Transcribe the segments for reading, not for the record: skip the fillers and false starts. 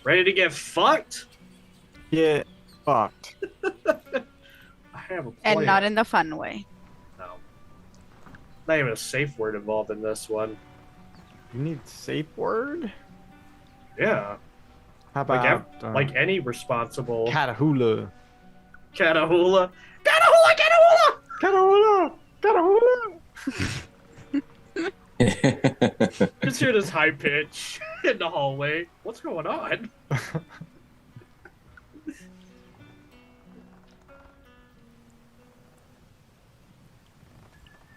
Ready to get fucked? Get fucked. I have a plan. And not in the fun way. No. Not even a safe word involved in this one. You need safe word? Yeah. How about Like any responsible Catahoula? Catahoula. Catahoula! Catahoula! Catahoula! Catahoula! Just hear this high pitch in the hallway. What's going on?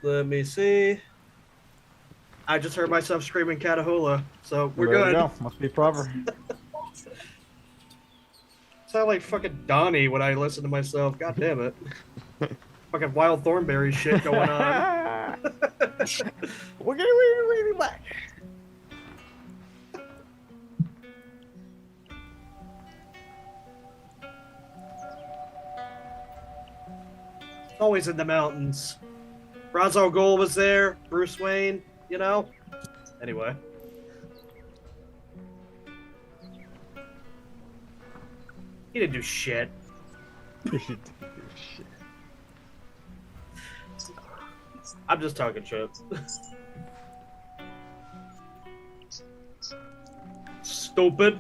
Let me see. I just heard myself screaming Catahoula, so we're There good. we go. Must be proper. Sound like fucking Donnie when I listen to myself. God damn it. Fucking wild thornberry shit going on. We're getting really back. Always in the mountains. Ra's al Ghul was there. Bruce Wayne, you know? Anyway. He didn't do shit. I'm just talking shit. Stupid.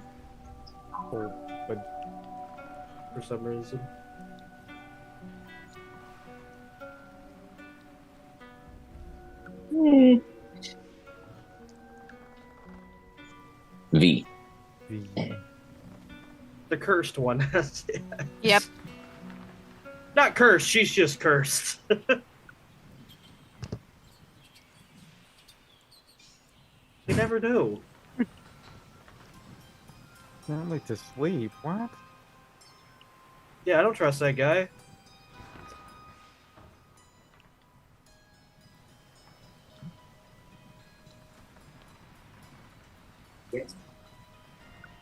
But For some reason. V. The cursed one. Yep. Not cursed, she's just cursed. You never do. not like to sleep. What? Yeah, I don't trust that guy.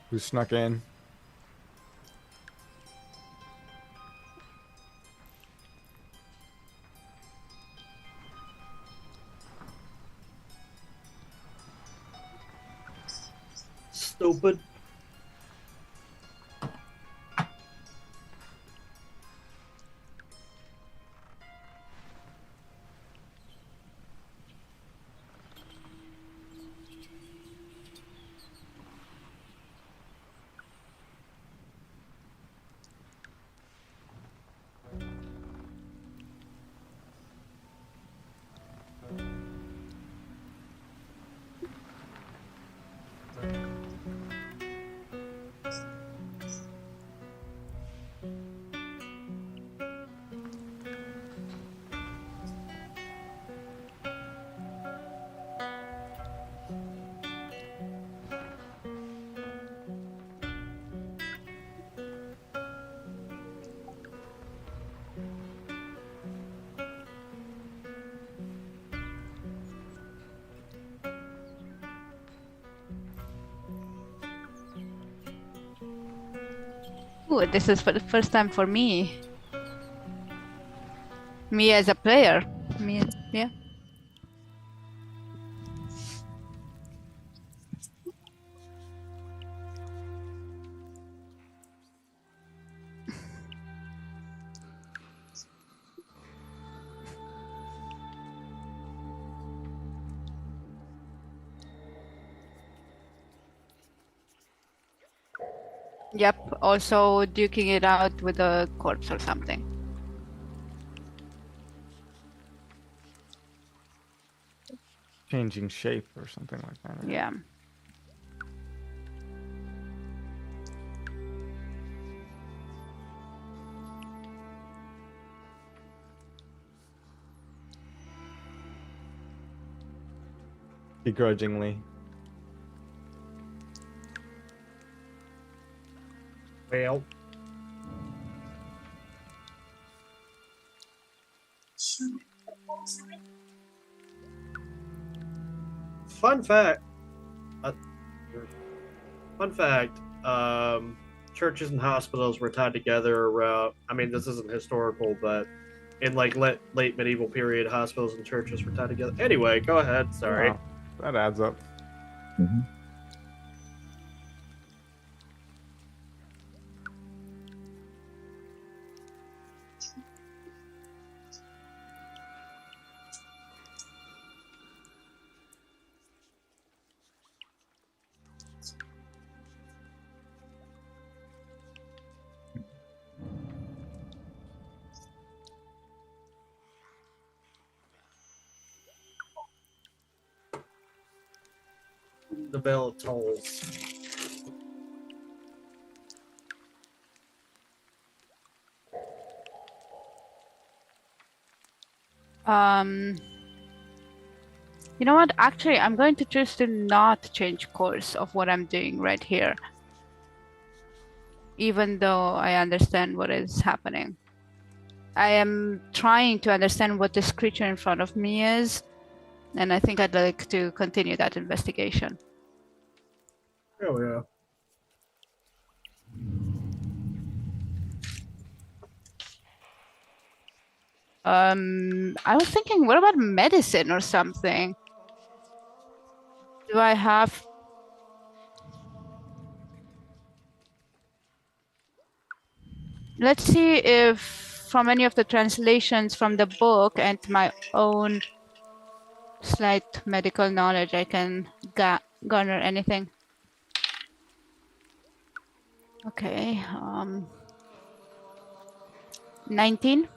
Who snuck in? Stupid. Ooh, this is for the first time for me. Me as a player. Me, yeah. Yep, also duking it out with a corpse or something. Changing shape or something like that. Right? Yeah. Begrudgingly. Well. Fun fact. Fun fact. Churches and hospitals were tied together. I mean, this isn't historical, but in like late medieval period, hospitals and churches were tied together. Anyway, go ahead. Sorry. Wow, that adds up. Mm-hmm. The bell tolls. You know what? Actually, I'm going to choose to not change course of what I'm doing right here. Even though I understand what is happening. I am trying to understand what this creature in front of me is. And I think I'd like to continue that investigation. Oh, yeah. I was thinking, what about medicine or something? Do I have... Let's see if from any of the translations from the book and my own slight medical knowledge, I can garner anything. Okay, 19.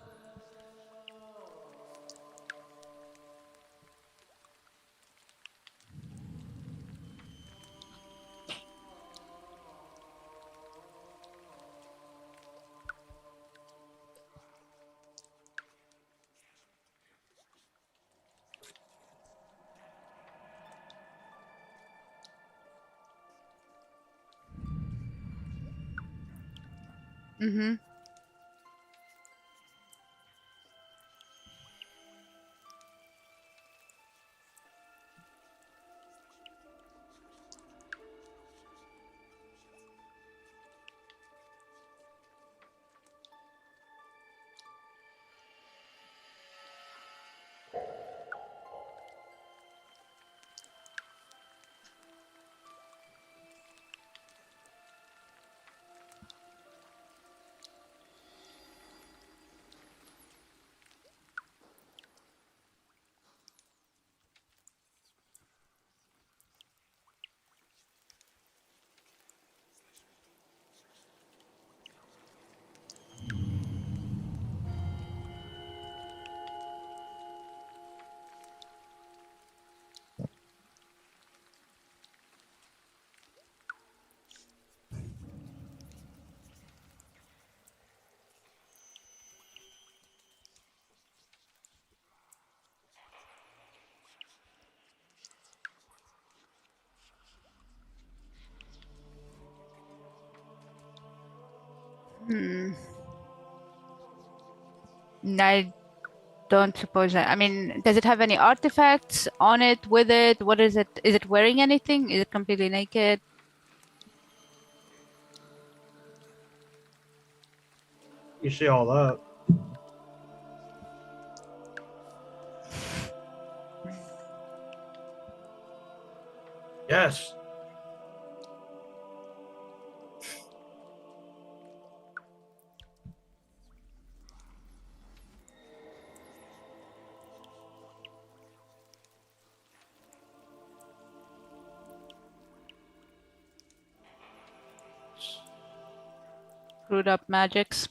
Mm-hmm. I don't suppose I mean, does it have any artifacts on it, with it? What is it? Is it wearing anything? Is it completely naked? You see all that. Yes. Screwed up magics.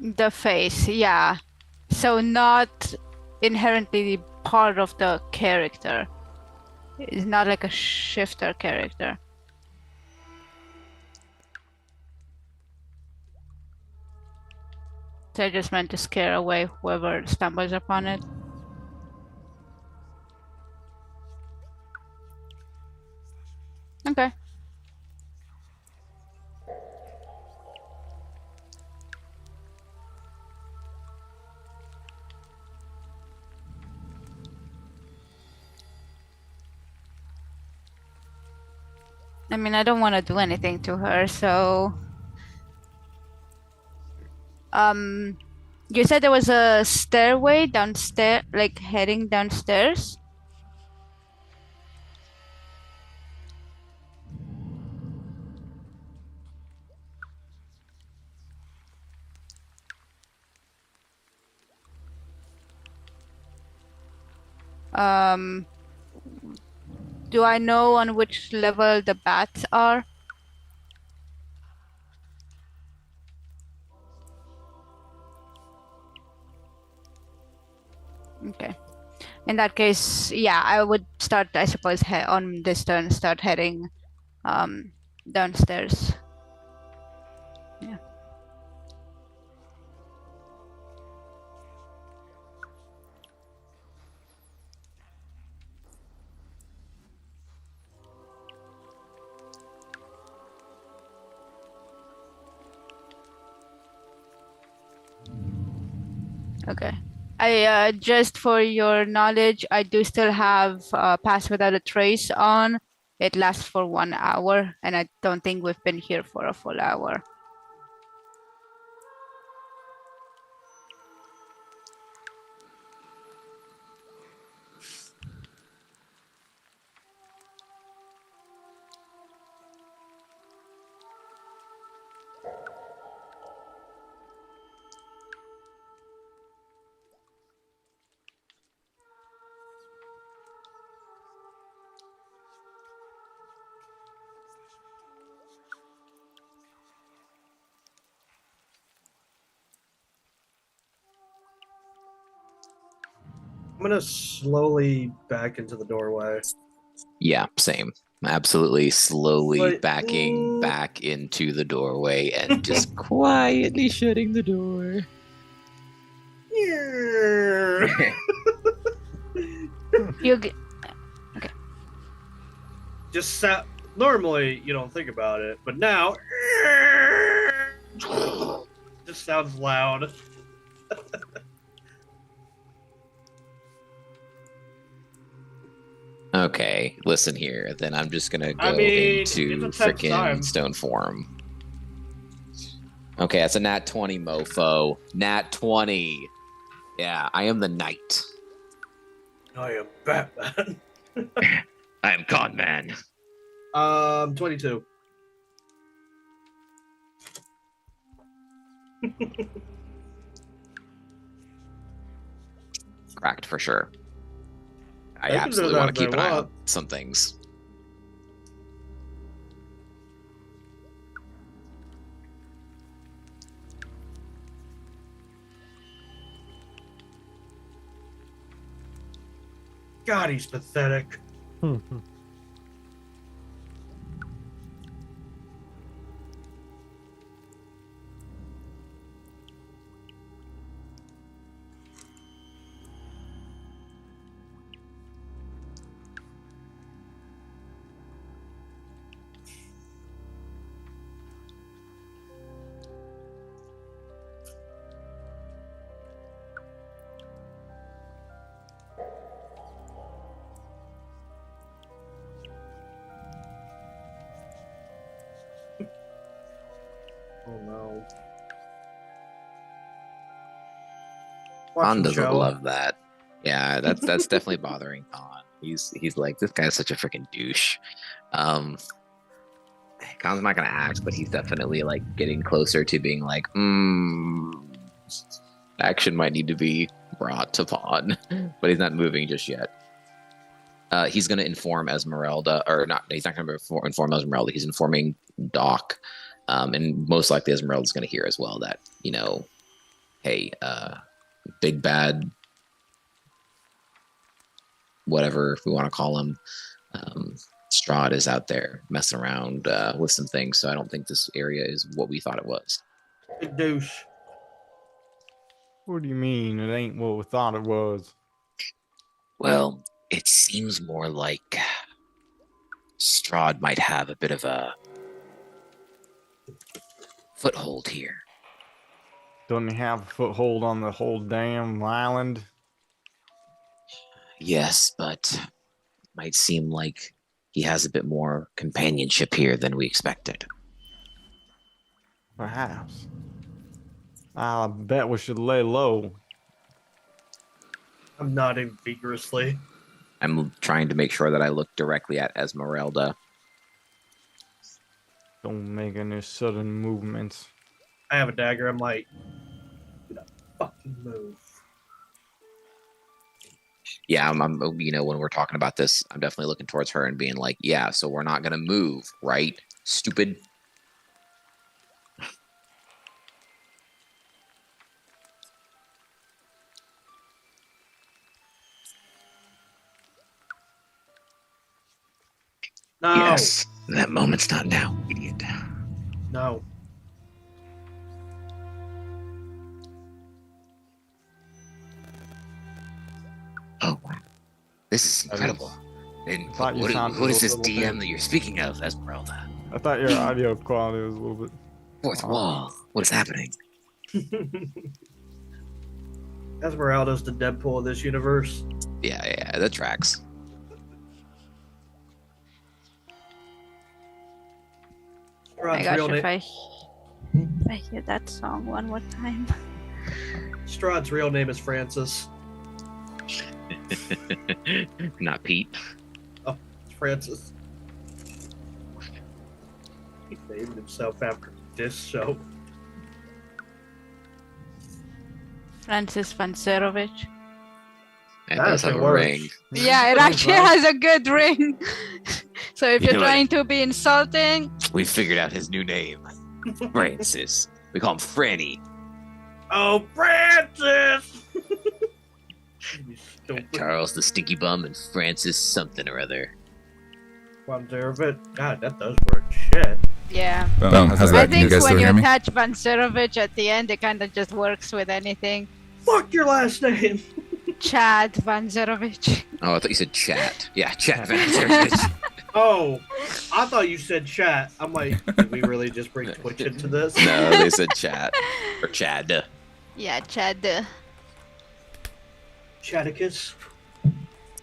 The face, yeah. So not inherently part of the character. It's not like a shifter character. So I just meant to scare away whoever stumbles upon it. Okay. I mean, I don't want to do anything to her, so... You said there was a stairway downstairs, like heading downstairs? Do I know on which level the bats are? Okay. In that case, yeah, I would start, I suppose, on this turn, start heading downstairs. Yeah. Okay. I just for your knowledge, I do still have Pass Without a Trace on. It lasts for 1 hour, and I don't think we've been here for a full hour. I'm gonna slowly back into the doorway. Yeah, same. Absolutely slowly But- backing back into the doorway and just quietly shutting the door. You g- Just normally you don't think about it, but now just sounds loud. Okay, listen here. Then I'm just gonna go mean, into it's a tense time. freaking stone form. Okay, that's a nat 20, mofo. Nat 20. Yeah, I am the knight. I am Batman. I am Kahn man. 22. Cracked for sure. I They can do absolutely that want if to keep they an eye want. on some things. God, he's pathetic. Oh no. Kahn doesn't show. love that. Yeah, that's definitely bothering Kahn. He's like, this guy's such a freaking douche. Kahn's not gonna act, but he's definitely like getting closer to being like, action might need to be brought to pawn, but he's not moving just yet. He's gonna inform Esmeralda, or not? He's not gonna inform Esmeralda. He's informing Doc, and most likely Esmeralda's gonna hear as well that hey, big bad, whatever we want to call him, Strahd is out there messing around with some things. So I don't think this area is what we thought it was. Big douche. What do you mean it ain't what we thought it was? Well, it seems more like Strahd might have a bit of a foothold here. Don't he have a foothold on the whole damn island? Yes, but it might seem like he has a bit more companionship here than we expected. Perhaps. I bet we should lay low. I'm nodding vigorously. I'm trying to make sure that I look directly at Esmeralda. Don't make any sudden movements. I have a dagger. I'm like, do not fucking move. Yeah, I'm when we're talking about this, I'm definitely looking towards her and being like, yeah, so we're not gonna move, right? Stupid. No. Yes, that moment's not now, idiot. No. Oh, wow. This is incredible. And thought you sounded what is a this little DM bit- that you're speaking of, Esmeralda? I thought your audio quality was a little bit. Fourth wall. What is happening? Esmeralda's the Deadpool of this universe. Yeah, that tracks. Oh my Strahd's gosh, real if name. I hear that song one more time. Strahd's real name is Francis. Not Pete. It's Francis. He named himself after this show. Francis Von Zarovitch. That That does have actually a works. ring. Yeah, it actually has a good ring. So if You you're know what? trying to be insulting, We figured out his new name. Francis. We call him Franny. Oh, Francis! You stupid. Charles the Stinky Bum and Francis something or other. Von Zarovitch. God, that does work. Shit. yeah. Boom. How's I that? Can you think guys when still you hear me? attach Von Zarovitch at the end, it kind of just works with anything. Fuck your last name. Chad Von Zarovitch. Oh, I thought you said chat. Yeah, chat. Van Oh, I thought you said chat. I'm like, did we really just bring Twitch into this? No, they said chat. Or Chad. Yeah, Chad. Chaticus.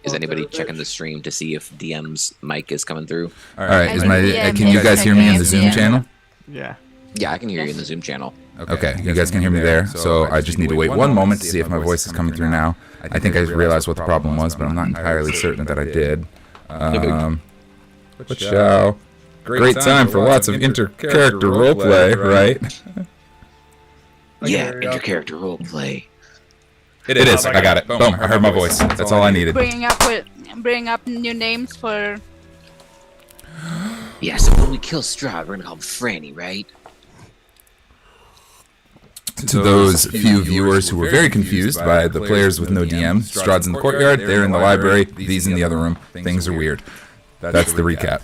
Is Von anybody Zarovitch. checking the stream to see if DM's mic is coming through? All right. I Is think my? yeah, Can you guys hear me in the Zoom yeah. channel? Yeah. Yeah, I can hear you in the Zoom channel. Okay. You guys can hear me there. So I just need to wait one moment to see if my voice is coming through now. I think I realized what the problem was, but I'm not entirely certain that I did. What show? Great time for lots of inter-character roleplay, right? Yeah, hear ya. inter-character roleplay. It is. I got it. Boom. I heard my voice. That's all I needed. Bringing up new names for. Yeah, so when we kill Strahd, we're gonna call him Franny, right? To those few viewers who were very confused by the players with no DM, Strahd's in the courtyard, they're in the library, these in the other room. Things are weird. That's the recap.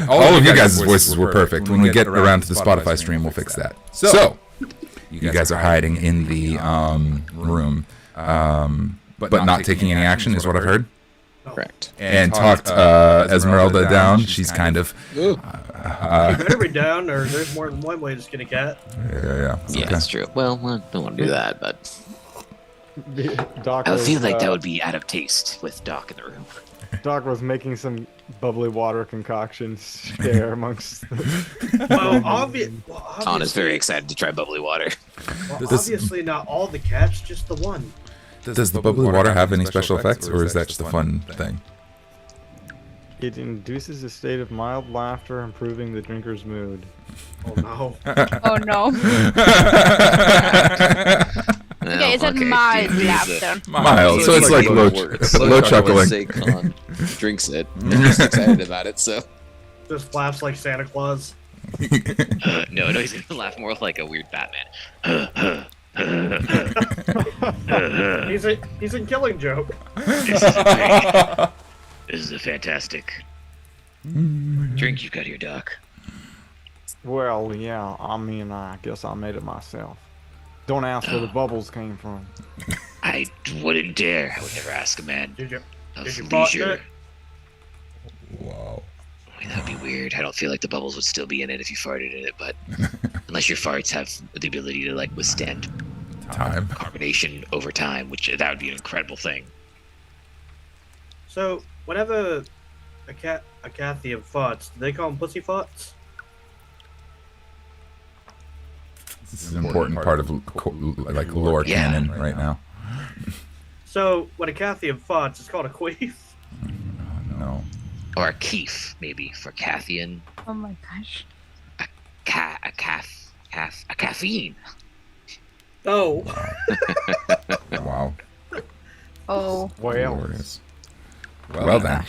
All of you guys' voices were perfect. When we get around to the Spotify stream, we'll fix that. So, you guys are hiding in the room, but not taking any action, is what I've heard. Correct. And talked Esmeralda down. She's kind of. You better be down, or there's more than one way to skin a cat. Yeah. Yeah, that's true. Well, I don't want to do that, but Doc I was, feel like that would be out of taste with Doc in the room. Doc was making some bubbly water concoctions share amongst. Well, Kahn is very excited to try bubbly water. obviously not all the cats, just the one. Does the bubbly water have any special effects, or is that just a fun thing? It induces a state of mild laughter, improving the drinker's mood. Oh no. Oh no. Okay, it's a mild laughter. Mild, so it's like low chuckling. Say Kahn drinks it. And he's excited about it, so. Just laughs like Santa Claus. No, he's gonna laugh more like a weird Batman. He's in Killing Joke. This is great. This is a fantastic drink you've got here, Doc. Well, yeah, I mean, I guess I made it myself. Don't ask where the bubbles came from. I wouldn't dare. I would never ask a man Did you of bought leisure. it? Wow. I mean, that'd be weird. I don't feel like the bubbles would still be in it if you farted in it, but unless your farts have the ability to like withstand Time. carbonation over time, which that would be an incredible thing. So, whenever a Kathian farts, do they call them pussy farts? This is an important part of like lore Yeah. canon right now. So, when a Kathian farts, it's called a queef. No. Or a keef, maybe, for Kathian. Oh my gosh. A caffeine. Oh. Wow. Oh. Well, Glorious. Well then.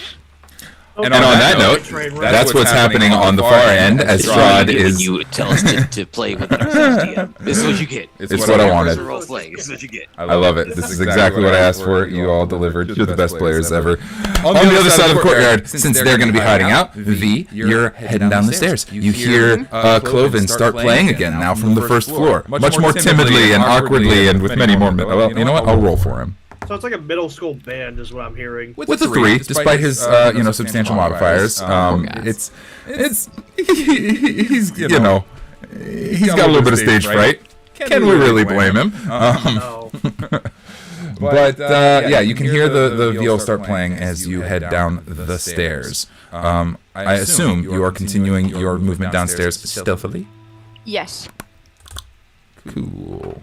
Oh, And on that note, that's what's happening on the far end as Strahd is. You tell us to play with ourselves, DM. This is what you get. It's what I wanted. Role play. This is what you get. I love it. This is exactly what I asked for. You all delivered. You're the best players ever. On the other side of the courtyard, since they're going to be hiding out, V, you're heading down the stairs. You hear Cloven start playing again, now from the first floor. Much more timidly and awkwardly and with many more... Well, you know what? I'll roll for him. So it's like a middle school band, is what I'm hearing. With a 3, despite his substantial modifiers. He's he's got a little bit of stage fright. Can we really blame him? No. But yeah, you can hear the viol start playing as you head down the stairs. I assume you are continuing your movement downstairs stealthily. Yes. Cool.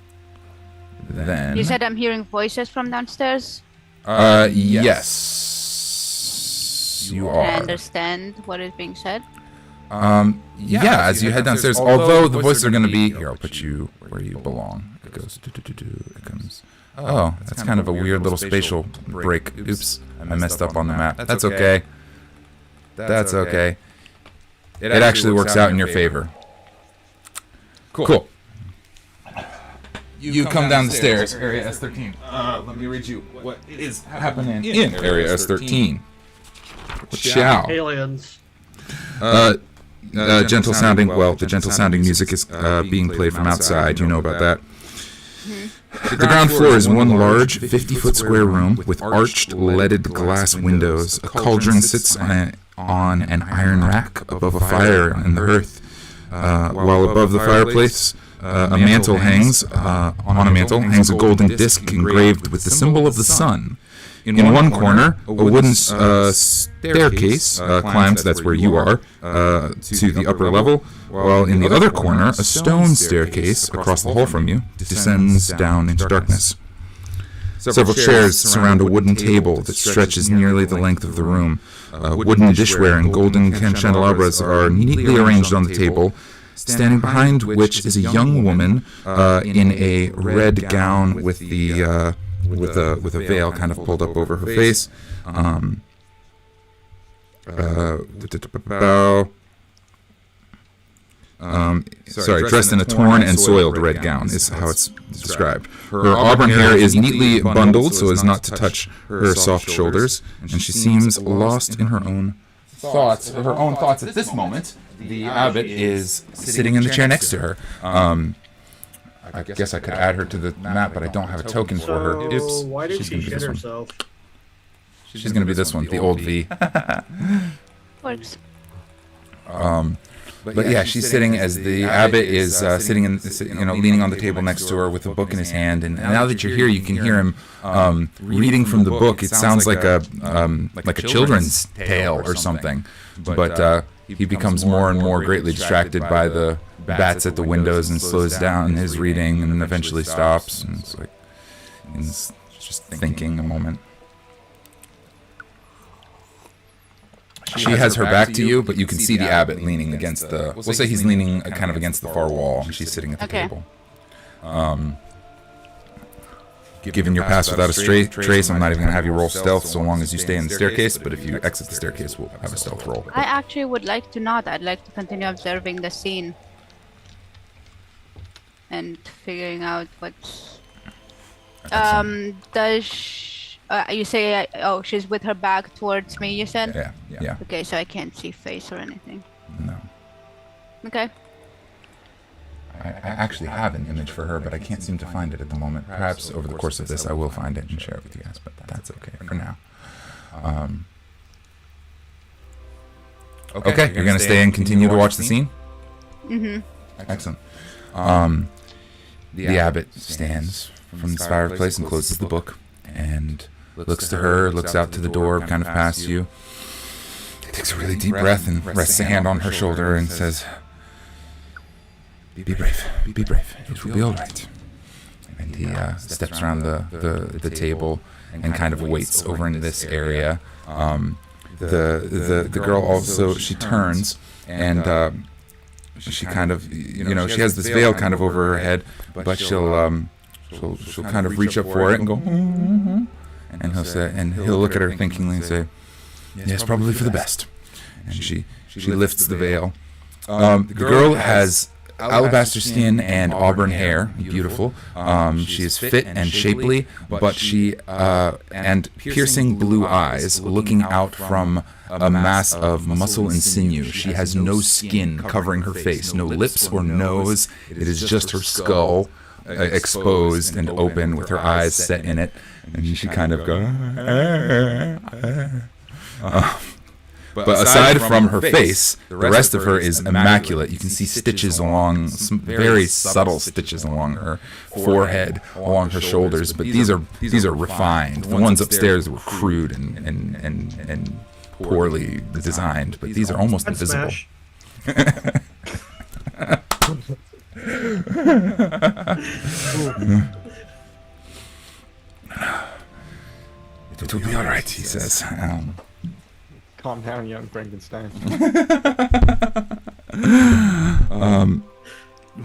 Then You said I'm hearing voices from downstairs. yes, you I are. understand what is being said. Yeah, as you head downstairs, although the voices are going to be here, I'll put you where you belong. It goes it comes. Oh, that's kind of a weird little spatial break. Oops, I messed up on the map. That's okay. That's okay. It actually works out in your favor. Cool. You come down the stairs, Area S13. Let me read you what is happening in Area S13. Ciao. Aliens. Gentle sounding. Well, the gentle sounding music is being played from outside. You know about that. The ground floor is one large 50-foot square room with arched leaded glass windows. A cauldron sits on an iron rack above a fire in the hearth, while above the fireplace a mantle hangs. On a mantle hangs a golden disc engraved with the symbol of the sun. In one corner, a wooden staircase climbs, that's where you are, to the upper level, while in the other corner, a stone staircase across the hall from you descends down into darkness. Several chairs surround a wooden table that stretches nearly the length of the room. Wooden dishware and golden candelabras are neatly arranged on the table, standing behind which is a young woman in a red gown with the with a veil kind of pulled up over her face. Dressed in a torn and soiled red gown is how it's described. Her auburn hair is neatly bundled so as not to touch her soft shoulders, and she seems lost in her own thoughts. At this moment. The abbot is sitting in the chair next to her. I guess I could add her to the map, but I don't have a token for her. Oops. Why did she shit this one. herself? She's going to be this one, the old V. Works. But yeah, she's sitting as the abbot is sitting in, leaning on the table next to her with a book in his hand. And now that you're here, you can hear him reading from the book. It sounds like a children's tale or something. But he becomes more and more greatly distracted by the bats at the windows and slows down his reading and then eventually stops. And it's like he's just thinking a moment. She has her back to you, but you can see the abbot leaning against the... We'll say he's leaning kind of against the far wall, and she's sitting at the table. Given your pass without a trace, I'm not even going to have you roll stealth so long as you stay in the staircase, but if you exit the staircase, we'll have a stealth roll. I actually would like to not. I'd like to continue observing the scene. And figuring out what's... you say, she's with her back towards me, you said? Yeah. Okay, so I can't see face or anything. No. Okay. I actually have an image for her, but I can't seem to find it at the moment. Perhaps over the course of this, I will find it and share it with you guys, but that's okay for now. Okay, you're going to stay and continue to watch the scene? Mm-hmm. Excellent. The abbot stands from the fireplace and closes the book and looks to her, looks out to the door, kind of past you. Takes a really deep breath and rests a hand on her shoulder and says, Be brave. It will be all right. And he steps around the table and kind of waits over into this area. The girl also, she turns and she kind of, she has this veil kind of over her head, but she'll kind of reach up for it and go, and he'll look at her thinkingly and say, "Yes, probably for the best." And she lifts the veil. The girl has alabaster skin and auburn hair, beautiful. She is fit and shapely, but she and piercing blue eyes looking out from a mass of muscle and sinew. She has no skin covering her face, no lips or nose. It is just her skull exposed and open with her eyes set in it, and she kind of goes. But aside from her face, the rest of her is immaculate. You can see stitches along, some very subtle stitches along her forehead, along her shoulders. But these are refined. The ones upstairs were crude and poorly designed. But these are almost invisible. It will be all right, he says. Calm down, young Frankenstein.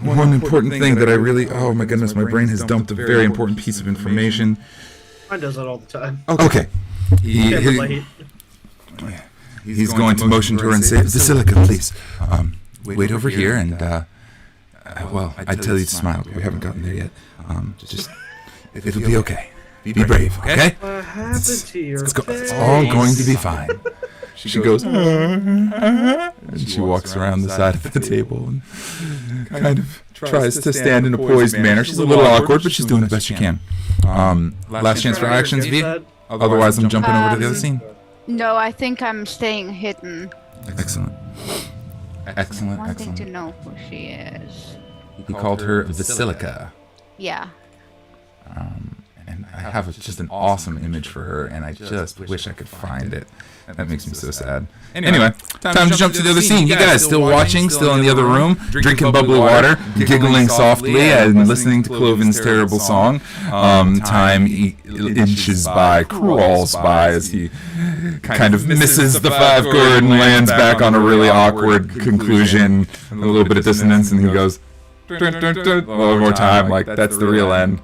One important thing that I really... Oh my goodness, my brain has dumped a very important piece of information. Mine does that all the time. Okay. He's going to motion to her and say, "Basilica, please. Wait over here and, well, I'd tell you to smile, but we haven't gotten there yet. Just, it'll be okay. Be brave, okay? What happened to your It's all going to be fine." She goes, and she walks around the side of the table and kind of tries to stand in a poised manner. She's a little awkward, but she's doing the best she can. Last chance for actions, V. Otherwise, I'm jumping over to the other scene. No, I think I'm staying hidden. Excellent. Wanting to know who she is. He called her Basilica. Yeah. And I have just an awesome image for her, and I just wish I could find it. That makes me so sad. Anyway, time to jump to the other scene. You guys still watching, still in the other room, drinking bubbly water, giggling softly, and listening to Cloven's terrible song. Time inches by, crawls by, as he kind of misses the 5 chord and lands back on a really awkward conclusion, a little bit of dissonance, and he goes, one more time, like that's the real end.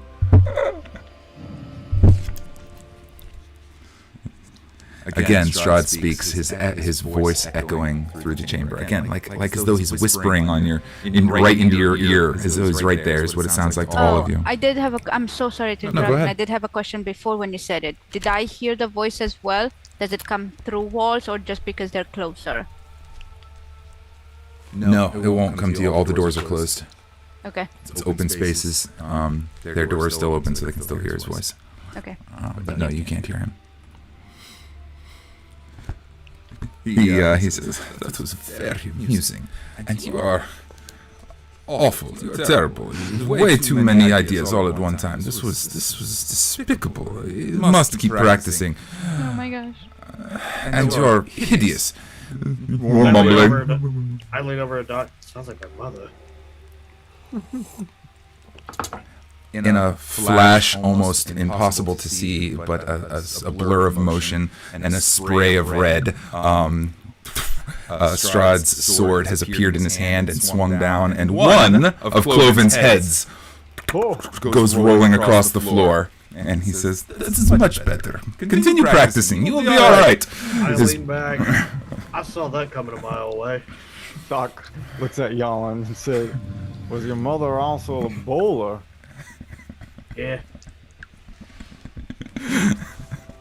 Again, Strahd speaks, his voice echoing through the chamber. Again, like as though he's whispering on right into your ear, as though he's right there. Is what it sounds like to all of you. I did have I'm so sorry to interrupt. go ahead. I did have a question before when you said it. Did I hear the voice as well? Does it come through walls or just because they're closer? No, it won't come to you. All the doors are closed. Okay. It's open spaces. Their door is still open, so they can still hear his voice. Okay. But no, you can't hear him. He says, "That was very amusing, and you are awful. You're terrible. Way too many ideas all at one time. This was despicable. You must keep practicing. Oh my gosh. And you're hideous." More I mumbling. lean over a dot. Sounds like my mother. In a flash, almost impossible to see, but a blur of motion and a spray of red, Strahd's sword has appeared in his hand and swung down, and one of Cloven's heads goes rolling across the floor. And he says, "This is much better. Continue practicing. You will be all right." I lean back. I saw that coming a mile away. Doc looks at Jalin and said, "Was your mother also a bowler?" Yeah.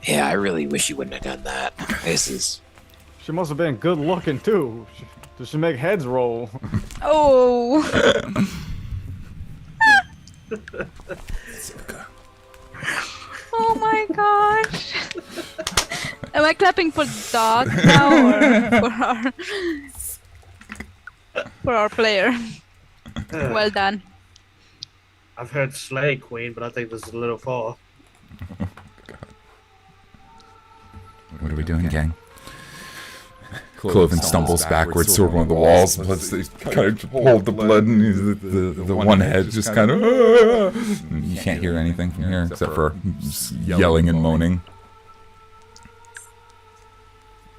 Yeah, I really wish you wouldn't have done that. This is... She must have been good looking too. Does she make heads roll? Oh. Oh my gosh. Am I clapping for Doc now or for our player? Well done. I've heard Slay Queen, but I think this is a little far. What are we doing, gang? Cloven stumbles backwards toward one of the walls. He kind of hold the blood, and the one head just kind of... You can't hear anything from here except for yelling and moaning.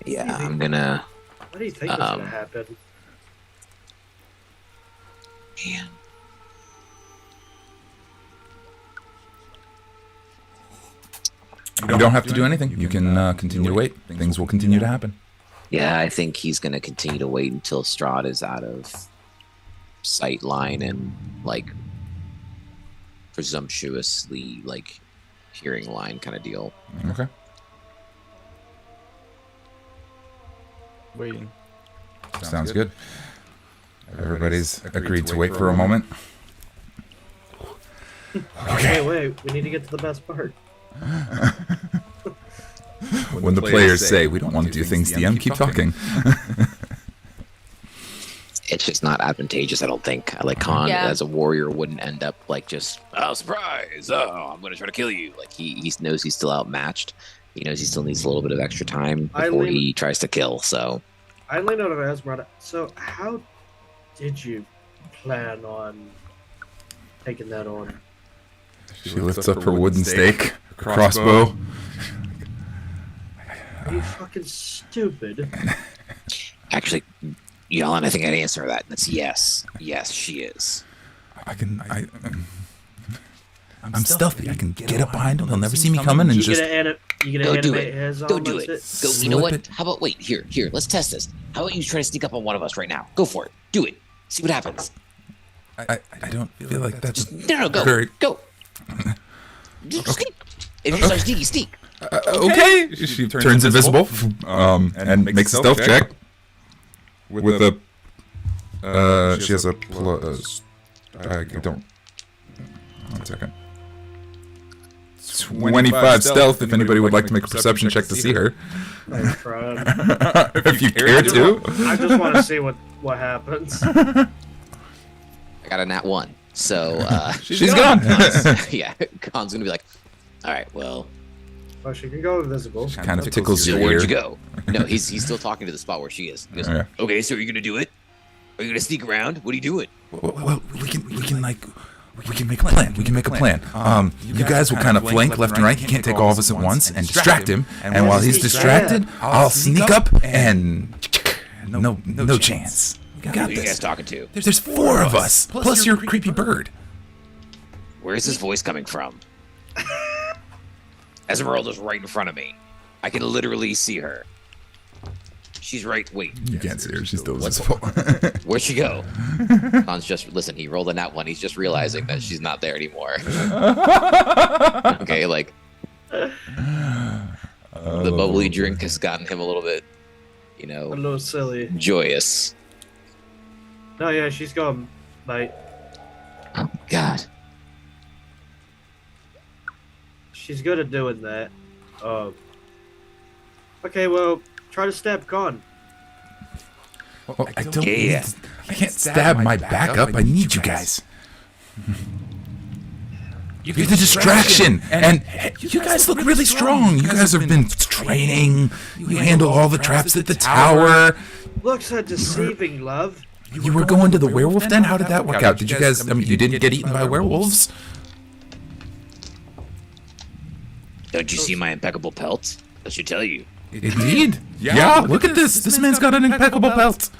Yeah, I'm gonna... What do you think is going to happen? Man. You don't have to do anything. You can continue to wait. Things will continue to happen. Yeah, I think he's going to continue to wait until Strahd is out of sight line and, like, presumptuously, like, hearing line kind of deal. Okay. Waiting. Sounds good. Everybody's agreed to wait for a moment. Okay, wait. We need to get to the best part. When the players say, we don't want to do things DM, keep talking. It's just not advantageous, I don't think. Like, Kahn, Yeah. as a warrior, wouldn't end up, like, just, oh, surprise! Oh, I'm going to try to kill you. Like, he knows he's still outmatched. He knows he still needs a little bit of extra time before he tries to kill, so... I leaned over to Esmeralda. So, how did you plan on taking that on? She lifts up her wooden stake, crossbow. Are you fucking stupid? Actually, Jalin, I think I'd answer that. That's yes. Yes, she is. I'm stealthy. I can get up behind them. They'll never see me coming and just... You gonna Go do animate it. his Go arm, do that's it. Go. You know Slip what? it. How about, wait, here, let's test this. How about you try to sneak up on one of us right now? Go for it. Do it. See what happens. I don't feel like that's... No, go. Very- Go. Just sneak. If you start sneaky, sneak. Okay. She turns invisible and makes a stealth check. With a... she has a plus... I don't... 1 second. 25 stealth if anybody would like to make a perception check to see her. I'm trying. If you care to. I just want to see what happens. I got a nat 1. So, She's gone. yeah, Khan's gonna be like, all right, well, Well, she can go invisible. Kind of tickles so your where'd ear. you go? No, he's still talking to the spot where she is. He goes, Okay. okay, so are you gonna do it? Are you gonna sneak around? What are you doing? Well, we can make a plan. We can make a plan. You guys will kind of flank left and right. He can't take all of us at once and distract him. And while he's distracted, I'll sneak up and no chance. We got Who are you guys this. talking to? There's 4 of us, plus your creepy bird. Where is this voice coming from? Esmeralda's right in front of me. I can literally see her. She's right. Wait, You can't see her. She's still visible. where'd she go? Khan's just listen. He rolled a nat 1. He's just realizing that she's not there anymore. Okay, like the bubbly drink has gotten him a little bit, A little silly. joyous. No, yeah, she's gone, mate. Oh God. She's good at doing that. Okay, well, try to stab Kahn. I don't. Yeah. I can't stab my backup. I need you guys. You're the distraction, and you guys look really strong. You guys have been training. You handle all the traps at the tower. Looks so deceiving, love. You were going to the werewolf den? How did that work out? Did you guys, I mean, you didn't get eaten by werewolves? Don't you see my impeccable pelt? That should tell you. Indeed. Yeah, look at this. This man's got an impeccable belt.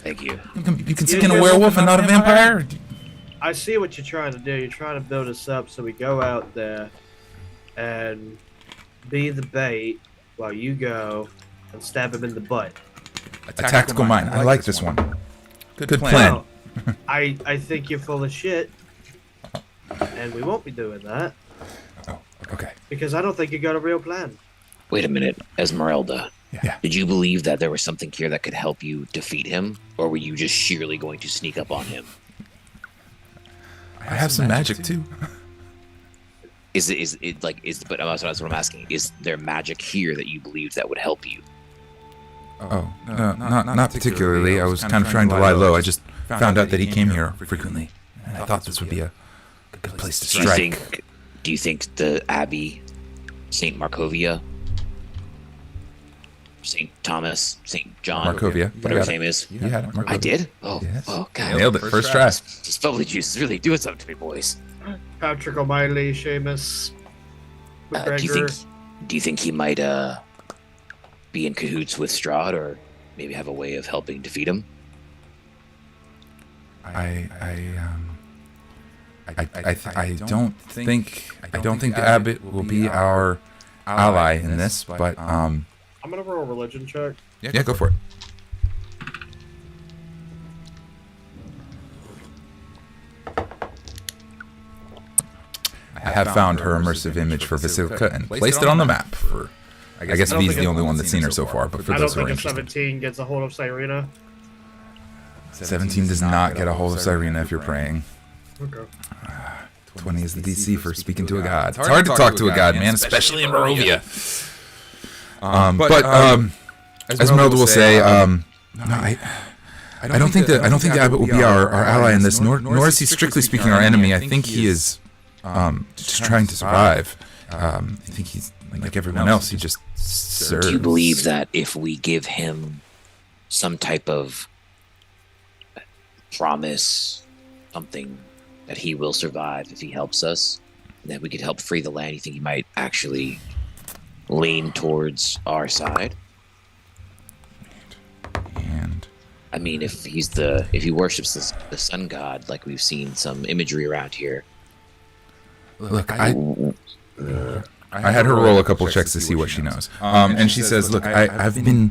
Thank you. You can skin a werewolf and not a vampire? I see what you're trying to do. You're trying to build us up so we go out there and be the bait while you go and stab him in the butt. A tactical mind. I like this one. Good plan. Well, I think you're full of shit, and we won't be doing that Oh, okay. because I don't think you got a real plan. Wait a minute, Esmeralda. Yeah. Did you believe that there was something here that could help you defeat him, or were you just sheerly going to sneak up on him? I have some magic too. But that's what I'm asking. Is there magic here that you believed that would help you? Oh, no, not particularly. I was kind of trying to lie low. I just found out that he came here frequently, and I thought this would be a good place to strike. Do you think the Abbey, St. Markovia, St. Thomas, St. John, Markovia. whatever his name is? You had it, Markovia. I did? Oh, Yes. oh God. Nailed it. First try. This bubbly juice is really doing something to me, boys. Patrick O'Malley, Seamus, McGregor. Do you think he might be in cahoots with Strahd, or maybe have a way of helping defeat him? I don't think Abbott will be our ally in this, but I'm gonna roll a religion check. yeah, go for it. I have found her immersive image for Basilica and placed it on the map. For I guess V's the only one that's seen her so far, but for I don't those who are think a interested. 17 gets a hold of Cyrena. 17 does not get a hold of Cyrena if you're praying. Okay. 20 is the DC for speaking to a god. It's hard to talk to a god, man, especially in Barovia. But Esmeralda will say, no, I don't think the abbot will be our ally in this, nor is he strictly speaking our enemy. I think he is just trying to survive. I think he's like everyone else. He just serves. Do you believe that if we give him some type of promise, something that he will survive if he helps us, that we could help free the land? You think he might actually lean towards our side? And I mean, if he worships the sun god, like we've seen some imagery around here. look, I had her roll a couple checks to see what she knows. And she says, "Look, I've been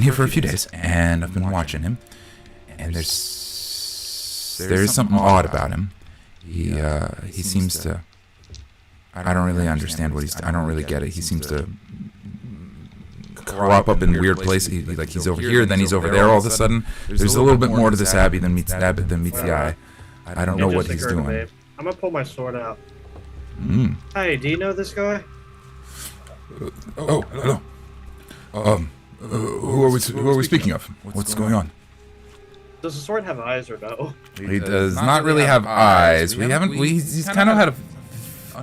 here for a few days, and I've been watching him, and there is something odd about him. He seems to. I don't really understand what I don't really get it. He seems to crop up in weird places. Like he's over here, then he's over there all of a sudden. There's a little bit more to this abbey than meets the eye. I don't know what he's doing." I'm gonna pull my sword out. Mm. Hey, do you know this guy? Oh, hello. Who are we speaking of? What's going on? Does the sword have eyes or no? He does not really have eyes. He's kind of had a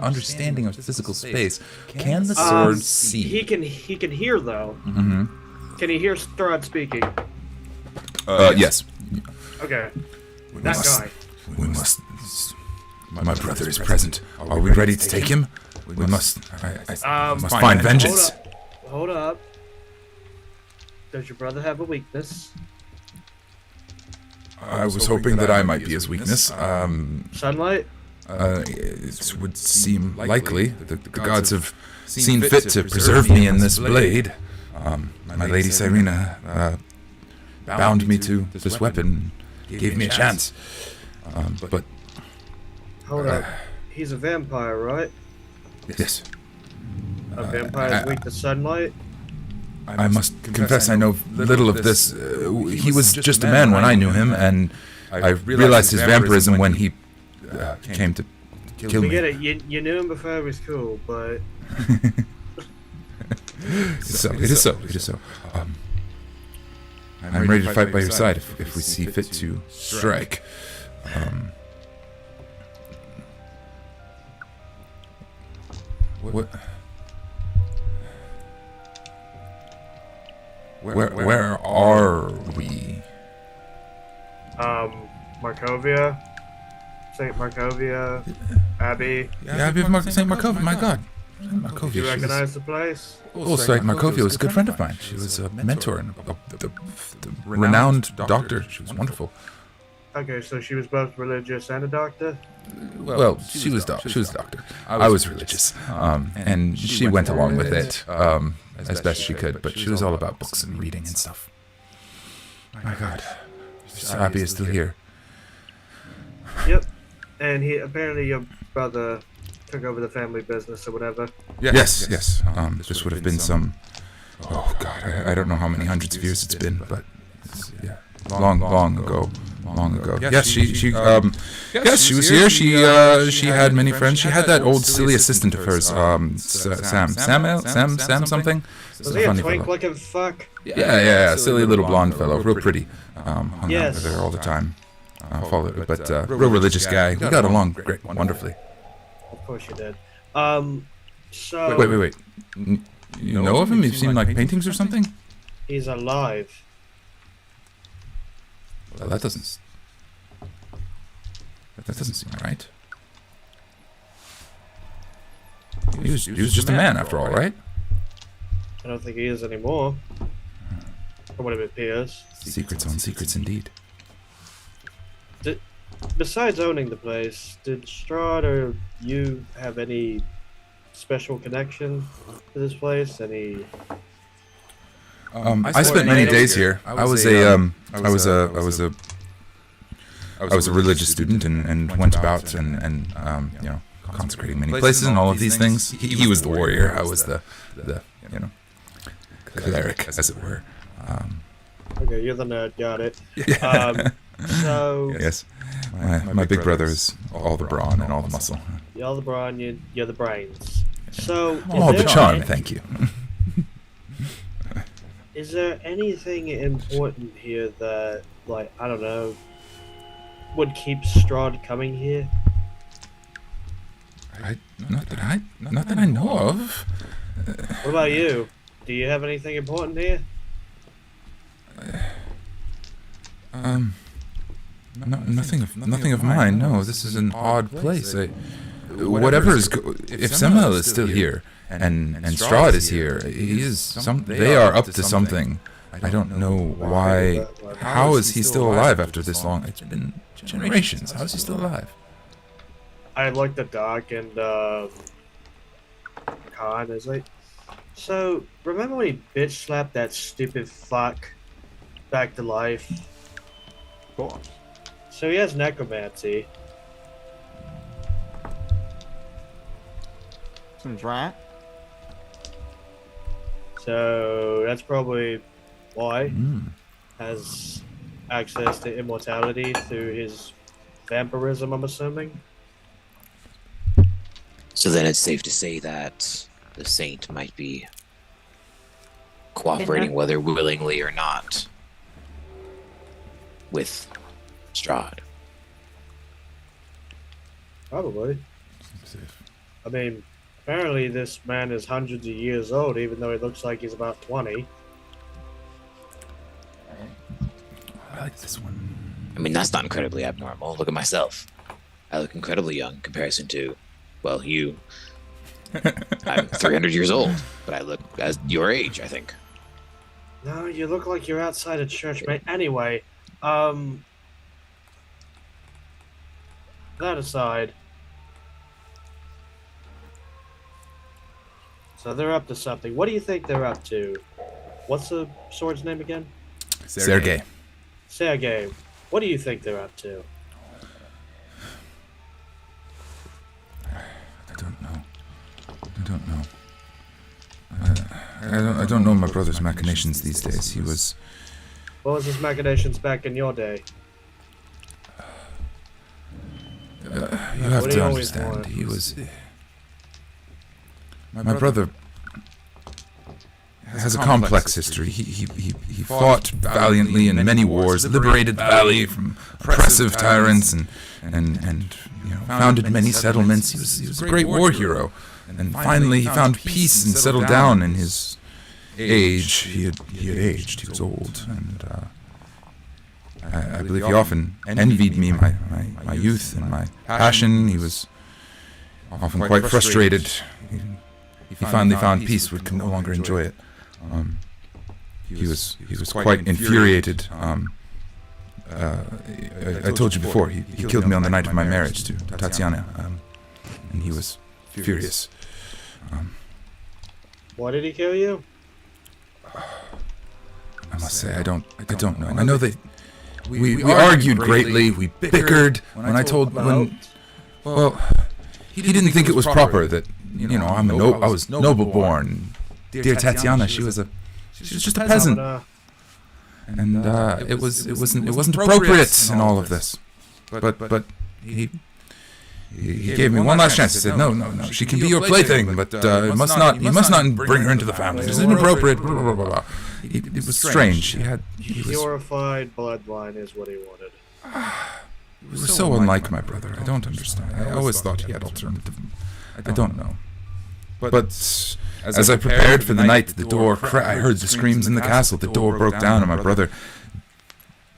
understanding of physical space. Can the sword see? He can hear though. Mm-hmm. Can he hear Strahd speaking? Yes. Okay. We That guy. We must. My brother is present. Are we ready to take him? We must. I must find vengeance. Hold up. Does your brother have a weakness? I was hoping that I might be his weakness. Sunlight? It would seem likely. The gods have seen fit to preserve me in this blade. My lady Cyrena bound me to this weapon, gave me a chance. But Hold up. He's a vampire, right? yes, A vampire's weak to sunlight? I must confess I know little of this. He was just a man when I knew him, and I realized his vampirism when he came to kill me. Forget it. You knew him before he was cool, but It is so. I'm ready to fight by your side if we see fit to strike. Where are we? Markovia, Saint Markovia, Abbey. Yeah, Abbey of St. Markovia. My God, Markovia. Do you recognize the place? Oh, Saint Markovia was a good friend of mine. She was a mentor and the renowned doctor. She was wonderful. Okay, so she was both religious and a doctor? Well, she was doctor. I was religious, and she went along with it as best she could. But she was all about books and reading and stuff. My God, Abbey is still here. Yep. And apparently your brother took over the family business or whatever. Yes. This would have been some. Oh God, I don't know how many hundreds of years it's been, but yeah, long ago. Yes, she was here. She had many friends. She had that old silly assistant of hers, Sam something. Was he a twink-looking fuck? Yeah, silly little blonde fellow, real pretty. Hung out with her all the time. But real religious guy. We got along great, wonderfully. Of course you did. So Wait. You know of him? You've seen like paintings or something? he's alive. Well, that doesn't seem right. He was just a man after all, right? I don't think he is anymore. From what it appears. Secrets on secrets, indeed. Besides owning the place, did Strahd or you have any special connection to this place? Any? I spent many days here. I was a religious student and went about and you know, consecrating many places and all of these things. He was the warrior. I was the you know, cleric, as it were. Okay, you're the nerd. Got it. So Yes, my big brother is all the brawn and all the muscle. you're the brawn. You're the brains. So All the charm, thank you. Is there anything important here that, like, I don't know, would keep Strahd coming here? Not that I know of. What about you? Do you have anything important here? Nothing of mine. No, this is an odd place. Whatever is, if Semel is still here and Strahd is here, they are up to something. I don't know why. How is he still alive after this long? It's been generations. How is he still alive? I looked at Doc and Kahn is like, so remember when he bitch slapped that stupid fuck back to life? Of course. So he has necromancy. Seems right. So that's probably why has access to immortality through his vampirism, I'm assuming. So then it's safe to say that the saint might be cooperating, whether willingly or not, with Strahd. Probably. I mean, apparently this man is hundreds of years old, even though he looks like he's about 20. I like this one. I mean, that's not incredibly abnormal. Look at myself. I look incredibly young in comparison to, well, you. I'm 300 years old, but I look as your age, I think. No, you look like you're outside of church, mate. Anyway, that aside. So they're up to something. What do you think they're up to? What's the sword's name again? Sergei. Sergei. What do you think they're up to? I don't know. I don't know my brother's machinations these days. He was. What was his machinations back in your day? You have What do to you always understand. want? He was. My brother has a complex history. He fought valiantly in many wars, liberated the valley from oppressive tyrants, and you know, founded many settlements. He was a great war hero, and finally he found peace and settled down in his age. He had aged. He was old, and I believe he often envied me, my youth and my passion. He was often quite frustrated. He finally found peace, but could no longer enjoy it. He was quite infuriated. I told you before, he killed me on the night of my marriage to Tatiana, and he was furious. Why did he kill you? I must say, I don't know. I know that we argued greatly. We bickered when I told well, he didn't think it was proper that, you know, I was noble born. Dear Tatiana, she was just a peasant, and it wasn't appropriate in all of this. But he gave me one last chance. He said, no, she can be your plaything, but you must not bring her into the family. This is inappropriate. Blah, blah, blah, blah. It was strange. He was Purified bloodline is what he wanted. He was so unlike my brother. I don't understand. I always thought he had alternative. I don't know. But as I prepared for the night, the door I heard the screams in the castle. The door broke down, and my brother,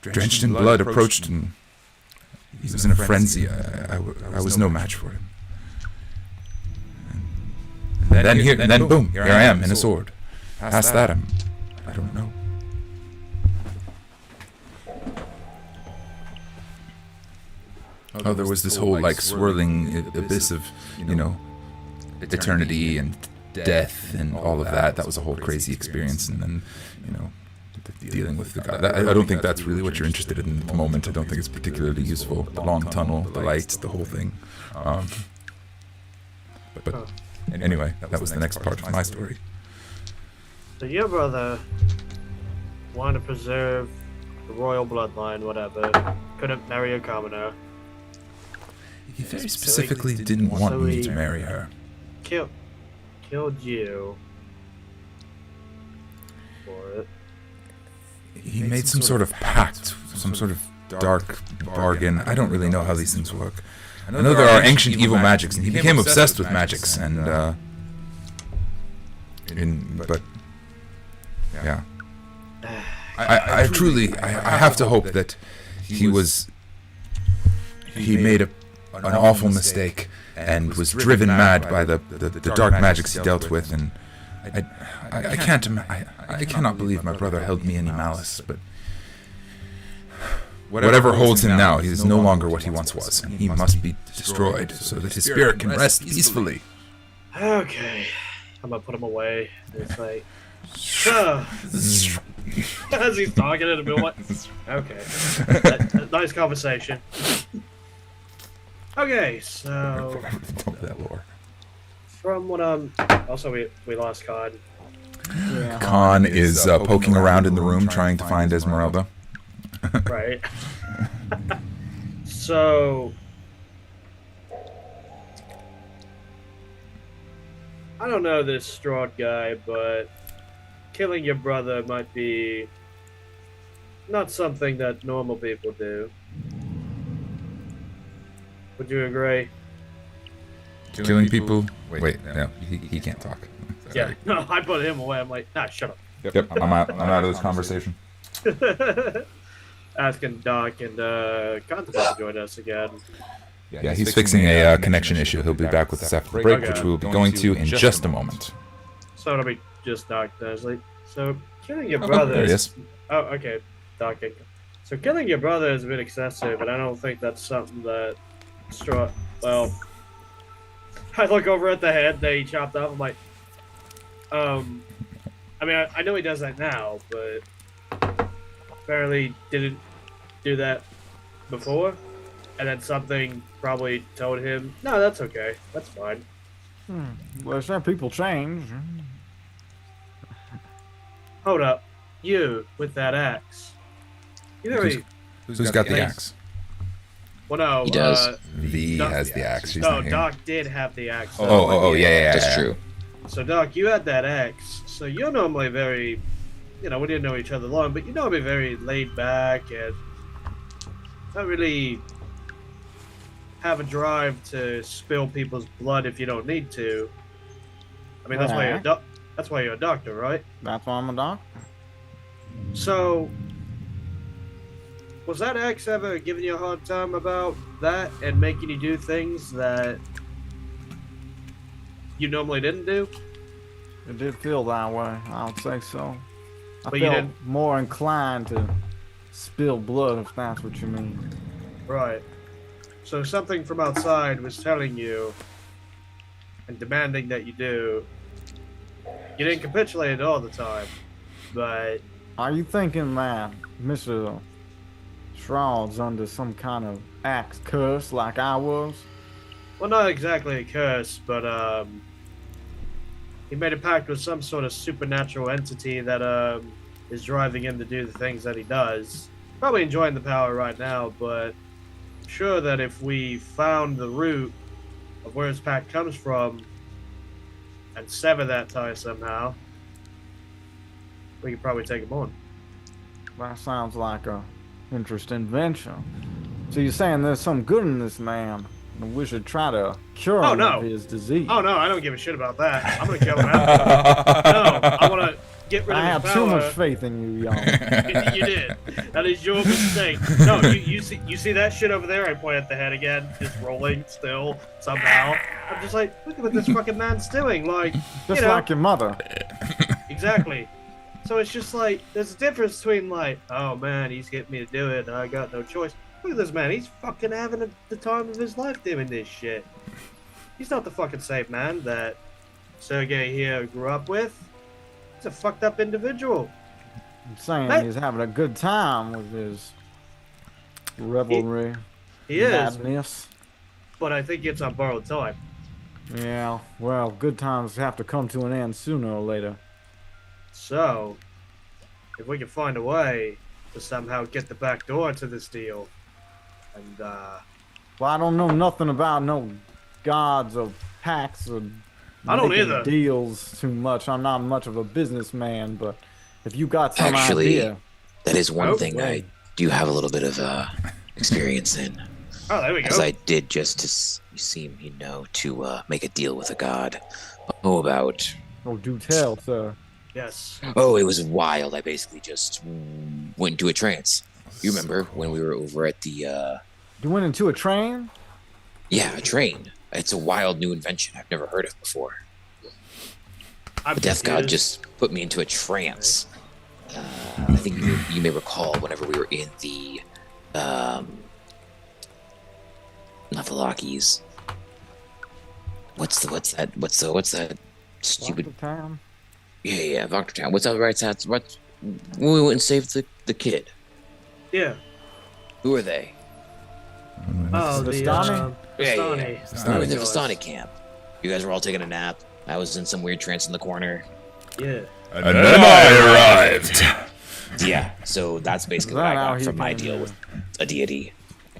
drenched in blood, approached, and he was in a frenzy. I was no match for him. And then boom, here I am in a sword. Past that, I don't know. Oh, there was this whole like swirling abyss of, you know, eternity and death and all of that. That was a whole crazy experience. And then, dealing with the god. I don't think that's really what you're interested in at the moment. I don't think it's particularly useful. The long tunnel, the lights, the whole thing. But anyway, that was the next part of my story. So your brother wanted to preserve the royal bloodline, whatever. Couldn't marry a commoner. He very specifically didn't want me to marry her. Killed you for it. He made some sort of pact, some sort of dark bargain. I don't really know how these things work. I know there are ancient evil magics, and he became obsessed with magics, but yeah. I truly have to hope that he made an awful mistake and was driven mad by the dark magics he dealt with, and I cannot believe my brother held me any malice, but whatever holds him now, he is no longer what he once was, and he must be destroyed so that his spirit can rest peacefully. Okay, I'm gonna put him away. It's like, as he's talking in the middle, okay, nice conversation. Okay, so that lore. From what also we lost Kahn. Yeah. Kahn is poking around in the room trying to find Esmeralda. Right. So I don't know this Strahd guy, but killing your brother might be not something that normal people do. Would you agree? Killing people? Wait, no, he can't talk. Yeah, no, I put him away. I'm like, nah, shut up. Yep, I'm out of this conversation. Asking Doc and Kahn's to join us again. Yeah, he's fixing a connection issue. He'll be back with us after the break, which we'll be going to in just a moment. So it'll be just Doc Dursley. So killing your brother. There he is. Oh, okay, Doc. So killing your brother is a bit excessive, and I don't think that's something that Strahd. Well, I look over at the head that he chopped off. I'm like, I mean, I know he does that now, but apparently didn't do that before, and then something probably told him, no, that's okay, that's fine. Well, some people change. Hold up, you with that axe. You know, Who's got the axe? well, no, He does. V has the axe. She's no, not here. Doc did have the axe. Oh, yeah. That's true. So, Doc, you had that axe. So you're normally very, we didn't know each other long, but you normally very laid back and not really have a drive to spill people's blood if you don't need to. I mean, that's why you're that's why you're a doctor, right? That's why I'm a doctor. So, was that axe ever giving you a hard time about that and making you do things that you normally didn't do? It did feel that way, I would say so. I But you felt didn't- more inclined to spill blood, if that's what you mean. Right. So something from outside was telling you and demanding that you do. You didn't capitulate all the time, but Are you thinking that Mr. Strahd's under some kind of axe curse like I was? well, not exactly a curse, but he made a pact with some sort of supernatural entity that is driving him to do the things that he does. Probably enjoying the power right now, but I'm sure that if we found the root of where his pact comes from and sever that tie somehow, we could probably take him on. That sounds like a interesting venture. So you're saying there's some good in this man, and we should try to cure him no. of his disease? Oh no, I don't give a shit about that. I'm gonna kill him after. No, I want to get rid of I his have too power. much faith in you, young. You did. That is your mistake. No, you see that shit over there? I point at the head again, just rolling still somehow. I'm just like, look at what this fucking man's doing. Like, Just like your mother. exactly. So it's just like there's a difference between like, oh man, he's getting me to do it, and I got no choice. Look at this man. He's fucking having the time of his life doing this shit. He's not the fucking same man that Sergei here grew up with. He's a fucked up individual. I'm saying Hey. he's having a good time with his revelry. He is, Madness. but I think it's on borrowed time. Yeah, well, good times have to come to an end sooner or later. So, if we can find a way to somehow get the back door to this deal, and Well, I don't know nothing about no gods or pacts or I don't making either. deals too much. I'm not much of a businessman, but if you got some Actually, idea, that is one Oh, thing wait. I do have a little bit of experience in. oh, there we As go. I did just to seem, to make a deal with a god. Oh, about... oh, do tell, sir. Yes. Oh, it was wild. I basically just went into a trance. You remember when we were over at the... You went into a train? Yeah, a train. It's a wild new invention I've never heard of before. I'm The Death God confused. just put me into a trance. I think you may recall whenever we were in the... not the Lockies. What's that stupid... Lots of time? Yeah, Doctor Town. What's that right side? What? When we went and saved the kid. Yeah. Who are they? Oh, the Vistani? Vistani. We were in the Nice. Vistani camp. You guys were all taking a nap. I was in some weird trance in the corner. Yeah. And then I arrived. Yeah, so that's basically Is what that I how got he from my came deal in? with a deity.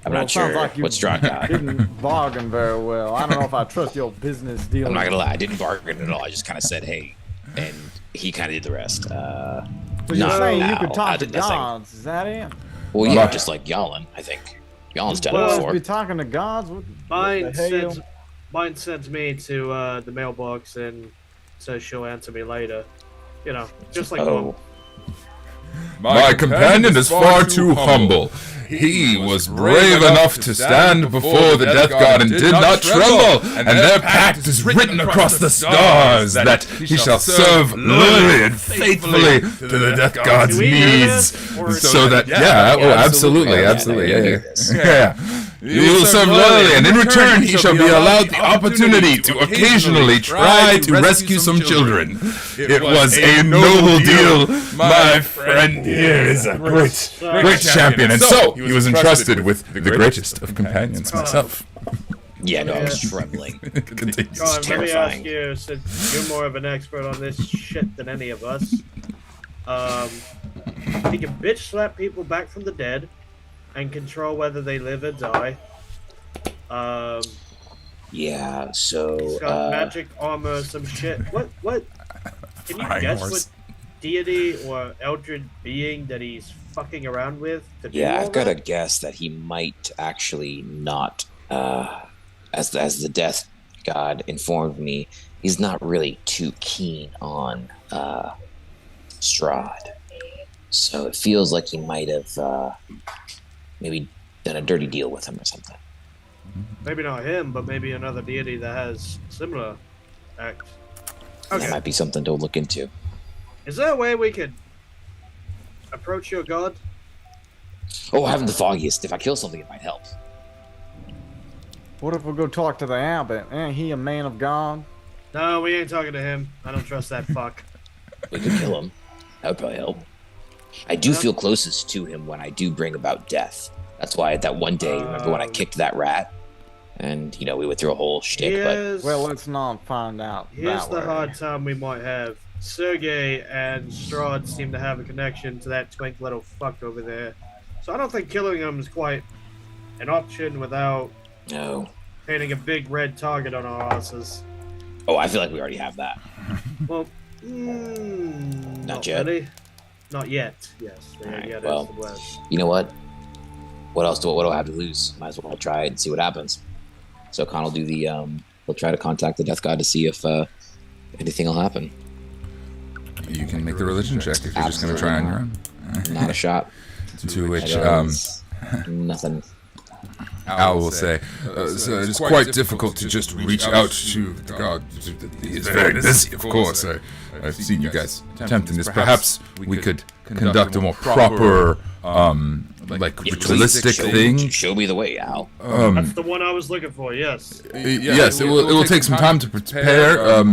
I'm Well, not it sounds sure like you what Strahd got. Didn't bargain very well. I don't know if I trust your business deal. I'm not gonna lie, I didn't bargain at all. I just kind of said, "Hey," and he kind of did the rest. So you're not saying you now. could I talk to did nothing. gods? Is that it? Well, yeah, But- just like Jalin, I think. Jalin's done Well, it Well, before. be talking to gods? What Mine the hell? sends me to the mailbox and says she'll answer me later. You know, just like Oh, My companion is far too humble. He was brave enough to stand before the Death God and did not tremble, and their pact is written across the stars that he shall serve loyally and faithfully to the Death God's Do we hear needs. this? Or- So that, yeah, oh, absolutely, Yeah, absolutely, yeah, yeah, yeah, yeah. Yeah. You will serve loyally, and in return he shall be allowed the opportunity to occasionally try to rescue some children. It was a noble deal. My friend here is a great champion, and so he was entrusted with the greatest of companions, myself. yeah, no, I was trembling. Continues. God, let me ask terrifying. you, since you're more of an expert on this shit than any of us, he can bitch slap people back from the dead and control whether they live or die. Yeah, so He's got magic armor, some shit. What? Can you Flying guess horse. what deity or eldritch being that he's fucking around with? To do yeah, all I've got to that? guess that he might actually not, as the Death God informed me, he's not really too keen on Strahd. So it feels like he might have maybe done a dirty deal with him or something. Maybe not him, but maybe another deity that has similar act. That Okay. might be something to look into. Is there a way we could approach your god? Oh, I haven't the foggiest. If I kill something, it might help. What if we go talk to the abbot? Ain't he a man of God? No, we ain't talking to him. I don't trust that fuck. We could kill him. That would probably help. I do feel closest to him when I do bring about death. That's why that one day, remember when I kicked that rat? And, we went through a whole shtick, but Here's, Well, let's not find out. here's that the way. hard time we might have. Sergey and Strahd seem to have a connection to that twink little fuck over there. So I don't think killing him is quite an option without no. painting a big red target on our asses. Oh, I feel like we already have that. Well, Not yet. Really. Not yet. Yes. Alright, Yeah, well. that's the west. You know what? What do I have to lose? Might as well try it and see what happens. So Kahn will do the he'll try to contact the Death God to see if anything will happen. You can make the religion check if you're just going to try on your own. Not a shot. To which That is nothing. Al will say, so it is quite difficult to just reach out to the god. He is very busy, of course. I've seen you guys attempting this. Perhaps we could conduct a more proper like Yeah, ritualistic please, thing. Show me the way, Al. That's the one I was looking for. Yes. Yes, it will take some time to prepare.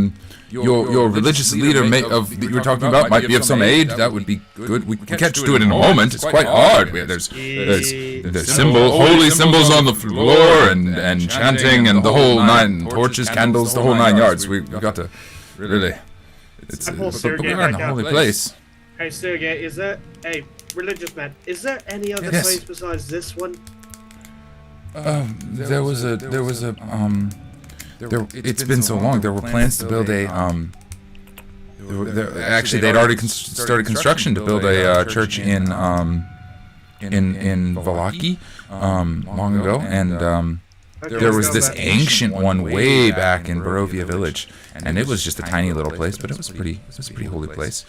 Your religious leader that you were talking about might be of some aid. That would be good. We can't just do it in a moment. It's quite hard. There's holy symbols on the floor and chanting and the whole 9 torches, candles, the whole 9 yards. We've got to really. But we're in a holy place. Hey, Sergey, is there a religious man? Is there any other Yes. place besides this one? It's been so long. There were plans to build a actually they'd already started construction to build a church in Vallaki long ago, and there was this ancient one way back in Barovia village, and it was just a tiny little place, but it was a pretty holy place.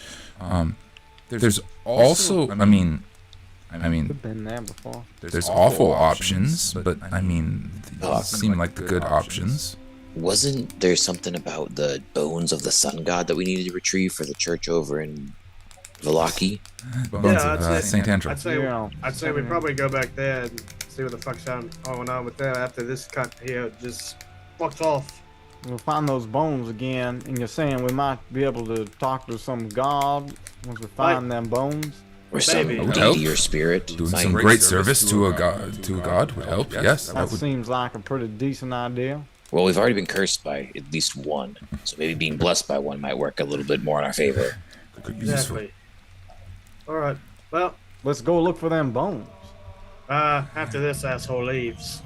There's also, I mean, I've been there before. there's awful options, but I mean, these seem like the good options. Wasn't there something about the bones of the sun god that we needed to retrieve for the church over in Vallaki? Bones Yeah, of I'd say- Saint Andrew. I'd say we probably go back there and see what the fuck's going on with that after this cut here just fucks off. We'll find those bones again, and you're saying we might be able to talk to some god once we find them bones? Or some Maybe. deity or spirit? Doing Like, some great service to a god would help. Yes, That that would. seems like a pretty decent idea. well, we've already been cursed by at least one, so maybe being blessed by one might work a little bit more in our favor. Could be useful. Exactly. All right. Well, Let's go look for them bones. after this asshole leaves.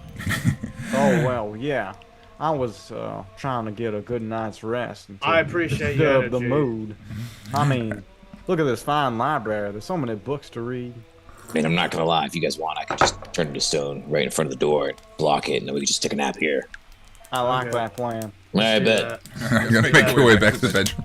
Oh, well, yeah. I was trying to get a good night's rest. And to I appreciate your disturb the energy. mood. I mean, look at this fine library. There's so many books to read. I mean, I'm not gonna lie, if you guys want, I could just turn it to stone right in front of the door and block it, and then we could just take a nap here. I like Okay. that plan. I bet. You're gonna make your way back to the bedroom.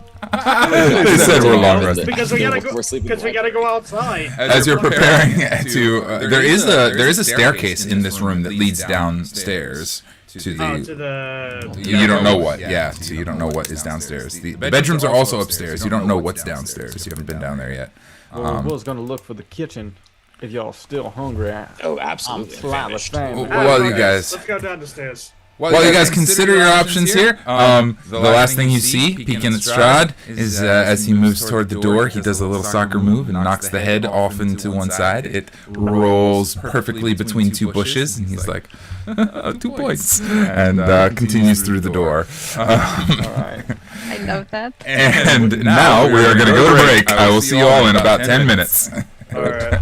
They said we're long rested. Because we gotta go. We're sleeping Because we like- gotta go outside. As you're preparing to, there is a staircase in this room that leads downstairs to To the. the. You don't know what, yeah. So you don't know what is downstairs. The bedrooms are also upstairs. You don't know what's downstairs. You haven't been down there yet. Well, we was going to look for the kitchen if y'all still hungry. Oh, I'm absolutely. slightly Famished. famine. Well, you guys. Let's go down the stairs. While you guys consider your options here, the last thing you see, peeking at Strahd, is as he moves toward the door, he does a little soccer move and knocks the head off into one side. It rolls perfectly between 2 bushes, and he's like, 2 points, and continues through the door. All right. I love that. And now we are going to go to break. I will see you all in about 10 minutes. All right.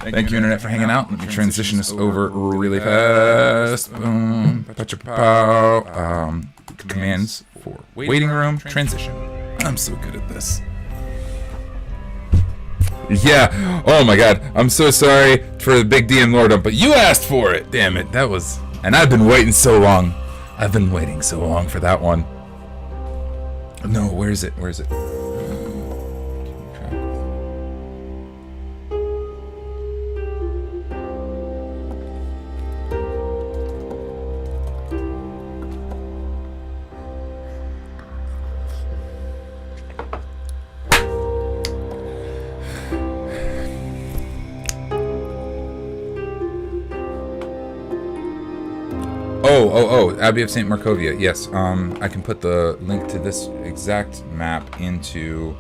Thank you, Internet, for hanging out. Let me transition this over really fast. Boom. Pa-cha-pow. Commands for waiting room. Transition. I'm so good at this. Yeah. Oh my god. I'm so sorry for the big DM lordom, but you asked for it. Damn it. That was. And I've been waiting so long. I've been waiting so long for that one. No, where is it? Where is it? Oh, Abbey of St. Markovia. Yes, I can put the link to this exact map into...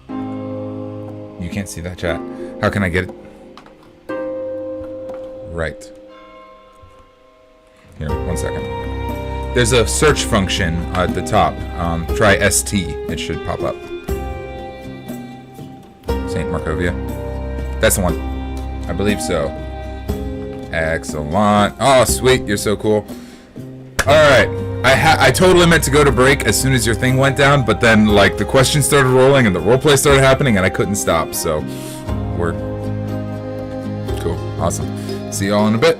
You can't see that, chat. How can I get it? Right. Here, 1 second. There's a search function at the top. Try ST. It should pop up. St. Markovia. That's the one. I believe so. Excellent. Oh, sweet. You're so cool. Alright. I totally meant to go to break as soon as your thing went down, but then, like, the questions started rolling and the roleplay started happening and I couldn't stop, so... We're... Cool. Awesome. See y'all in a bit.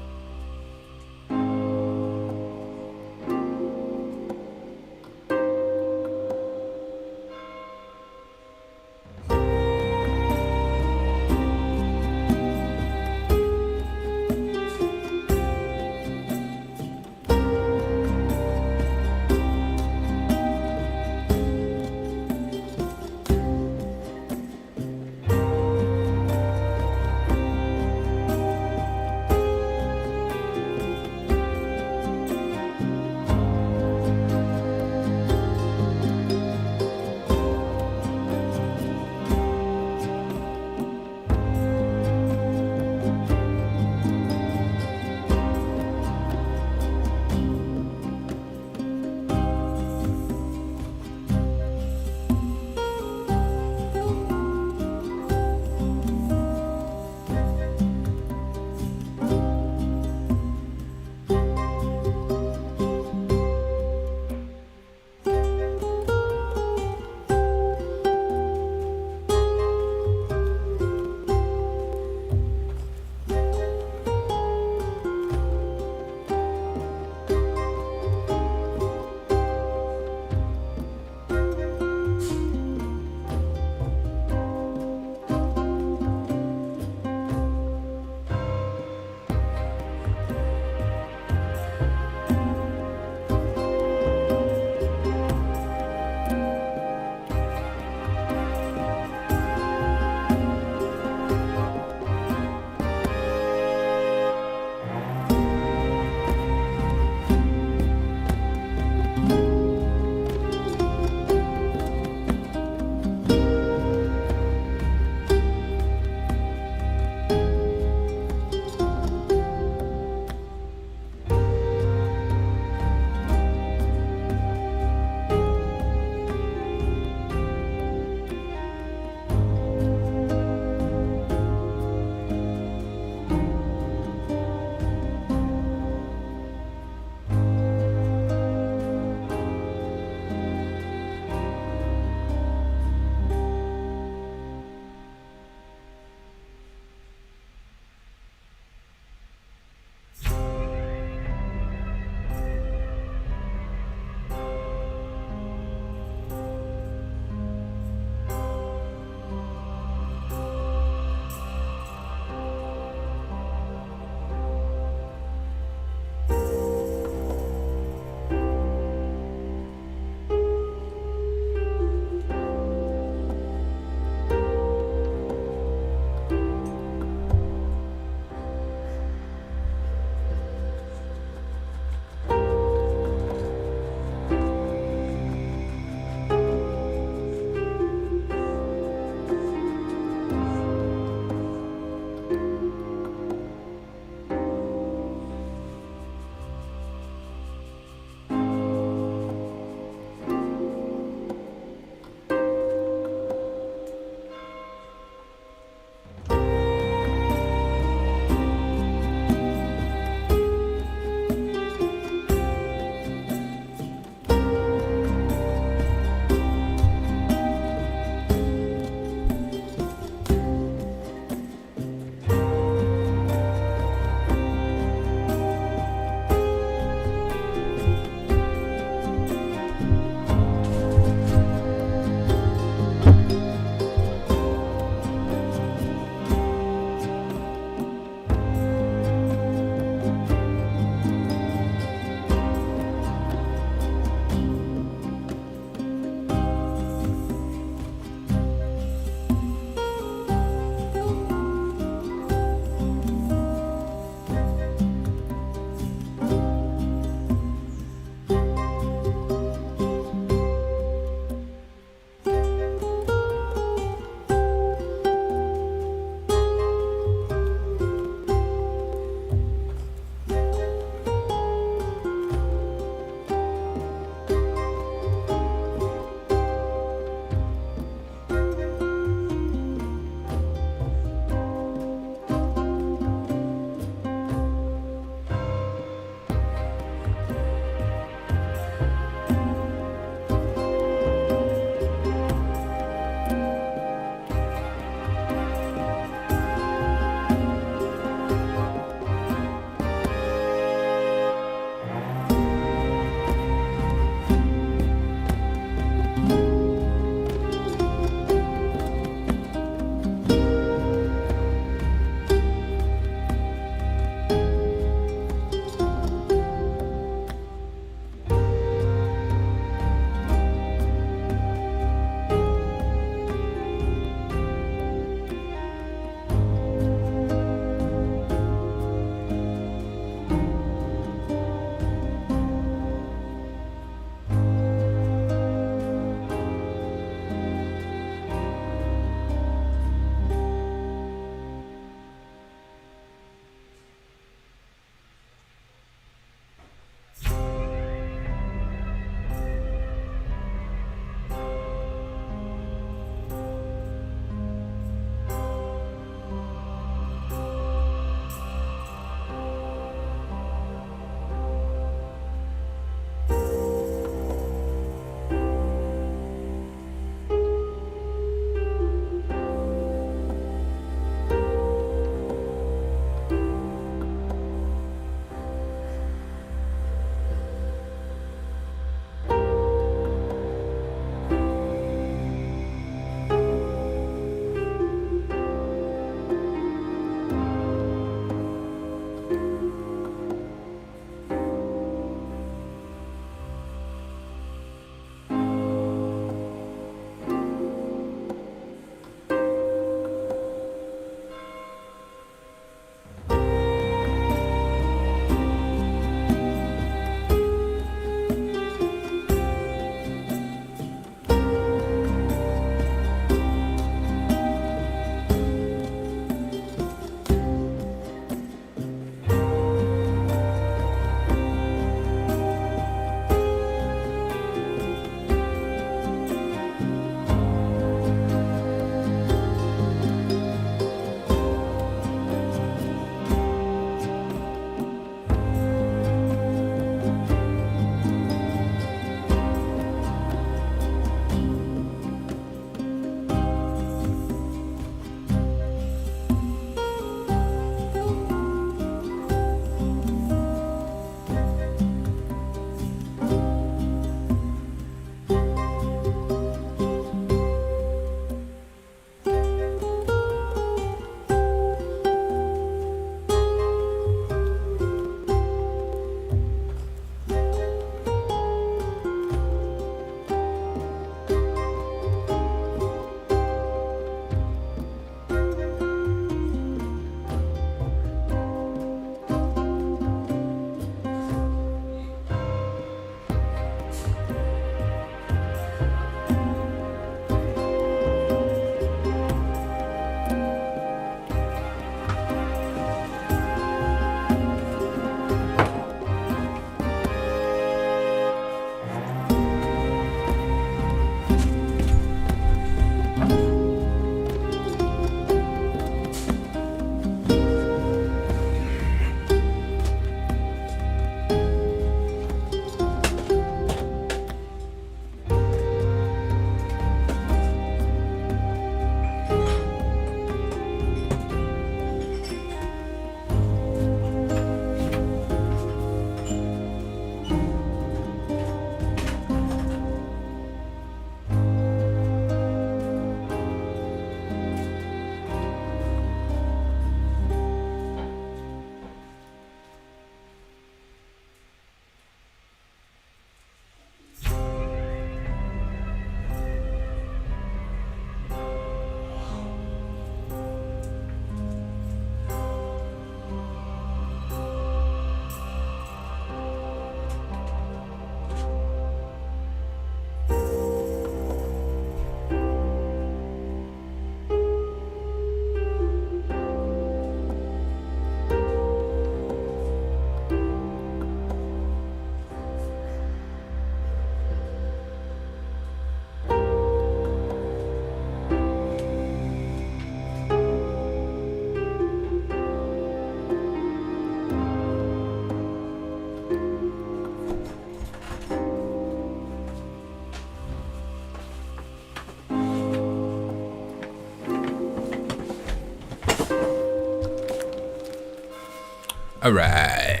All right.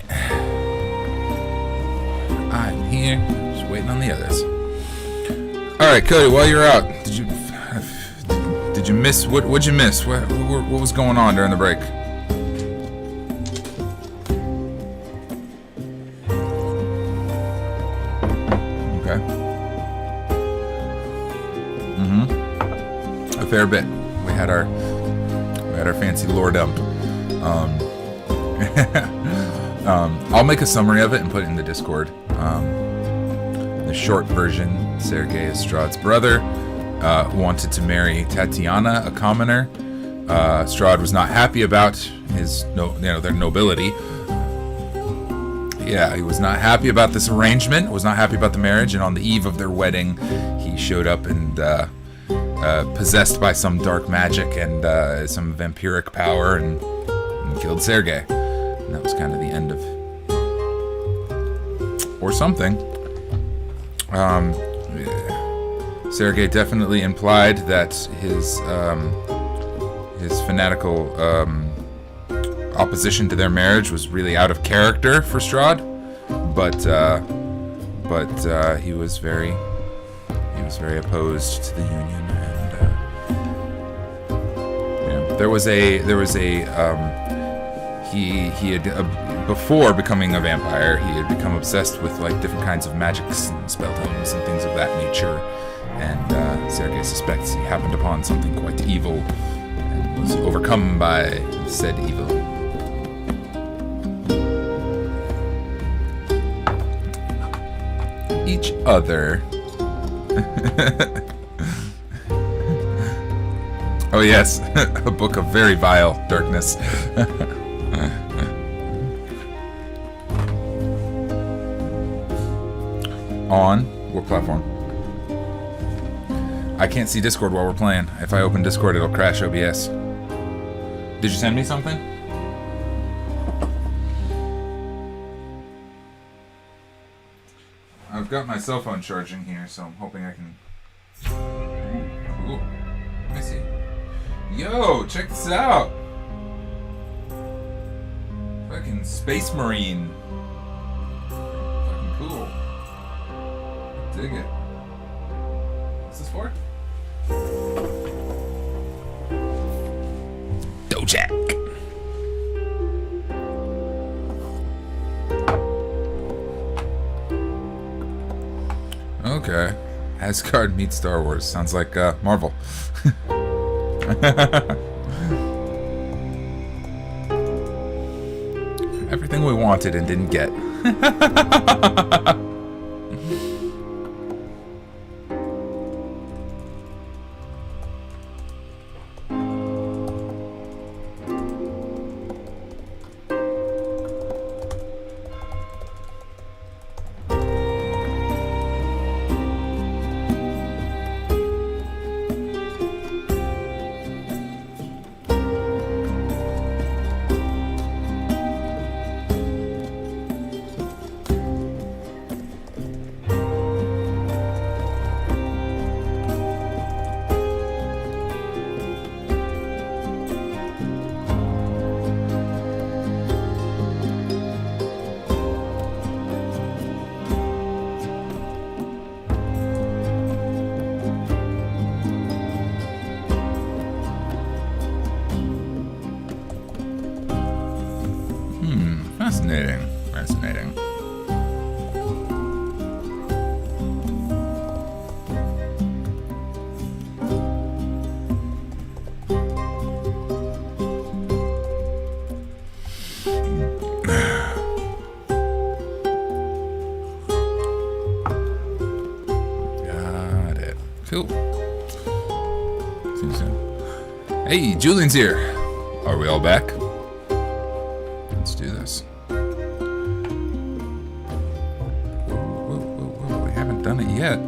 I'm here, just waiting on the others. All right, Cody. While you're out, did you miss what'd you miss? What was going on during the break? Okay. A fair bit. We had our fancy lore dump. I'll make a summary of it and put it in the Discord. The short version: Sergei is Strahd's brother, who wanted to marry Tatiana, a commoner. Strahd was not happy about their nobility. Yeah, he was not happy about this arrangement. Was not happy about the marriage, and on the eve of their wedding, he showed up and possessed by some dark magic and some vampiric power, and killed Sergei. And that was kind of the end of, or something. Sergei definitely implied that his fanatical opposition to their marriage was really out of character for Strahd, but he was very opposed to the union, and he had before becoming a vampire, he had become obsessed with like different kinds of magics and spell tomes and things of that nature, and Sergei suspects he happened upon something quite evil and was overcome by said evil. Each other. Oh yes, a book of very vile darkness. On what platform? I can't see Discord while we're playing. If I open Discord, it'll crash OBS. Did you send me something? I've got my cell phone charging here, so I'm hoping I can... Ooh. Let me see. Yo, check this out! Fucking Space Marine. Fucking cool. Dig it. What's this for? Dojak. Okay. Asgard meets Star Wars. Sounds like Marvel. Everything we wanted and didn't get. Fascinating. Fascinating. Got it. Cool. See you soon. Hey, Julian's here. Are we all back? Let's do this. Whoa. We haven't done it yet.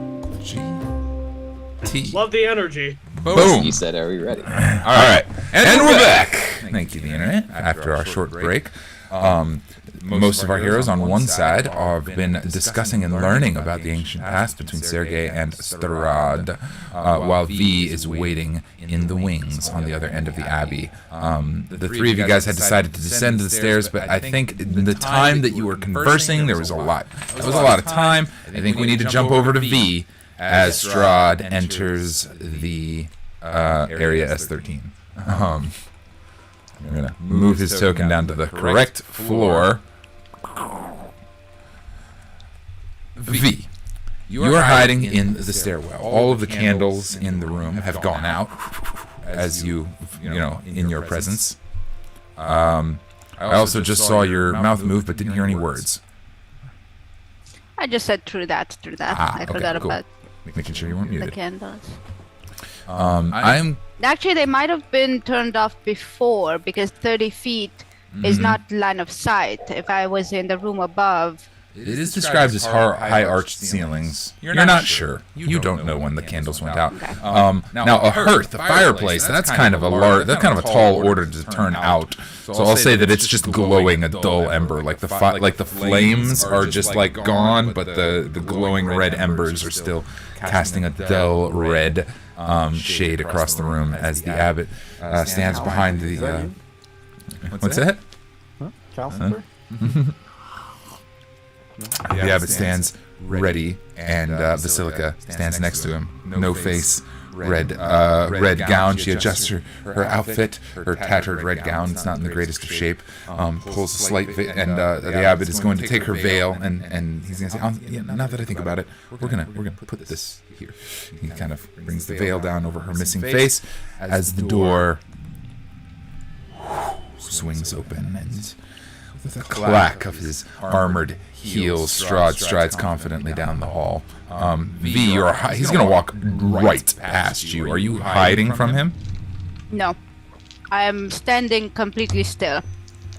GT. Love the energy. Boom. You said, are we ready? All right. And we're back. Thank you, the internet, after our short break. Most of our heroes on one side have been discussing and learning about the ancient past between Sergei and Strahd, while V is waiting in the wings on the other end of the abbey. The three of you guys had decided to descend the stairs, but I think in the time that you were conversing, there was a lot. There was a lot of time. I think we need to jump over to V as Strahd enters the area S13. I'm going to move his token down to the correct floor. V, you are hiding in the stairwell. All of the candles in the room have gone out as you know, in your presence. I also just saw your mouth move but didn't hear any words. I just said through that. I forgot about making sure you weren't the muted. candles. I'm Actually, they might have been turned off before because 30 feet is not line of sight. If I was in the room above. It is described as high arched ceilings. You're not sure. You don't know when the candles went out. Okay. Now a hearth, a fireplace, that's kind of a tall order to turn out. So I'll say that it's just glowing a dull ember, like the flames are just like gone, but the glowing red embers are still casting a dull red shade across the room as the abbot stands behind the. What's that? Calcifer? The abbot stands ready, and Basilica stands next to him. No face, red gown. She adjusts her outfit, her tattered red gown. It's not in the greatest of shape. Pulls a slight, and the abbot is going to take her veil, and he's going to say, yeah, now that I think about it, we're gonna put this here. He kind of brings the veil down over her missing face as the door swings open, and with a clack of his armored heels, Strahd strides confidently down the hall. V, he's going to walk right past you. Are you hiding from him? No. I am standing completely still.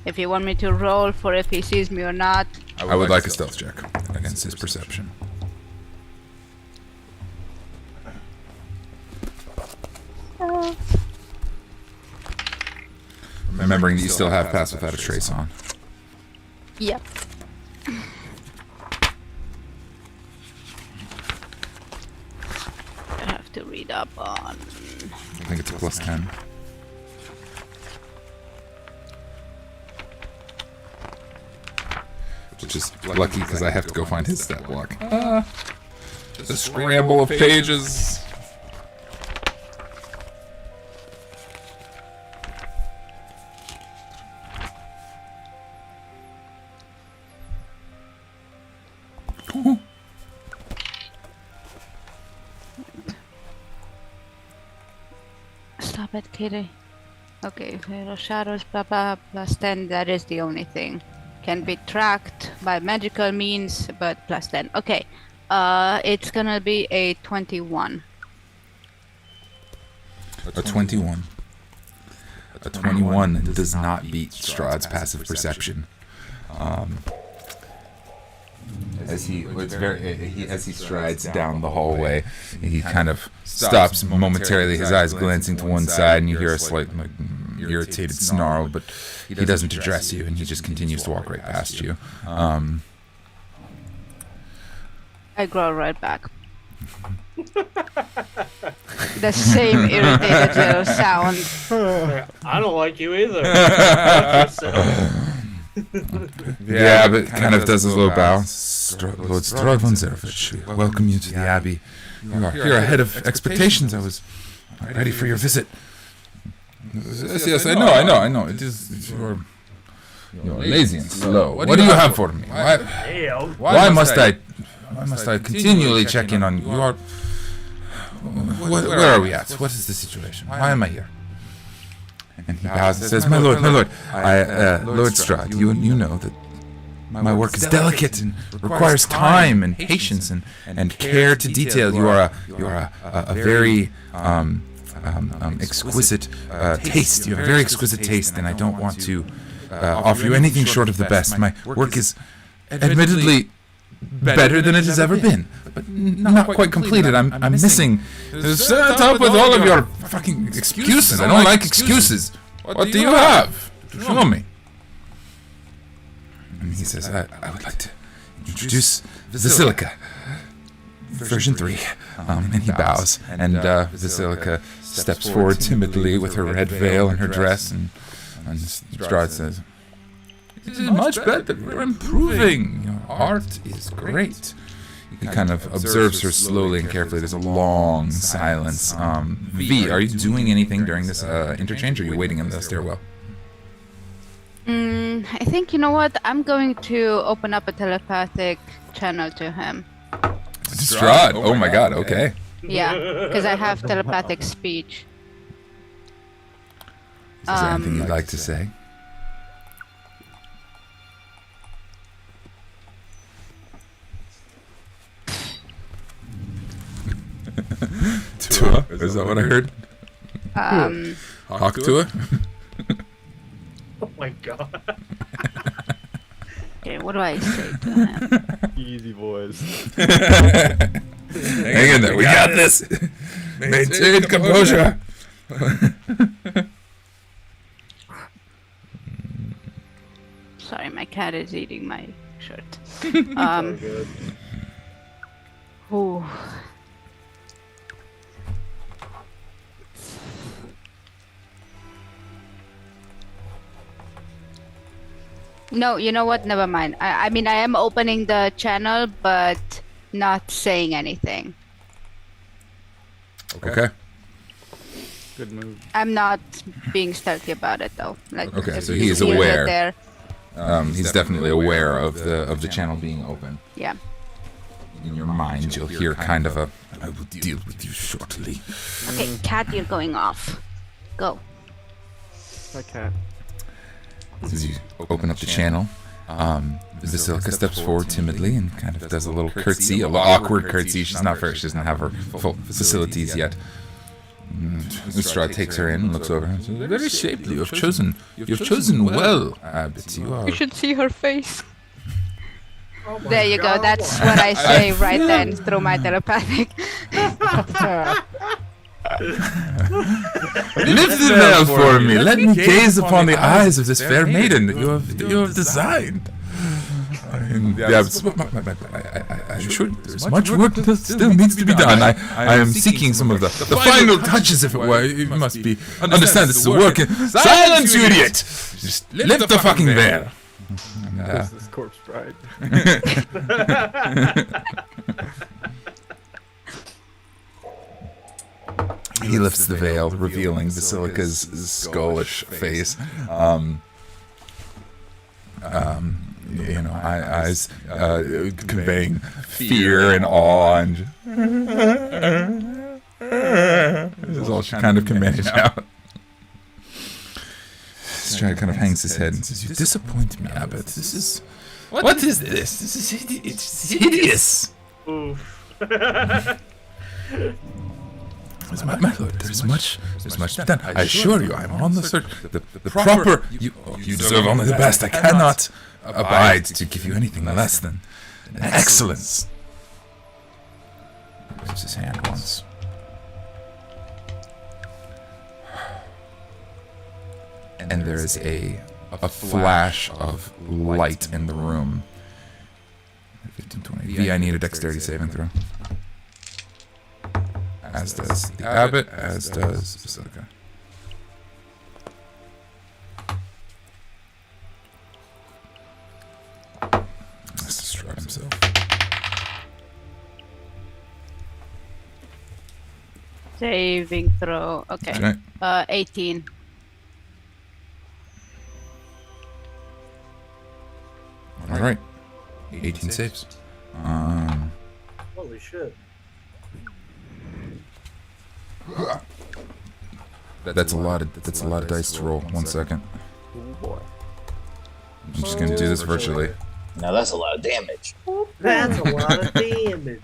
If you want me to roll for if he sees me or not. I would like a stealth check against his perception. Remembering that you still have Pass Without a Trace on. Yep. I have to read up on. I think it's a plus 10. Which is lucky because I have to go find his stat block. The scramble of pages. Stop it, kitty. Okay, Hero Shadows, blah blah, plus 10, that is the only thing. Can be tracked by magical means, but plus 10. Okay, it's gonna be a 21. A 21. A 21 does not beat Strahd's passive perception. As he strides down the hallway, he kind of stops momentarily, his eyes glancing to one side, and you hear a slight irritated snarl, but he doesn't address you, and he just continues to walk right past you. I grow right back. The same irritated little sound. I don't like you either. Yeah, but kind of does a little bow. Lord Strahd Von Zarovitch, we welcome you to the Abbey. You're ahead of expectations. I was ready for your visit. Yes, I know. It is you're lazy and slow. What do you have for me? Why must I continually check in on you? Where are we at? What is the situation? Why am I here? And he bows and says, My lord, Lord Strahd, you know that my work is delicate and requires time and patience and care to detail. You are a very exquisite taste. You have a very exquisite taste, and I don't want to offer you anything short of the best. My work is admittedly better than it has ever been, but not quite completed. I'm missing. Stop with all of your fucking excuses. I don't like excuses. What do you have? Show me. he says, I would like to introduce Basilica, version 3. And he bows, and Basilica steps forward timidly with her red veil and her dress, and Strahd says, "It is much better. We're improving. Your art is great." He kind of observes her slowly and carefully. There's a long silence. V, are you doing anything during this interchange, or are you waiting in the stairwell? I think, you know what? I'm going to open up a telepathic channel to him. Strahd. Oh my god, okay. Yeah, because I have telepathic speech. Is there anything you'd like to say? Tua? Is that what I heard? Hawk Tua? Oh my god. Okay, what do I say to him? Easy boys. Hang in there, we got this. Maintain composure. Sorry, my cat is eating my shirt. So good. Ooh. No, you know what? Never mind. I mean, I am opening the channel, but not saying anything. Okay. Good move. I'm not being stealthy about it, though. Like, Okay, if so you he is see it aware. There, He's definitely aware of the channel being open. yeah. In your mind, you'll hear kind of a, "I will deal with you shortly." Okay, cat, you're going off. Go. Hi, cat. As you open up the channel, Basilica steps forward timidly and kind of does a little curtsy, a little awkward curtsy. She's not very, she doesn't have her full facilities yet. Strahd takes her in and looks over and says, "Very shapely. You've chosen well, Abbot. You are." You should see her face. Oh my There you go. God. That's what I say right then through my telepathic. Lift the veil for me. Let me gaze upon the eyes of this fair maiden that you have designed. I assure you, there's much work that still needs to be done. I am seeking some of the final touches, if it were. You must be understand this is a work. Silence, you idiot! Just lift the fucking veil. This is corpse bride. He lifts the veil, revealing Basilica's skullish face. Eyes conveying fear and awe, and this is all she kind of can manage out. Strahd kind of hangs his head and says, "You disappoint me, Abbot. This is... What is this? This is it's hideous." Oof. My lord, there's much to be done. I assure you, I'm on the search. The proper... You deserve only the best. I cannot abide to give you anything less than excellence. He raises his hand once. And there is a flash of light in the room. 15, 20. V, I need a dexterity saving throw. As does the Abbot, as does Basilica. Let's destroy himself. Saving throw. Okay. 18. Alright. 18 saves. Holy shit. That's a lot of dice to roll. 1 second. Oh boy. I'm just gonna do this virtually. Now that's a lot of damage. That's a lot of damage.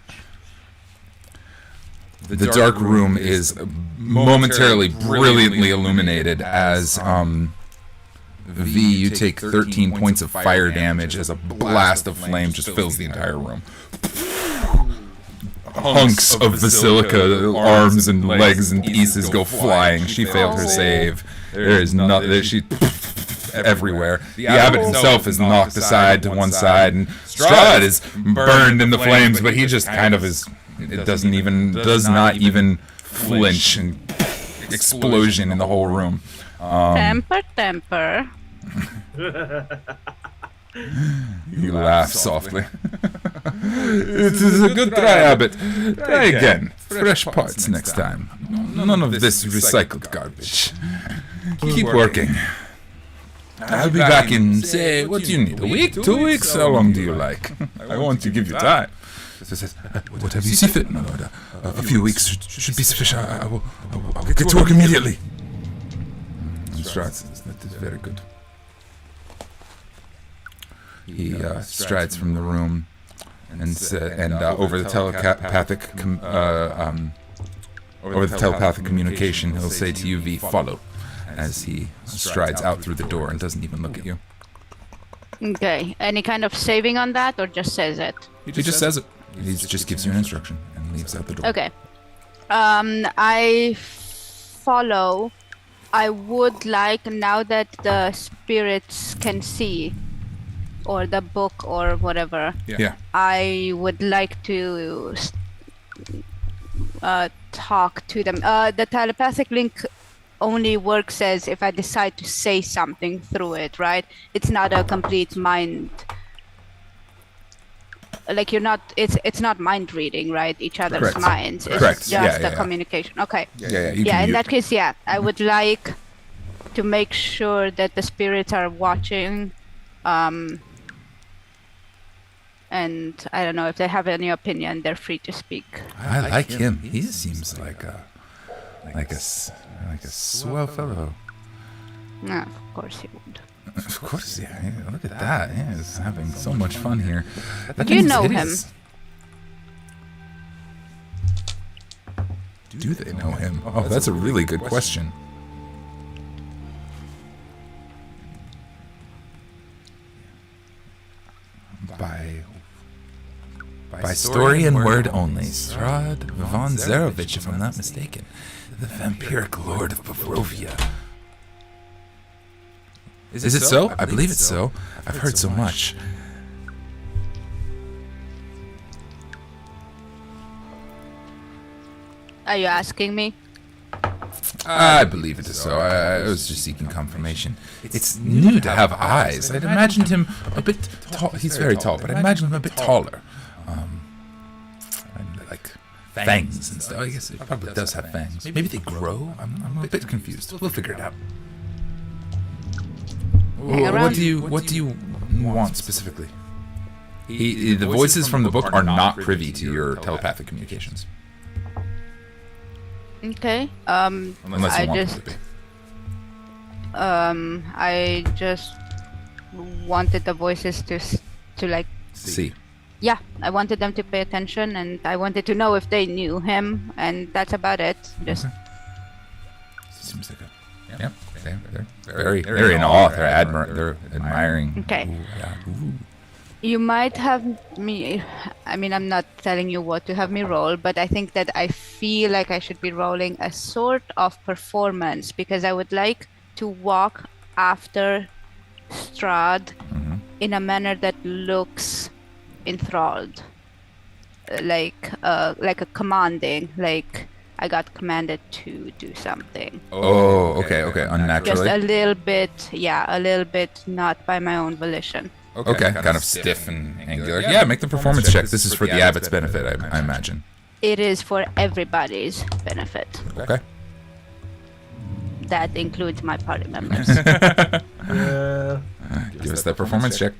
The dark room is momentarily brilliantly illuminated as V, you take 13 points of fire damage as a blast of flame just fills the entire room. Hunks of Basilica, arms and legs and pieces go flying. She failed her save. There is nothing. She everywhere. The abbot himself is knocked aside to one side, and Strahd is burned in the flames, but he just kind of is. It does not even flinch, and explosion in the whole room. Temper. You laugh softly. It is a good try, Abbot. Try again. Fresh parts next time. None of this recycled garbage. Keep working. I'll be back in, say, what do you need? A week? 2 weeks? How long do you like? I want to give you time. Whatever you see fit, my lord. A few weeks should be sufficient. I will get to work immediately. Strahd says, that is very good. He strides from the room and over the telepathic communication, he'll say to you, V, follow, as he strides out through the door and doesn't even look at you. Okay. Any kind of saving on that, or just says it? He just says it. He just gives you an instruction and leaves out the door. Okay. I follow. I would like, now that the spirits can see, or the book or whatever, Yeah. I would like to talk to them. The telepathic link only works as if I decide to say something through it, right? It's not a complete mind. Like it's not mind reading, right? Each other's Correct. minds. It's Correct. just Yeah. communication. Okay. Yeah. In that case, I would like to make sure that the spirits are watching. And I don't know if they have any opinion. They're free to speak. I like him. He seems like a swell fellow. No, of course he would. Of course, yeah. Look at that. Yeah, he's having so much fun here. Do you know him? Do they know him? Oh, that's a really good question. By story and word only, Strahd Von Zarovitch, if I'm not mistaken, the vampiric lord of Barovia. Is it so? I believe it's so. I've heard so much. Are you asking me? I believe it is so. I was just seeking confirmation. It's new to have eyes. I'd imagined him a bit tall. He's very tall, but I imagined him a bit taller. And like fangs and stuff. I guess it probably does have fangs. Maybe they grow? I'm a bit confused. We'll figure it out. What do you want specifically? The voices from the book are not privy to your telepathic communications. Okay. Unless you want them to be. I just wanted the voices to like. See. Yeah, I wanted them to pay attention, and I wanted to know if they knew him, and that's about it. Just. Okay. Seems like a. They're very in awe. They're admiring. Okay. Ooh, yeah. Ooh. You might have me. I mean, I'm not telling you what to have me roll, but I think that I feel like I should be rolling a sort of performance, because I would like to walk after Strahd in a manner that looks enthralled, like a commanding, like I got commanded to do something. Oh, okay, unnaturally. Just a little bit not by my own volition. Okay, kind of stiff and angular. Yeah, make the performance check. This is for the abbot's benefit, I imagine. It is for everybody's benefit. Okay. That includes my party members. Give us that performance check.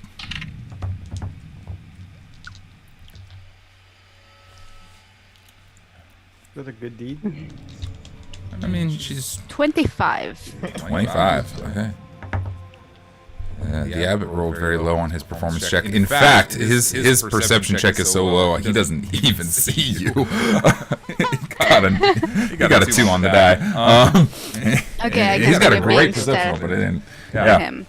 Is that a good deed? I mean, she's 25. 25. Okay. The abbot rolled very low on his performance check. In fact, his perception check is so low he doesn't even see you. He got a 2 on the die. Okay, I He's can got a give great him perception, instead but it didn't. of Yeah. him.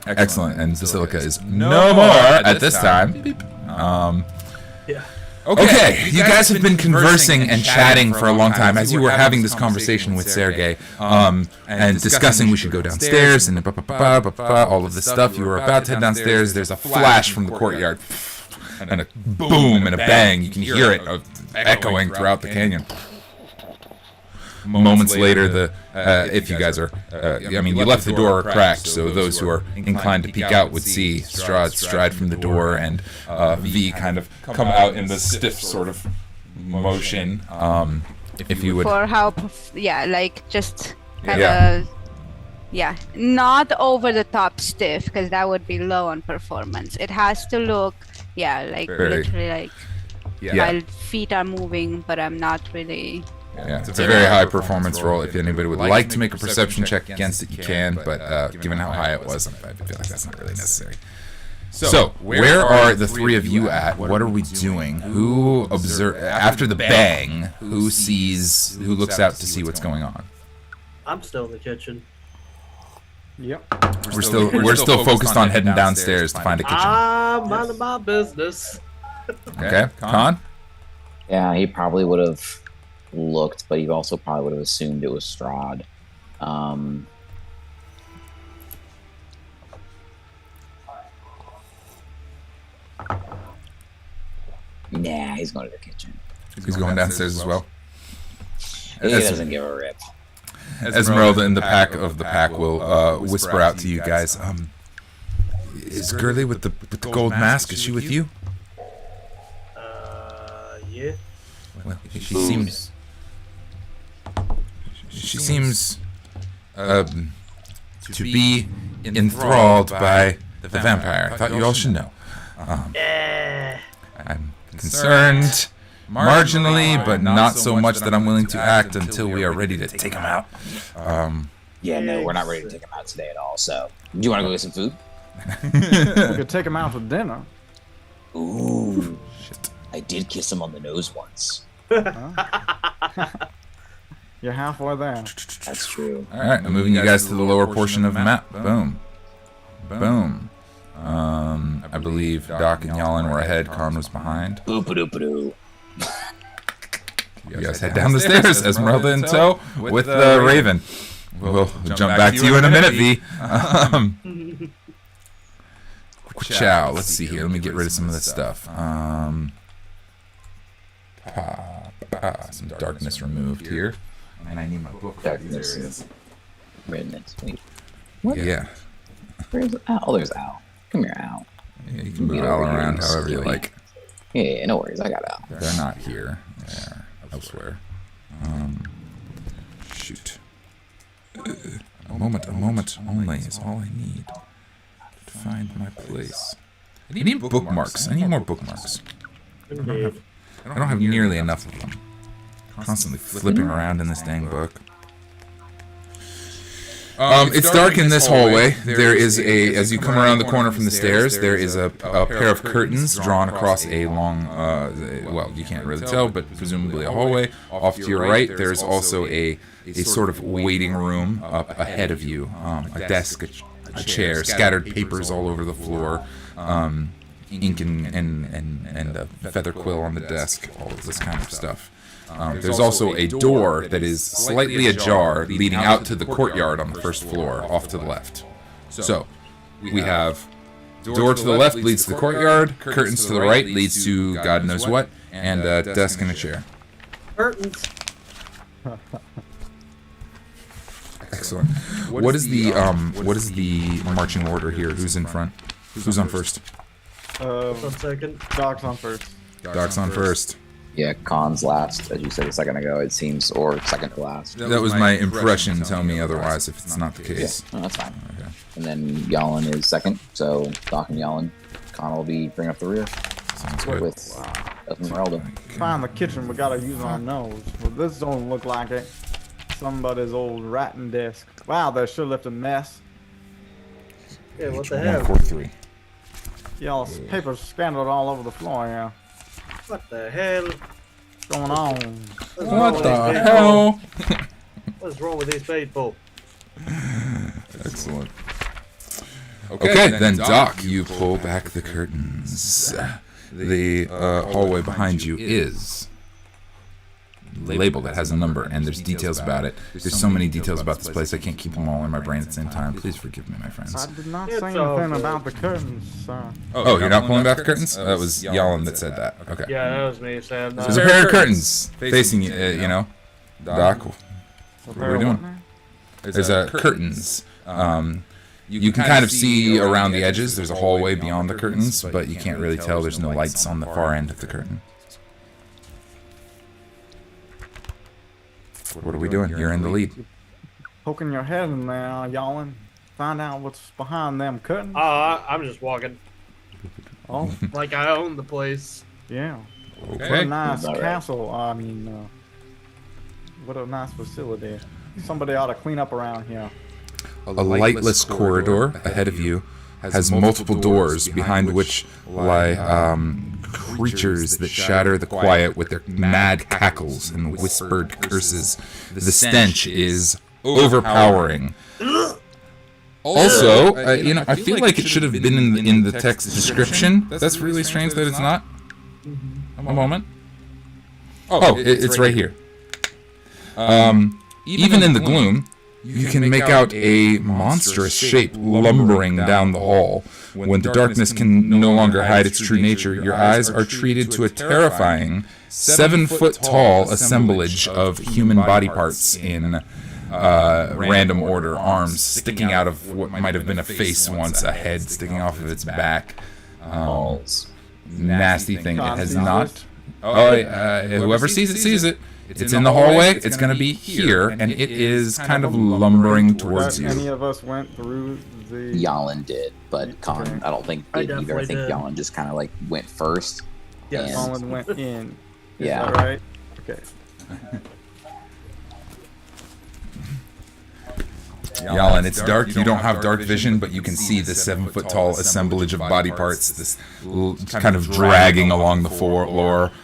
Excellent. And Basilica is no more at this time. Okay, you guys have been conversing and chatting for a long time as you were having this conversation with Sergey, and discussing we should go downstairs and all of this stuff. You were about to head downstairs. There's a flash from the courtyard, and a boom and a bang. You can hear it echoing throughout the canyon. Moments later, if you guys are, you left the door cracked, so those who are inclined to peek out would see Strahd from the door, and V kind of come out in this stiff sort of motion. If you would, for how, just kind of, not over the top stiff, because that would be low on performance. It has to look, literally my feet are moving, but I'm not really. Yeah, it's a very high performance roll. If anybody would like to make a perception check against it, you can, but given how high it was, I feel like that's not really necessary. So, where are the three of you at? What are we doing? Who after the bang, who looks out to see what's going on? I'm still in the kitchen. Yep. We're still focused on heading downstairs to find a kitchen. I'm minding my business. Okay, Kahn? Yeah, he probably would have looked, but he also probably would have assumed it was Strahd. Nah, he's going to the kitchen. He's going downstairs as well. He doesn't give a rip. Esmeralda in the pack will whisper out to you guys. Is Gurley with the gold mask? Is she with you? Yeah. Well, she seems to be enthralled by the vampire. I thought you all should know. I'm concerned marginally, but not so much that I'm willing to act until we are ready to take him out. No, we're not ready to take him out today at all, so... Do you want to go get some food? We could take him out for dinner. Ooh. Shit. I did kiss him on the nose once. You're halfway there. That's true. Alright, I'm moving you guys to the lower portion of the map. Boom. Boom. I believe Doc and Jalin were ahead, Kahn was behind. Boop-a-doop-a-doo. You guys head down the stairs, Esmeralda in tow, with Raven. We'll jump back to you in a minute, V. Chow, let's see here. Let me get rid of some of this stuff. Some darkness removed here. And I need my book. Darkness. Redness. Wait. What? Yeah. Where's Al? Oh, there's Al. Come here, Al. Yeah, you can move Al around however you like. Yeah, no worries. I got Al. They're not here. They're elsewhere. Shoot. A moment only is all I need to find my place. I need bookmarks. I need more bookmarks. I don't have nearly enough of them. Constantly flipping around in this dang book. It's dark in this hallway. There is as you come around the corner from the stairs, there is a pair of curtains drawn across a long, well, you can't really tell, but presumably a hallway. Off to your right, there's also a sort of waiting room up ahead of you. A desk, a chair, scattered papers all over the floor, ink and a feather quill on the desk, all of this kind of stuff. There's also a door that is slightly ajar leading out to the courtyard on the first floor, off to the left. So, we have door to the left leads to the courtyard, curtains to the right leads to God knows what, and a desk and a chair. Curtains. Excellent. What is the marching order here? Who's in front? Who's on first? One second. Doc's on first. Doc's on first. Yeah, Kahn's last, as you said a second ago, it seems, or second to last. That was my impression. Tell me otherwise if it's not the case. Yeah, no, that's fine. Okay. And then Jalin is second, so Doc and Jalin. Kahn will be bringing up the rear. Sounds good. With Esmeralda. Find the kitchen, we gotta use our nose. Well, this don't look like it. Somebody's old writing desk. Wow, they sure left a mess. Yeah, what the hell? 143. Y'all's papers scattered all over the floor, yeah. What the hell? What's going on? What the hell? What's wrong with these people? Excellent. Okay, then Doc, you pull back the curtains. the hallway behind you is labeled. It has a number, and there's details about it. There's so many details about this place, I can't keep them all in my brain at the same time. Please forgive me, my friends. I did not It's say all anything good. about the curtains, sir. Oh, you're not pulling back the curtains? That was Jalin that said that. Okay. Yeah, that was me saying There's a pair of curtains facing you, you know. Doc, what are we doing? There's curtains. You can kind of see around the edges. There's a hallway beyond the curtains, but you can't really tell. There's no lights on the far end of the curtain. What are we doing? You're in the lead. Poking your head in there, Jalin. Find out what's behind them curtains. I'm just walking. Oh, Like I own the place. yeah. What a Okay. nice All right. castle. I mean, what a nice facility. Somebody ought to clean up around here. A lightless corridor ahead of you has multiple doors behind which lie creatures that shatter the quiet with their mad cackles and whispered curses. The stench is overpowering. Also, I feel like it should have been in the text description. That's really strange that it's not. A moment. Oh, it's right here. Even in the gloom, you can make out a monstrous shape lumbering down the hall. When the darkness can no longer hide its true nature, your eyes are treated to a terrifying 7-foot-tall assemblage of human body parts in random order. Arms sticking out of what might have been a face once, a head sticking off of its back. Balls. Nasty thing. It has Kahn not... sees Whoever sees it, sees it. It's in the hallway. It's going to be here, and it is kind of lumbering towards That any you. of us went through the... Jalin did, but Kahn, I don't think I did either. I definitely think did. Jalin just kind of like went first. Yes. And- Jalin went in. Is Yeah. that right? Okay. Jalin, it's dark. You don't have dark vision, but you can see the 7-foot-tall assemblage of body parts. This kind of dragging along the floor,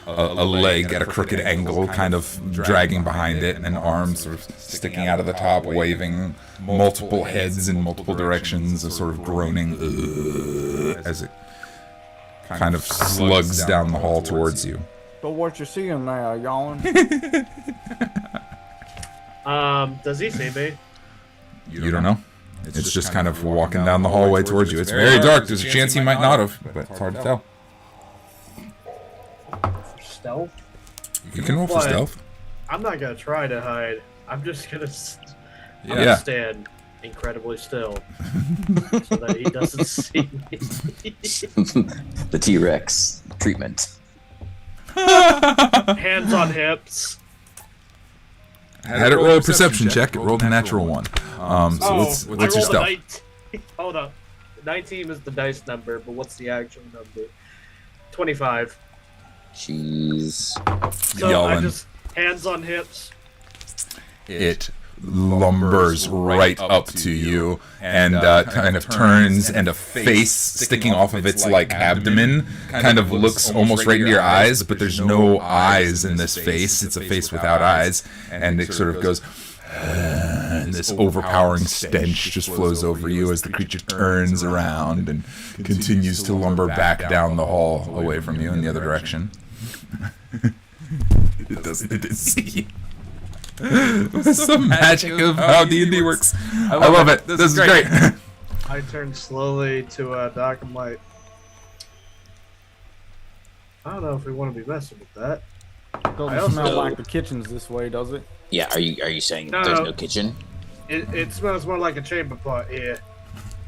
a leg at a crooked angle, kind of dragging behind it, and arms sort of sticking out of the top, waving multiple heads in multiple directions, a sort of groaning as it kind of slugs down the hall towards you. So what you seeing there, Jalin? Does he see me? You don't know. It's just kind of walking down the hallway towards you. It's very dark. There's a chance he might not have, but it's hard to tell. For stealth? You can roll for stealth. I'm not gonna try to hide. I'm just gonna I'm Yeah. gonna stand incredibly still so that he doesn't see me. The T-Rex treatment. Hands on hips. Had it roll a perception check. It rolled a natural one. So what's I your rolled a stealth? 19. Hold up. 19 is the dice number, but what's the actual number? 25. Jeez. So I Jalin. just hands on hips. It lumbers right up to you and kind of turns, and a face sticking off of its like abdomen kind of looks almost right into your eyes, but there's no eyes in this face. It's a face without eyes, and it sort of goes, and this overpowering stench just flows over you as the creature turns around and continues to lumber back down the hall away from you in the other direction. It didn't see you. That's the magic of how D&D works. I love it. This is great. I turn slowly to Doc. I'm like, I don't know if we want to be messing with that. I Doesn't also- smell like the kitchen's this way, does it? Yeah, are you saying No. there's no kitchen? It smells more like a chamber pot here,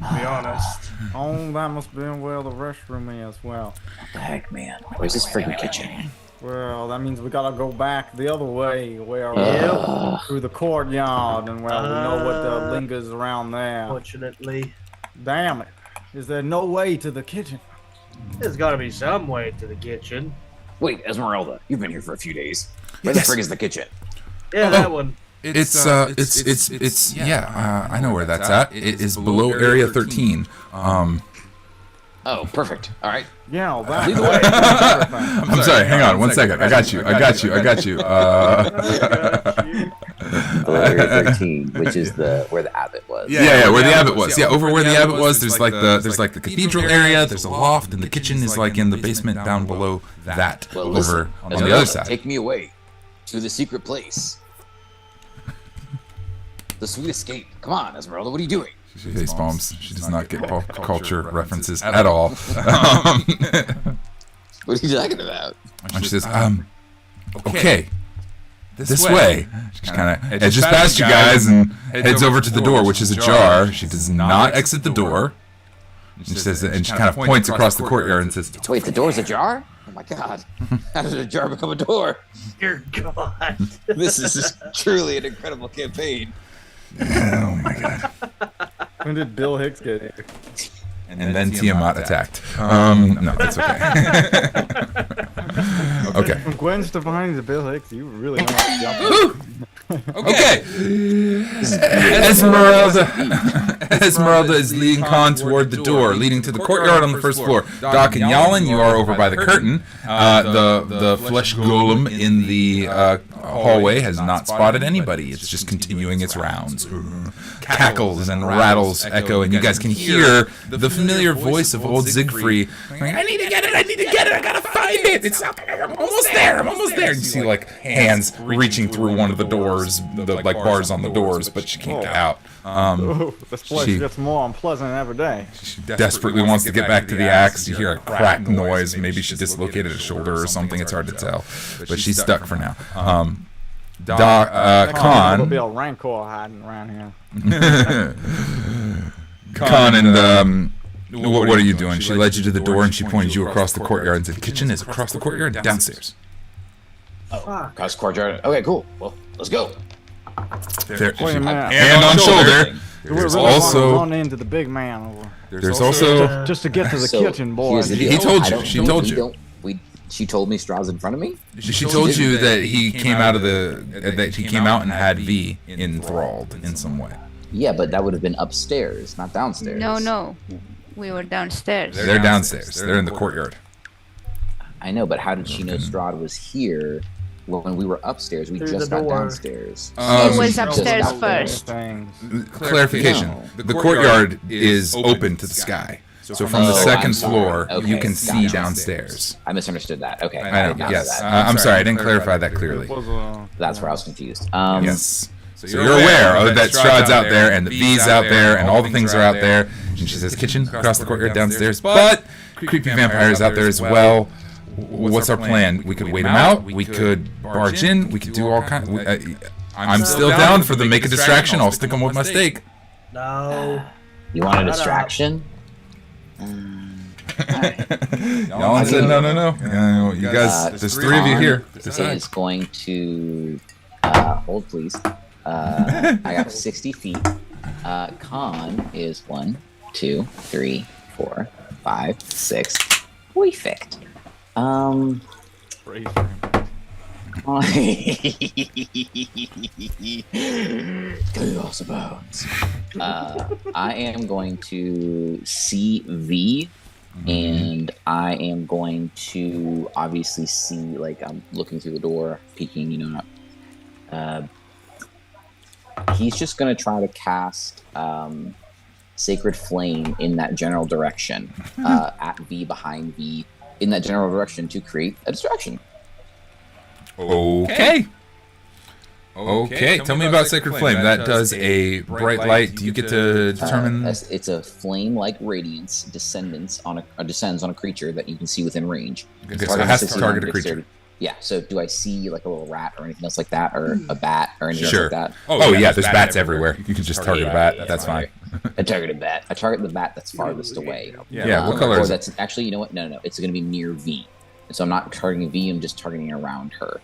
to be honest. Oh, that must be where the restroom is. Well, What the heck, man? Where's this freaking kitchen? well, that means we gotta go back the other way, where through the courtyard, and well, we know what lingers around there. Fortunately, Damn it! Is there no way to the kitchen? there's got to be some way to the kitchen. Wait, Esmeralda, you've been here for a few days. Where the frig is the kitchen? Yeah, that one. It's I know where that's at. It is below Area 13. Oh, perfect. All right. Yeah, that. Lead the way. I'm sorry, hang on one second. I got you. Below Area 13, which is where the abbot was. Yeah, where the abbot was. Yeah, over where the abbot was, there's like the cathedral area. There's a loft, and the kitchen is like in the basement down below that. Well, over listen, on the other side. Take me away to the secret place. The sweet escape. Come on, Esmeralda, what are you doing? She face palms. She does not get pop culture references at all. What are you talking about? And she says, okay, this way. She kind of edges past you guys and heads over to the door, which is ajar. She does not exit the door. She says, and she kind of points across the courtyard and says, Wait, the door's ajar? Oh my god. How did a jar become a door? Dear God. This is truly an incredible campaign. oh my god. When did Bill Hicks get here? And then Tiamat attacked. No, that's okay. Okay. From Gwen Stefani to Bill Hicks, you really know how to jump. Okay. Esmeralda is leading Kahn toward the door, leading to the courtyard on the first floor. Doc and Jalin, you are over by the curtain. The flesh golem in the hallway has not spotted anybody. It's just continuing its rounds. Cackles and rattles echo, and you guys can hear the familiar voice of old Siegfried. Like, I need to get it, I gotta find it. I'm almost there. And you see like hands reaching through one of the doors, the like bars on the doors, but she can't get out. This place gets more unpleasant every day. She desperately wants to get back to the axe. You hear a crack noise. Maybe she dislocated a shoulder or something. It's hard to tell, but she's stuck for now. Kahn. There'll be a rancor hiding around here. Kahn and what are you doing? She led you to the door and she pointed you across the courtyard and said, "The kitchen is across the courtyard, downstairs." Oh, across the courtyard. Okay, cool. Well, let's go. There, Wait a minute. hand on shoulder. There's also run into the big man over. there's also Just to get to the So, kitchen, boy. here's the He deal. told I you. don't- She told we you. don't- She told me Strahd's in front of me? she told you that he came out and had V enthralled in some way. Yeah, but that would have been upstairs, not downstairs. No. We were downstairs. They're downstairs. They're in the courtyard. I know, but how did she know Strahd was here when we were upstairs? We Through just the got door. downstairs. It was Just upstairs got there. first. Clarification. No. The courtyard is open to the sky. So from the Oh, second I'm sorry. floor, you Okay, can see gotcha. downstairs. I misunderstood that. Okay. I know, did not know yes. that. I'm sorry, I didn't clarify that clearly. That's where I was confused. Yes. So you're aware of that Strahd's out there, and the V's out there, and all the things are out there. And she says, kitchen, across the courtyard, downstairs. But creepy vampires out there as well. What's our plan? We could wait them out. We could barge in. We could do all kinds. I'm still down for the make a distraction. I'll stick them with my stake. No. You want a distraction? Y'all said no. You guys, there's three of you here. Decide. Is going to hold, please. I got 60 feet. Kahn is 1, 2, 3, 4, 5, 6. Perfect. Chaos abounds. I am going to CV, and I am going to obviously see, like, I'm looking through the door, peeking, he's just going to try to cast Sacred Flame in that general direction, at V, behind V, in that general direction to create a distraction. Okay. Tell me about Sacred Flame. That does a bright light. Do you get to determine? It's a flame-like radiance descends on a creature that you can see within range. Okay, so it has to target a creature. Yeah. So do I see like a little rat or anything else like that, or a bat or anything else like that? Oh yeah, there's bats everywhere. You can just target a bat. That's fine. I target a bat. I target the bat that's farthest away. Yeah. What color or is it? that's actually, you know what? No. It's going to be near V. And so I'm not targeting V. I'm just targeting around her.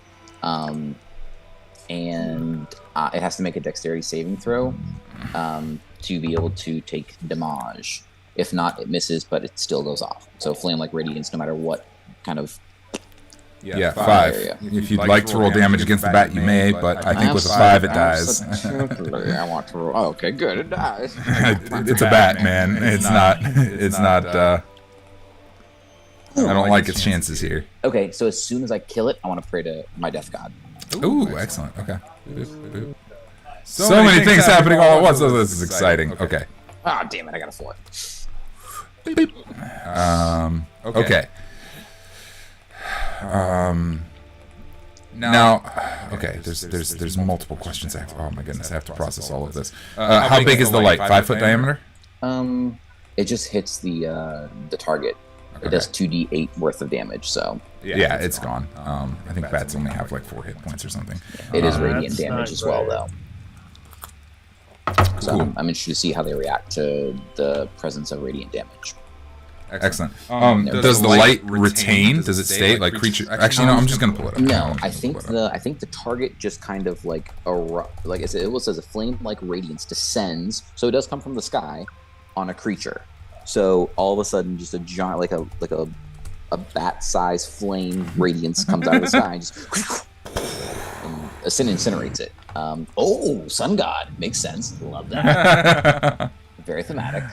And it has to make a dexterity saving throw to be able to take damage. If not, it misses, but it still goes off. So flame-like radiance, no matter what kind of. Yeah, 5. area. If you'd like to roll damage against the bat, you may, but I think with a 5 it dies. I want to roll. Oh, okay, good. It dies. It's a bat, man. It's not. I don't like its chances here. Okay, so as soon as I kill it, I want to pray to my death god. Ooh, excellent. Okay. So many things happening all at once. Oh, this is exciting. Okay. Ah, damn it! I got a 4. Okay. Now, okay. There's multiple questions. Oh my goodness, I have to process all of this. How big is the light? 5 foot diameter? It just hits the target. It does 2d8 worth of damage. So yeah, it's gone. I think bats only have like 4 hit points or something. it is radiant damage as well, though. So Cool. I'm interested to see how they react to the presence of radiant damage. Excellent. Does the light retain? Does it stay like creature? Actually, no. I'm just gonna pull it up. No, I think the target just kind of like like it says a flame-like radiance descends, so it does come from the sky on a creature. So all of a sudden, just a giant like a bat-sized flame radiance comes out of the sky and just and incinerates it. Sun God makes sense. Love that. Very thematic.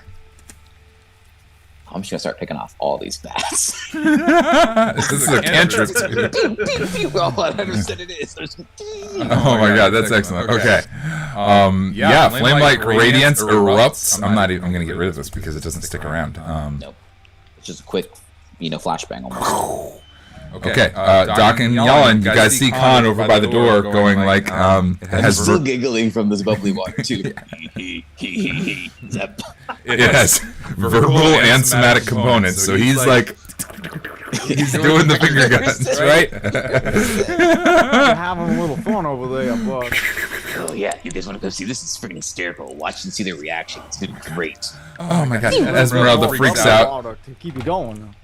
I'm just gonna start picking off all these bats. This is a cantrip. Well, I understand it is. Oh my god, that's excellent. Okay. Yeah, flame-like radiance erupts. I'm gonna get rid of this because it doesn't stick around. Nope. It's just a quick, flashbang almost. Okay, Doc and Jalin, you guys see Kahn over by the door going like, I'm still giggling from this bubbly water too. It has verbal and somatic components, so he's like, he's doing the finger guns, right? You're having a little fun over there, bud. Oh yeah, you guys want to go see this? It's freaking hysterical. Watch and see their reaction. It's gonna be great. Oh my god, Esmeralda freaks out. Keep it going.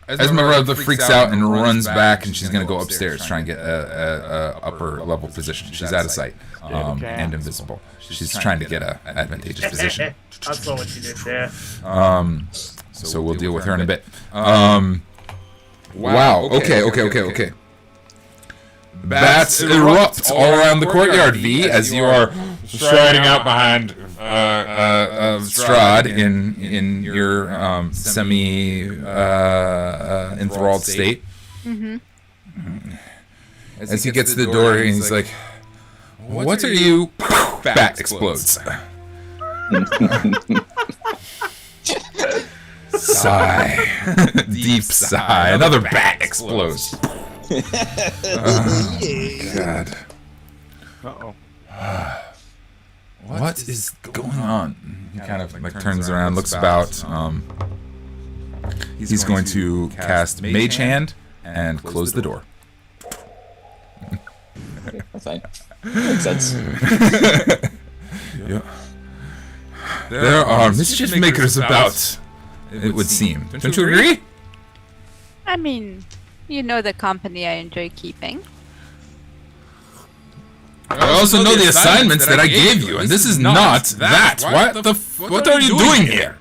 Esmeralda freaks out and runs back, and she's gonna go upstairs, try and get a upper level position. She's out of sight and invisible. She's trying to get a advantageous position. I saw what you did there. So we'll deal with her in a bit. Wow. Okay. Bats erupt all around the courtyard, V, as you are striding out behind Strahd in your semi-enthralled state. Mm-hmm. As he gets to the door, and he's like, "What are you?" Bat explodes. Sigh. Deep sigh. Another bat explodes. Oh, God. Uh-oh. What is going on? He kind of like turns around, looks about. He's going to cast Mage Hand and close the door. Okay, that's fine. Makes sense. Yeah. There are mischief makers about, it would seem. Don't you agree? I mean, you know the company I enjoy keeping. I also know the assignments that I gave you, and this is not that. What are you doing here?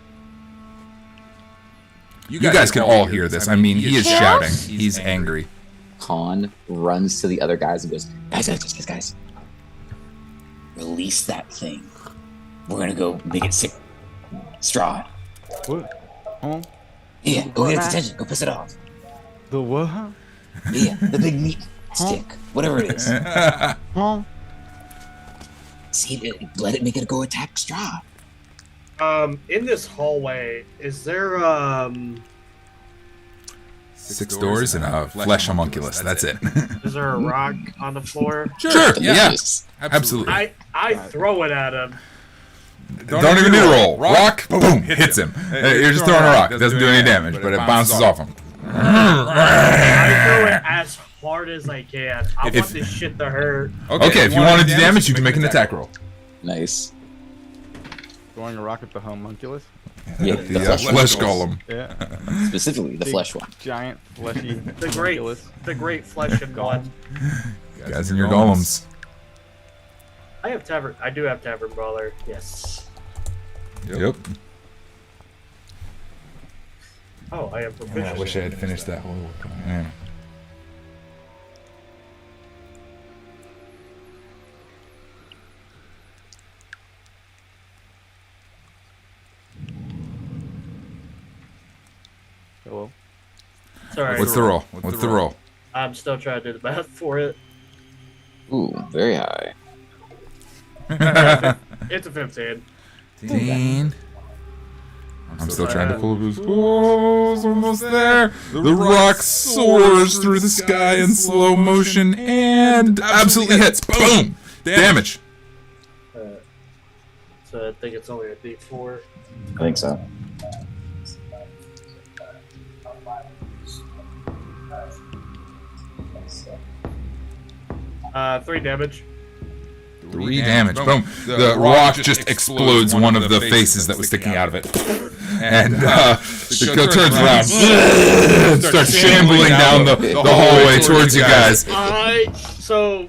You guys can all hear this. I mean, he is shouting. He's angry. Kahn runs to the other guys and goes, guys. Release that thing. We're gonna go make it sick. Strahd. What? Huh? Yeah, go get its attention. Go piss it off. The what? Yeah, the big meat stick. Whatever it is. Huh? See, let it make it go attack Strahd. In this hallway, is there 6 doors and a flesh homunculus. That's it. is there a rock on the floor? Sure. Yeah. Yes. Absolutely. I throw it at him. Don't even need a roll. Rock, boom, hits him. You're just throwing a rock. It doesn't do any damage, but it bounces off him. I throw it as hard as I can. I want this shit to hurt. Okay, if you want to do damage, you can make an attack roll. Nice. Throwing a rock at the homunculus? Yeah, The flesh golem. Yeah. Specifically, the flesh one. Giant, fleshy The great flesh and blood. Guys and your golems. I do have Tavern Brawler. Yes. Yep. Oh, I am proficient. I wish I had finished that whole. Yeah. Hello? Sorry. What's the roll? What's the roll? I'm still trying to do the math for it. Ooh, very high. It's a 15. 15. I'm still trying to pull up his. Oh, it's almost there. The rock soars through the sky in slow motion and absolutely hits. Boom! Damage. So I think it's only a D4. I think so. Three damage. 3 damage. Boom. The rock just explodes one of the faces that was sticking out of it. And it turns around and starts shambling down the hallway towards you guys. So,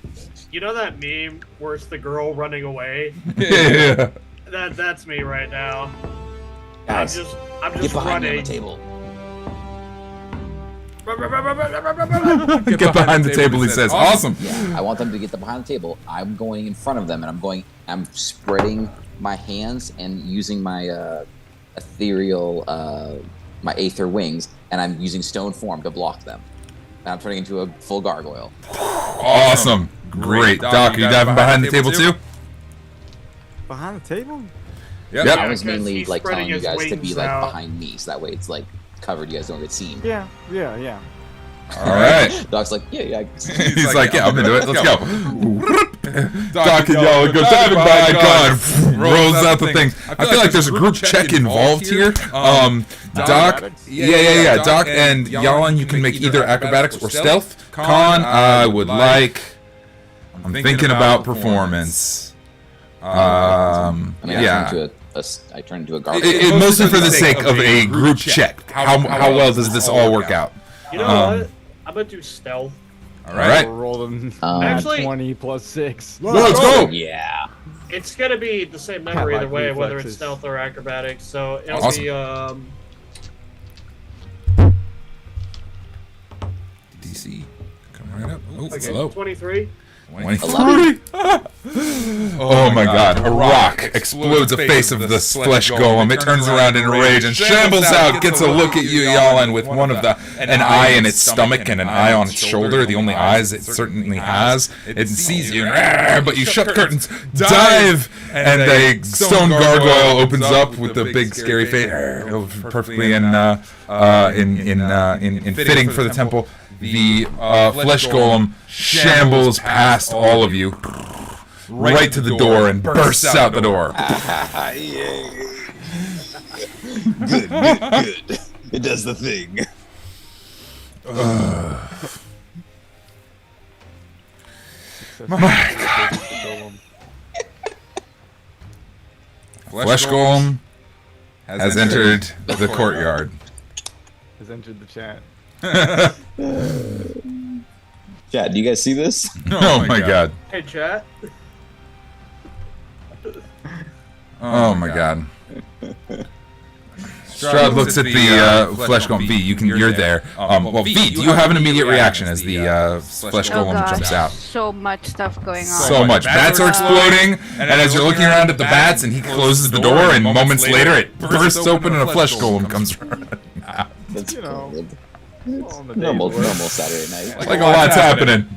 you know that meme where it's the girl running away? Yeah. That's me right now. Guys, I'm get just behind me on running. the table. Get behind the table, he says. Awesome. Yeah, I want them to get behind the table. I'm going in front of them, and I'm spreading my hands and using my ethereal, my aether wings, and I'm using stone form to block them. And I'm turning into a full gargoyle. Awesome. Great. Doc, are you diving behind the table too? Behind the table? Yep. I was because mainly he's like telling spreading you his guys to be wings like out. behind me, so that way it's like covered. You guys don't get seen. Yeah. All right. Doc's like, yeah. He's like, yeah, I'm into it. Let's go. Doc and y'all go diving by. God rolls out the thing. I feel like there's a group check involved here. Doc, yeah. Doc and Jalin, you can make either acrobatics or stealth. Kahn, I would like. I'm thinking about performance. I mean, Yeah. I turned into a gargoyle. Mostly for the sake of a group check. How well does this all work out? You know what? I'm gonna do stealth. All right. We'll roll them Actually- 20 plus 6. Let's go. Yeah. It's gonna be the same number Have either way, whether it's reflexes. stealth or acrobatics. So it'll Awesome. be DC. Come right up. Oh, it's okay, low. 23. 23. Oh my god. A rock explodes the face of the flesh golem. It turns around in rage and shambles out, gets a look at you, Jalin, with an eye in its stomach and an eye on its shoulder, the only eyes it certainly has. It sees you, but you shut curtains, dive, and a stone gargoyle opens up with the big scary face, perfectly in fitting for the temple. The flesh golem shambles past all of you, right to the door, and bursts out the door. Good. It does the thing. Flesh golem has entered the courtyard. Has entered the chat. Yeah, do you guys see this? Oh my god. Hey, chat. Oh my god. Strahd looks at the flesh golem. V, you're there. Well, V, do you have an immediate reaction as the flesh Oh golem god, jumps out? so much stuff going on. So much. Bats are exploding, and as you're looking around at the bats, and he closes the door, and moments later it bursts open, and a flesh golem comes running out. That's You know. good. On the Normal table. Saturday night. Like a lot's happening.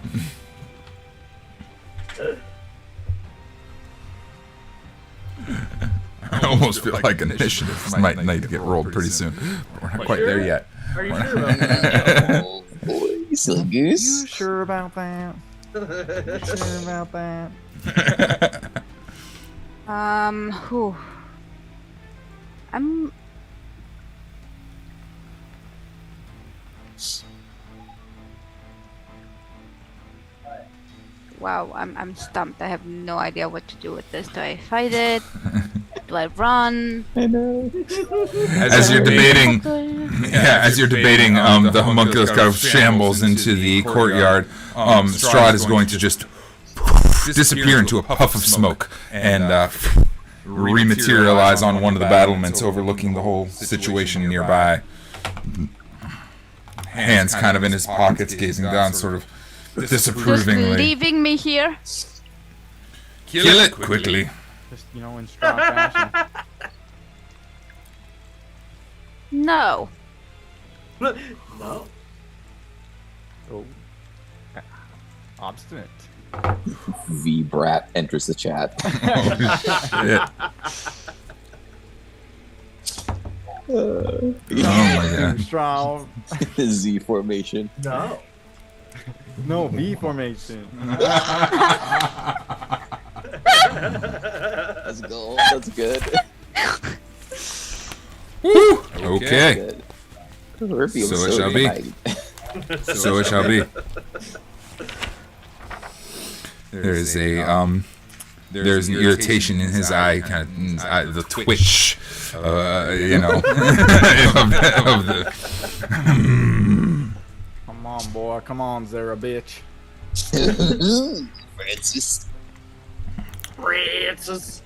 I almost feel like initiative might need to get rolled pretty soon. We're not quite there yet. Are you sure about that? Oh, boy, silly You goose. sure about that? Sure about that? Whew. I'm Wow, I'm stumped. I have no idea what to do with this. Do I fight it? Do I run? I know. As you're debating, Okay. the homunculus kind of shambles into the courtyard. Strahd is going to just disappear into a puff of smoke and rematerialize on one of the battlements overlooking the whole situation nearby. Hands kind of in his pockets, gazing down sort of Just disapprovingly. leaving me here? Kill it quickly. Just, in Strahd fashion. No. No. Oh. Obstinate. V Brat enters the chat. Oh my god. Strahd. Z formation. No. No, V formation. Let's go. That's good. Woo! Okay. Good. We're feeling So it shall be. united. So it shall be. There's a there's an irritation in his eye, kind of the twitch, you know, of the. Come on, boy. Come on, Zarovitch. Francis. Francis.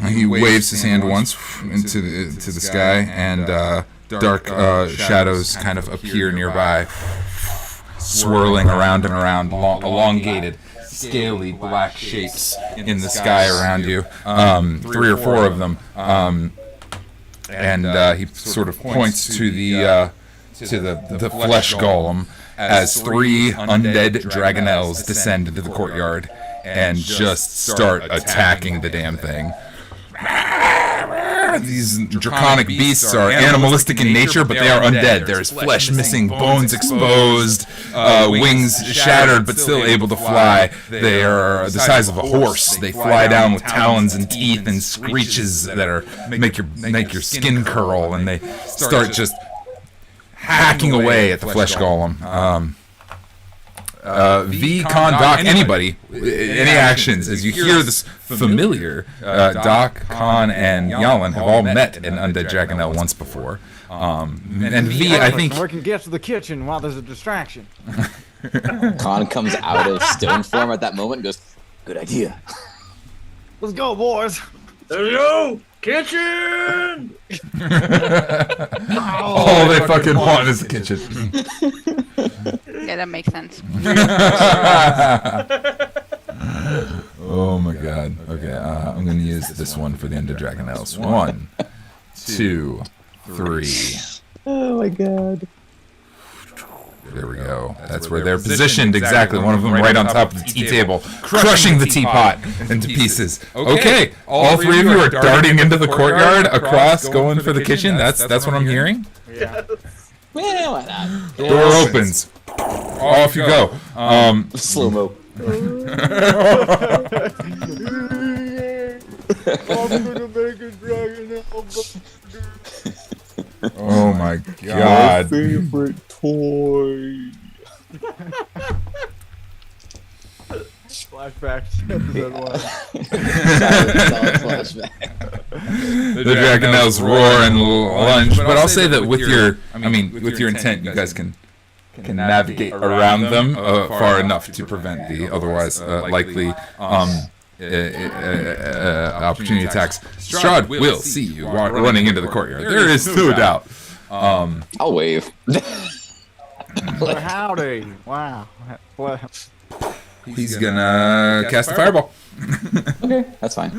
He waves his hand once into the sky, and dark shadows kind of appear nearby, swirling around and around, elongated, scaly black shapes in the sky around you. 3 or 4 of them, and he sort of points to the flesh golem as 3 undead dragonels descend into the courtyard and just start attacking the damn thing. These draconic beasts are animalistic in nature, but they are undead. There is flesh missing, bones exposed, wings shattered, but still able to fly. They are the size of a horse. They fly down with talons and teeth and screeches that are make your skin curl, and they start just hacking away at the flesh golem. V, Kahn, Doc, anybody, any actions, as you hear this familiar, Doc, Kahn, and Jalin have all met an undead dragonel once before. And V, I think... We can get to the kitchen while there's a distraction. Kahn comes out of stone form at that moment and goes, good idea. Let's go, boys. There you go! Kitchen! All they fucking want is the kitchen. Yeah, that makes sense. Oh my god. Okay, I'm gonna use this one for the undead dragonels. 1, 2, 3. Oh my god. There we go. That's where they're positioned exactly. One of them right on top of the tea table, crushing the teapot into pieces. Okay, all 3 of you are darting into the courtyard across, going for the kitchen. That's what I'm hearing. Yeah. Well, why not? Door opens. Off you go. Slow mo. Oh my god. Favorite toy. Flashbacks. Episode 1. Solid flashback. The dragonels roar and lunge, but I'll say that with your intent, you guys can navigate around them far enough to prevent the otherwise likely opportunity attacks. Strahd will see you running into the courtyard. There is no doubt. I'll wave. Well, howdy. Wow. Well, He's gonna cast a fireball. Okay, that's fine.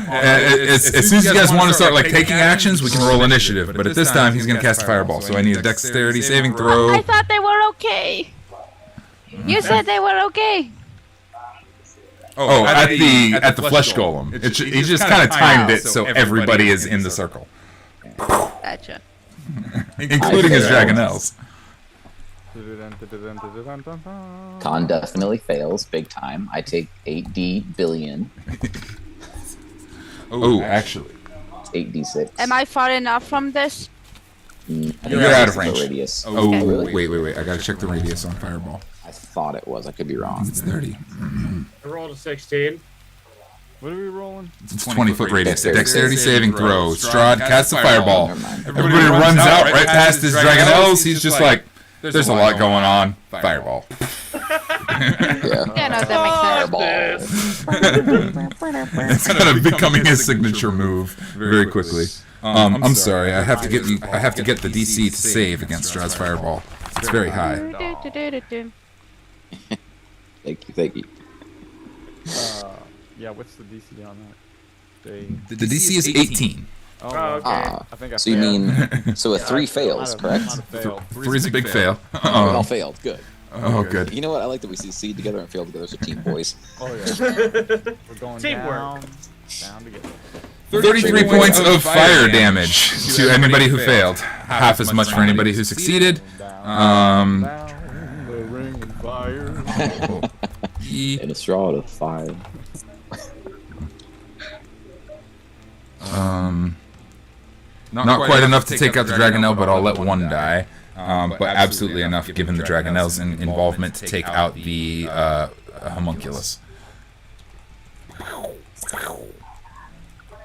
As soon as you guys want to start like taking actions, we can roll initiative. But at this time, he's gonna cast a fireball. So I need a dexterity saving throw. I thought they were okay. You said they were okay. Oh, at the flesh golem. He just kind of timed it so everybody is in the circle, Gotcha. including his dragonels. Kahn definitely fails big time. I take 8D billion. Oh, actually, 8D6. Am I far enough from this? I think You're that's out of the range. Radius. Oh, Okay. wait. I gotta check the radius on fireball. I thought it was. I could be wrong. It's 30. I rolled a 16. what are we rolling? It's 20-foot radius. Dexterity Dexterity saving throw. Strahd casts a Oh, fireball. never mind. Everybody runs out right past his dragonels. He's just like, there's a lot going on. Fireball. Yeah. Yeah, no, that makes sense. Fireball. It's kind of becoming his signature move very quickly. I'm sorry. I have to get the DC to save against Strahd's fireball. It's very high. Thank you. Yeah, what's the DC on that? The DC is 18. Oh, okay. I think I So you failed. mean, so a 3 fails, correct? Might have failed. 3 is a big fail. We all failed. Good. Oh, good. You know what? I like that we succeed together and fail together as a team, boys. Oh yeah. We're going Teamwork. down together. 33 points of fire damage to anybody who failed. Half as much for anybody who succeeded. Down the ring of fire. In a Strahd of fire. Not quite enough to take out the Dragonelle, but I'll let one die. But absolutely enough, given the Dragonelle's involvement, to take out the homunculus.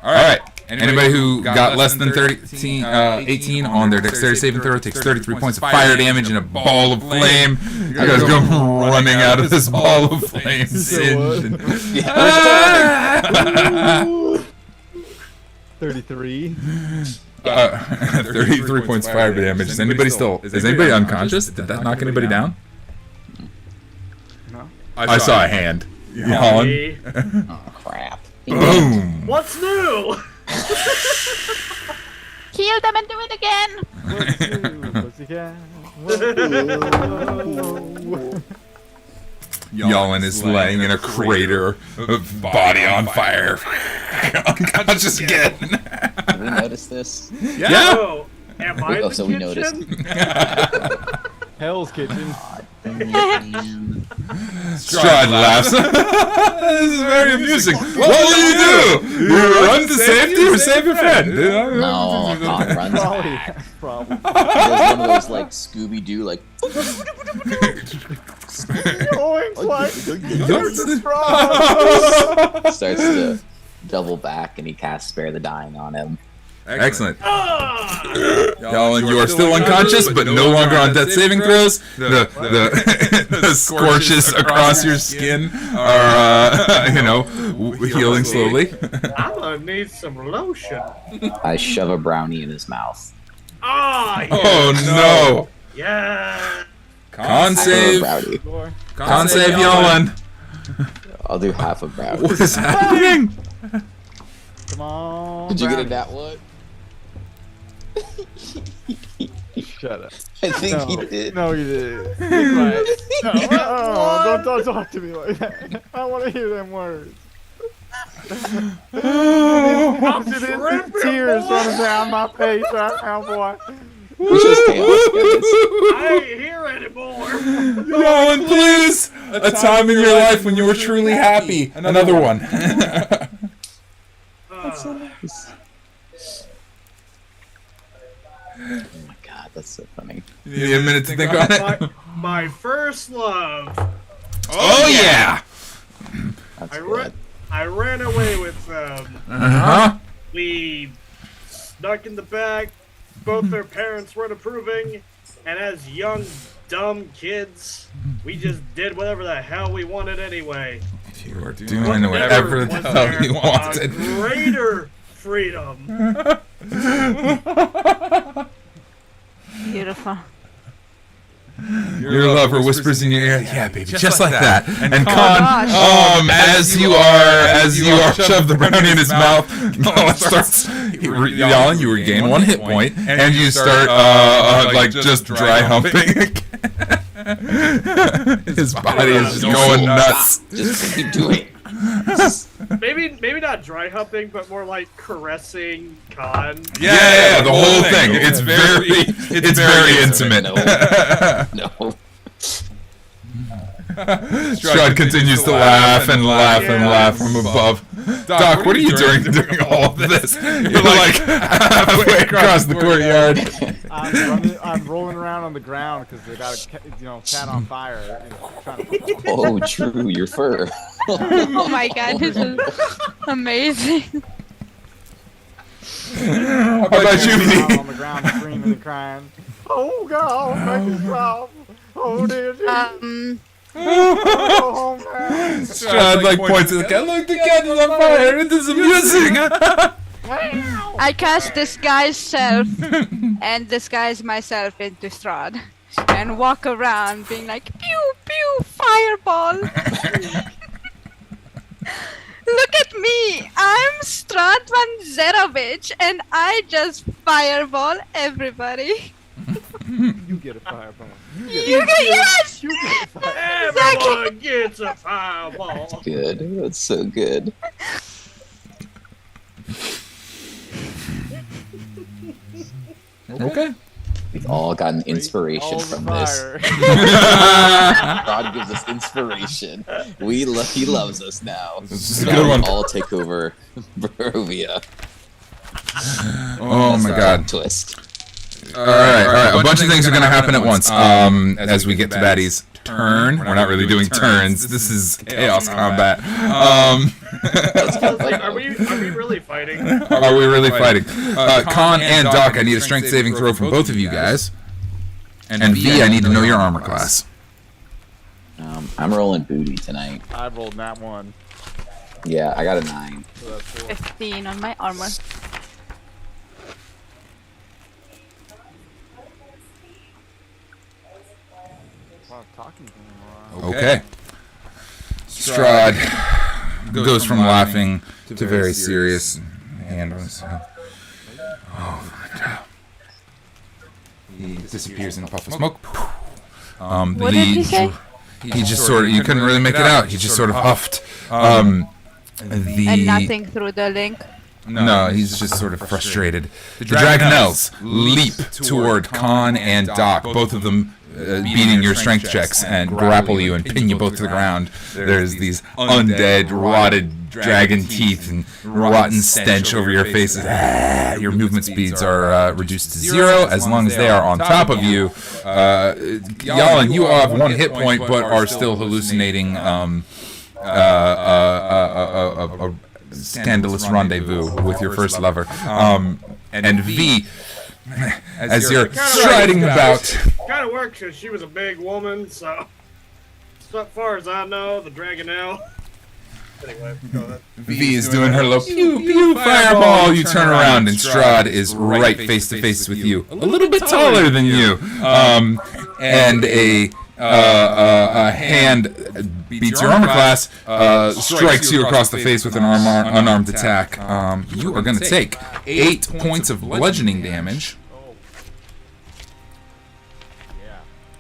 Alright. Anybody who got less than 18 on their dexterity saving throw takes 33 points of fire damage and a ball of flame. You guys go running out of this ball of flame. 33. 33 points of fire damage. Is anybody unconscious? Did that knock anybody down? No. I saw a hand. Jalin. Oh, crap. Boom. What's new? Heal them and do it again. Jalin is laying in a crater of body on fire. Unconscious again. Did we notice this? Yeah. Oh, am I the So we kitchen? noticed. Hell's Kitchen. Strahd laughs. This is very amusing. What will you do? You run to safety or save your friend? No, Kahn runs Probably. back. Probably. He does one of those like Scooby-Doo, like starts to double back, and he casts Spare the Dying on him. Excellent. Jalin, you are still unconscious, but no longer on death saving throws. The scorches across your skin are, healing slowly. I'm gonna need some lotion. I shove a brownie in his mouth. Ah, Oh no! yeah. Con save. Brownie. Con save, Jalin. I'll do half a brownie. What is happening? Come on. Did you get a Brownie. nat one? Shut up. I think he did. No, you did. Be quiet. No, don't talk to me like that. I want to hear them words. Tears running down my face right now, boy. Which is chaos. I ain't here anymore. Jalin, please! A time in your life when you were truly happy. Another one. That's so nice. Oh my god, that's so funny. You need a minute to think on it? My first love. Oh, yeah! That's I good. ran away with them. Uh-huh. We snuck in the back. Both their parents weren't approving, and as young, dumb kids, we just did whatever the hell we wanted anyway. You were doing whatever the hell you wanted. Greater freedom. Beautiful. Your lover whispers in your ear, "Yeah, baby, just like that." And Kahn, gosh. as you are shoved the brownie in his mouth, Kahn starts. Jalin, you regain 1 hit point, and you start just dry humping. His body is just going nuts. Just keep doing it. Maybe not dry humping, but more like caressing Kahn. Yeah, the whole thing. It's very intimate. No. Strahd continues to laugh and laugh and laugh from above. Doc, what are you doing during all of this? You're like halfway across the courtyard. I'm rolling around on the ground because they got a cat on fire. And trying to... Oh, true, your fur. Oh my god, this is amazing. How about you, Down V? on the ground screaming and crying. Oh God, make me stop. Oh dear. Oh, man. Strahd points at the cat. Look, the cat is on fire. It is amusing. I cast disguise self and disguise myself into Strahd and walk around being like pew pew fireball. Look at me! I'm Strahd Von Zarovitch and I just fireball everybody. You get a fireball. Yes! You get five. Everyone gets a fireball. Good. That's so good. Okay. We've all gotten inspiration All the from this. fire. God gives us inspiration. He loves us now. This is a good one. All take over Barovia. Oh my god. Twist. All right. A bunch of things are going to happen at once. As we get to Batty's turn, we're not really doing turns. This is chaos combat. Like, are we really fighting? Are we really fighting? Kahn and Doc, I need a strength saving throw from both of you guys. And V, I need to know your armor class. I'm rolling booty tonight. I rolled that one. Yeah, I got a 9. So that's 4. 15 on my armor. Wow, talking to him. Okay. Strahd goes from laughing to very serious. Hand on his head. Oh my god. He disappears in a puff of smoke. What did he say? He just sort of, you couldn't really make it out. He just sort of huffed. And nothing through the link. No, he's just sort of frustrated. The Dragonels leap toward Kahn and Doc, both of them beating your strength checks and grapple you and pin you both to the ground. There's these undead, rotted dragon teeth and rotten stench over your faces. Your movement speeds are reduced to 0 as long as they are on top of you. Jalin, you have 1 hit point but are still hallucinating a scandalous rendezvous with your first lover. And V, as you're striding about... Kind of works because she was a big woman, so far as I know, the Dragonelle. Anyway, go ahead. V is doing her little pew pew fireball. You turn around and Strahd is right face to face with you, a little bit taller than you, and a hand beats your armor class, strikes you across the face with an unarmed attack. You are going to take 8 points of bludgeoning damage.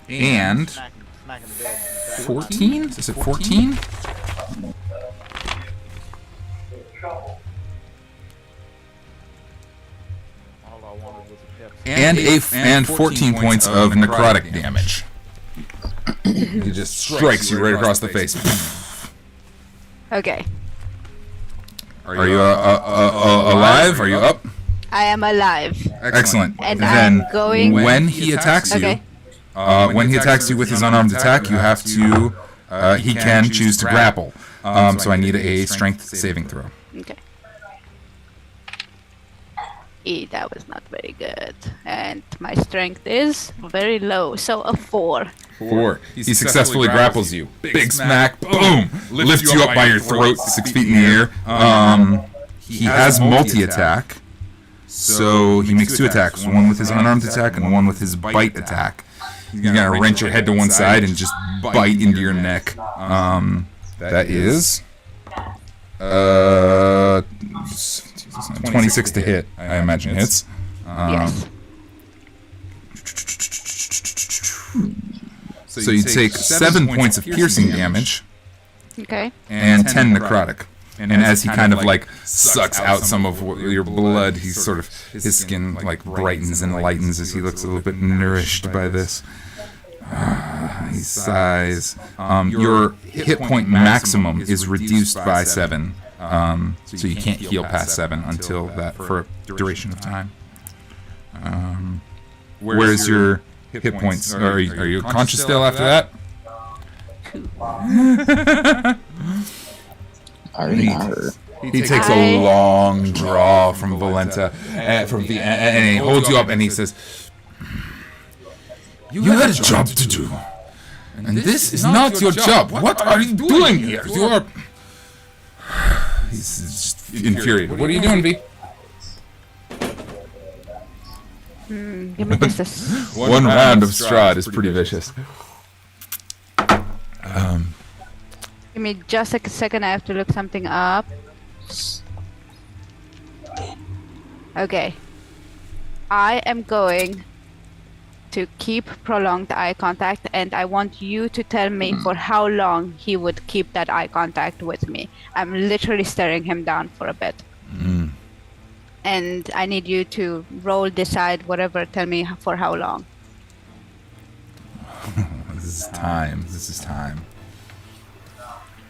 And Smack him dead. 14? Is it 14? All I wanted was a pep. And 14 points of necrotic damage. He just strikes you right across the face. Okay. Are you alive? Are you up? I am alive. Excellent. And then I'm going... when he attacks you, Okay. when he attacks you with his unarmed attack, you have to. He can choose to grapple. So I need a strength saving throw. Okay. That was not very good. And my strength is very low, so a 4. 4. He successfully grapples you. Big smack, boom! Lifts you up by your throat 6 feet in the air. He has multi-attack, so he makes 2 attacks. One with his unarmed attack and one with his bite attack. He's gonna wrench your head to one side and just bite into your neck. That is 26 to hit, I imagine hits. Yes. So you take 7 points of piercing damage Okay. and 10 necrotic. And as he kind of like sucks out some of your blood, he sort of, his skin like brightens and lightens as he looks a little bit nourished by this. He sighs. Your hit point maximum is reduced by 7. So you can't heal past 7 until that for a duration of time. Where's your hit points? Are you conscious still after that? He takes a long draw from Valenta, and he holds you up and he says, "You had a job to do, and this is not your job. What are you doing here? You are." He's just infuriated. What are you doing, V? Give me just a One round of Strahd is pretty vicious. Give me just a second. I have to look something up. Okay. I am going to keep prolonged eye contact, and I want you to tell me for how long he would keep that eye contact with me. I'm literally staring him down for a bit. And I need you to roll, decide, whatever, tell me for how long. This is time.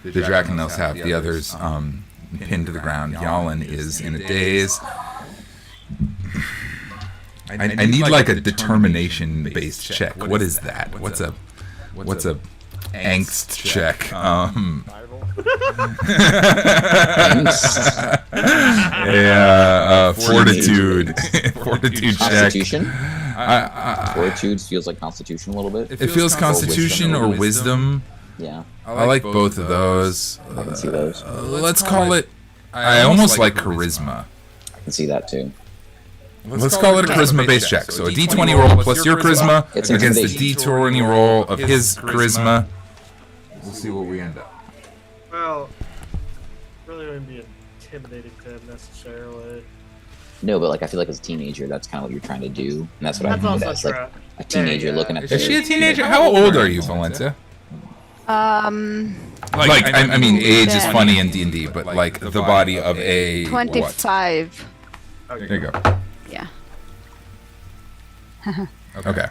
The Drakenels have the others pinned to the ground. Jalin is in a daze. I need like a determination-based check. What is that? What's a angst check? Fortitude. Fortitude check. Constitution? Fortitude feels like Constitution a little bit. It feels Constitution or Wisdom. Yeah. I like both of those. I can see those. Let's call it... I almost like Charisma. I can see that too. Let's call it a charisma-based check. So a d20 roll plus your charisma against the d20 roll of his charisma. We'll see what we end up. Well, really wouldn't be intimidating to him necessarily. No, but like I feel like as a teenager, that's kind of what you're trying to do, and that's what That's I view it also as. true. Like a teenager looking at. Is she a teenager? How old are you, Valencia? Like, I mean, age is funny in D&D, but like the body of a 25. What? There you go. Yeah. Okay.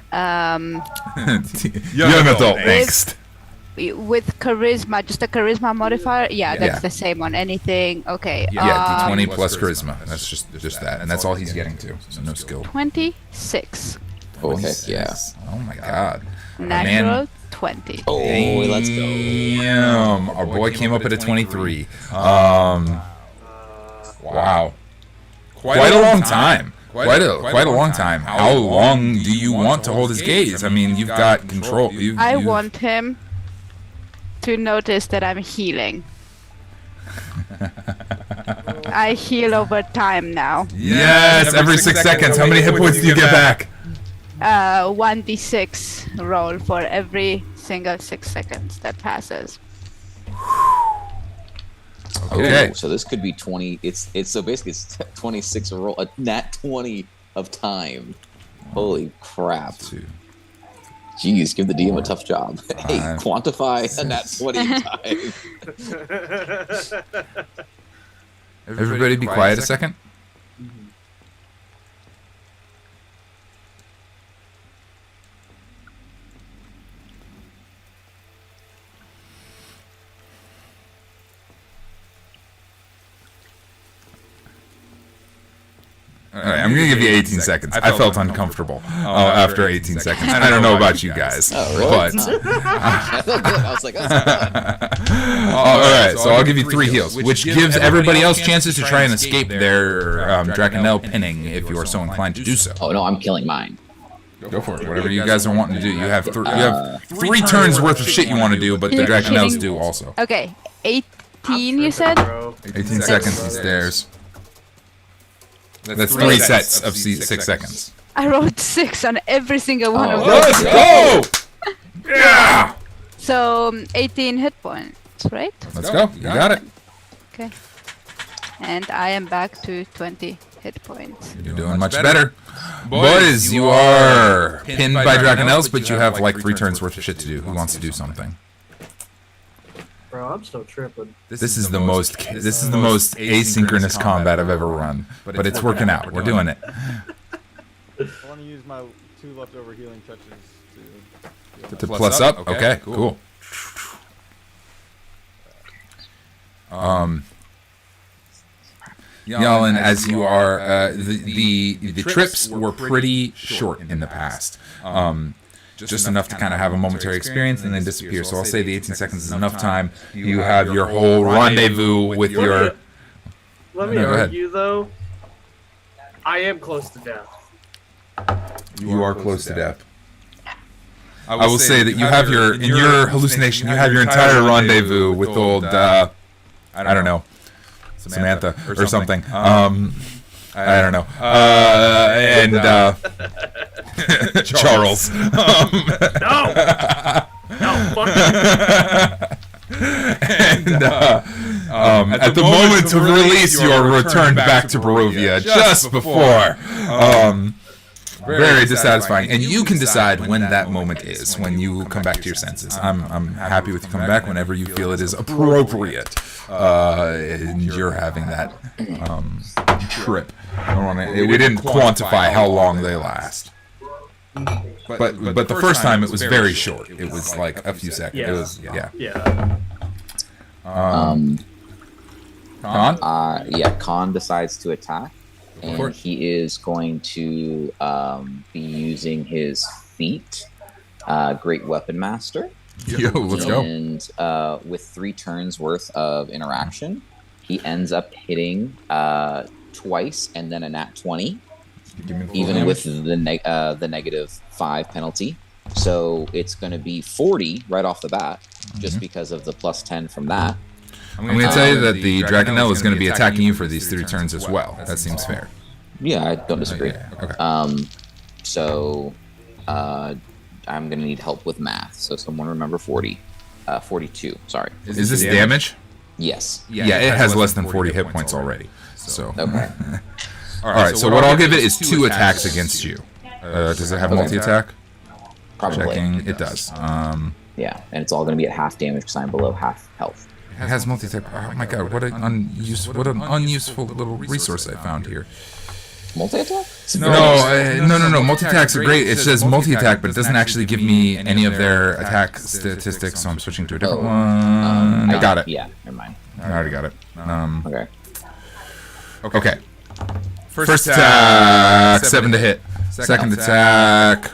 Young adult angst. With charisma, just a charisma modifier. Yeah, that's the same on anything. Okay. Yeah, d20 plus charisma. That's just that, and that's all he's getting to. So no skill. 26. Okay, yeah. Oh my god. Natural 20. Oh, let's go. Damn. Our boy came up at a 23. Wow. Quite a long time. Quite a long time. How long do you want to hold his gaze? I mean, you've got control. I want him to notice that I'm healing. I heal over time now. Yes, every 6 seconds. How many hit points do you get back? 1d6 roll for every single 6 seconds that passes. Okay. Oh, so this could be 20. It's so basically it's 26 roll, a nat 20 of time. Holy crap! Jeez, give the DM a tough job. Hey, quantify a nat 20 of time. Everybody be quiet a second. All right, I'm going to give you 18 seconds. I felt uncomfortable after 18 seconds. I don't know about you guys. Oh, really? But... I felt good. I was like, that's fun. All right, so I'll give you 3 heals, which gives everybody else chances to try and escape their Drakenel pinning if you are so inclined to do so. Oh, no, I'm killing mine. Go for it. Whatever you guys are wanting to do. You have 3 turns worth of shit you want to do, but the Drakenels do also. Okay, 18 you said? 18 seconds and stairs. That's 3 sets of 6 seconds. I rolled 6 on every single one of them. Let's go! Yeah! So 18 hit points, right? Let's go. You got it. Okay. And I am back to 20 hit points. You're doing much better. Boys, you are pinned by Drakenels, but you have like 3 turns worth of shit to do. Who wants to do something? Bro, I'm still tripping. This is the most asynchronous combat I've ever run, but it's working out. We're doing it. I want to use my 2 leftover healing touches To plus up? Okay, cool. Jalin, as you are, the trips were pretty short in the past. Just enough to kind of have a momentary experience and then disappear. So I'll say the 18 seconds is enough time. You have your whole rendezvous with your... Let me argue, though. I am close to death. You are close to death. I will say that you have in your hallucination, you have your entire rendezvous with old, I don't know, Samantha or something. I don't know. And Charles. No! No, fuck you. And at the moment of release, you are returned back to Barovia just before Very dissatisfying. And you can decide when that moment is, when you come back to your senses. I'm happy with you coming back whenever you feel it is appropriate. And you're having that trip. We didn't quantify how long they last. But the first time it was very short. It was like a few seconds. Yeah. It was, yeah. Yeah. Kahn? Kahn decides to attack, and he is going to be using his feat, Great Weapon Master. Yo, let's go. And with 3 turns worth of interaction, he ends up hitting twice and then a nat 20, even with the -5 penalty. So it's going to be 40 right off the bat, just because of the +10 from that. I'm going to tell you that the Dragonelle is going to be attacking you for these 3 turns as well. That seems fair. Yeah, I don't disagree. Okay. So I'm going to need help with math. So someone remember 40. 42, sorry. Is this damage? Yes. Yeah, it has less than 40 hit points already. So. Okay. All right, so what I'll give it is 2 attacks against you. Does it have multi-attack? Probably. Checking. It does. Yeah, and it's all going to be at half damage because I'm below half health. It has multi-attack. Oh my god, what an unuseful little resource I found here. Multi-attack? No. Multi-attacks are great. It says multi-attack, but it doesn't actually give me any of their attack statistics, so I'm switching to a different one. I got it. Yeah, never mind. I already got it. Okay. First attack, 7 to hit. Second attack,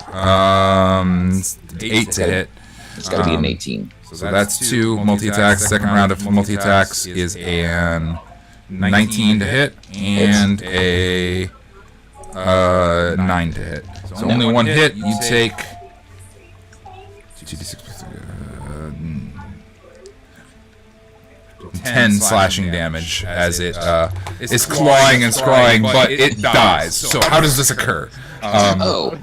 8 to hit. It's got to be an 18. So that's 2 multi-attacks. Second round of multi-attacks is an 19 to hit and a 9 to hit. So only 1 hit. You take 10 slashing damage as it is clawing and scrawling, but it dies. So how does this occur?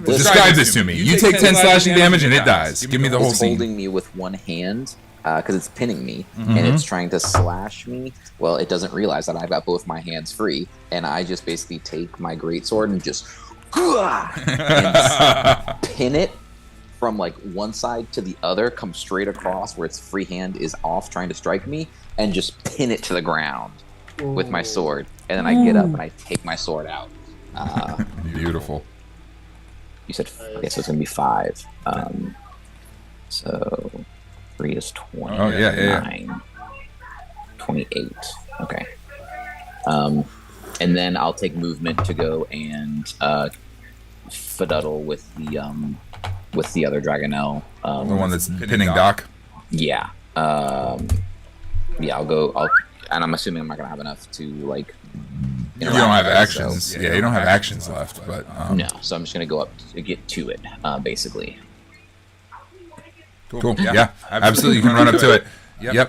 Describe this to me. You take 10 slashing damage and it dies. Give me the whole It's scene. holding me with one hand because it's pinning me, and it's trying to slash me. Well, it doesn't realize that I've got both my hands free, and I just basically take my greatsword and just and pin it from like one side to the other, come straight across where its free hand is off trying to strike me, and just pin it to the ground with my sword. And then I get up and I take my sword out. Beautiful. You said, okay, so it's going to be 5. So 3 is 20. Oh, yeah. 9, 28. Okay. And then I'll take movement to go and fiddle with the other Dragonelle. The one that's pinning Doc? Yeah. Yeah, and I'm assuming I'm not going to have enough to, like... You don't have actions. So, you don't have actions left, but... No, so I'm just going to go up to get to it, basically. Cool. Yeah, absolutely. You can run up to it. Yep.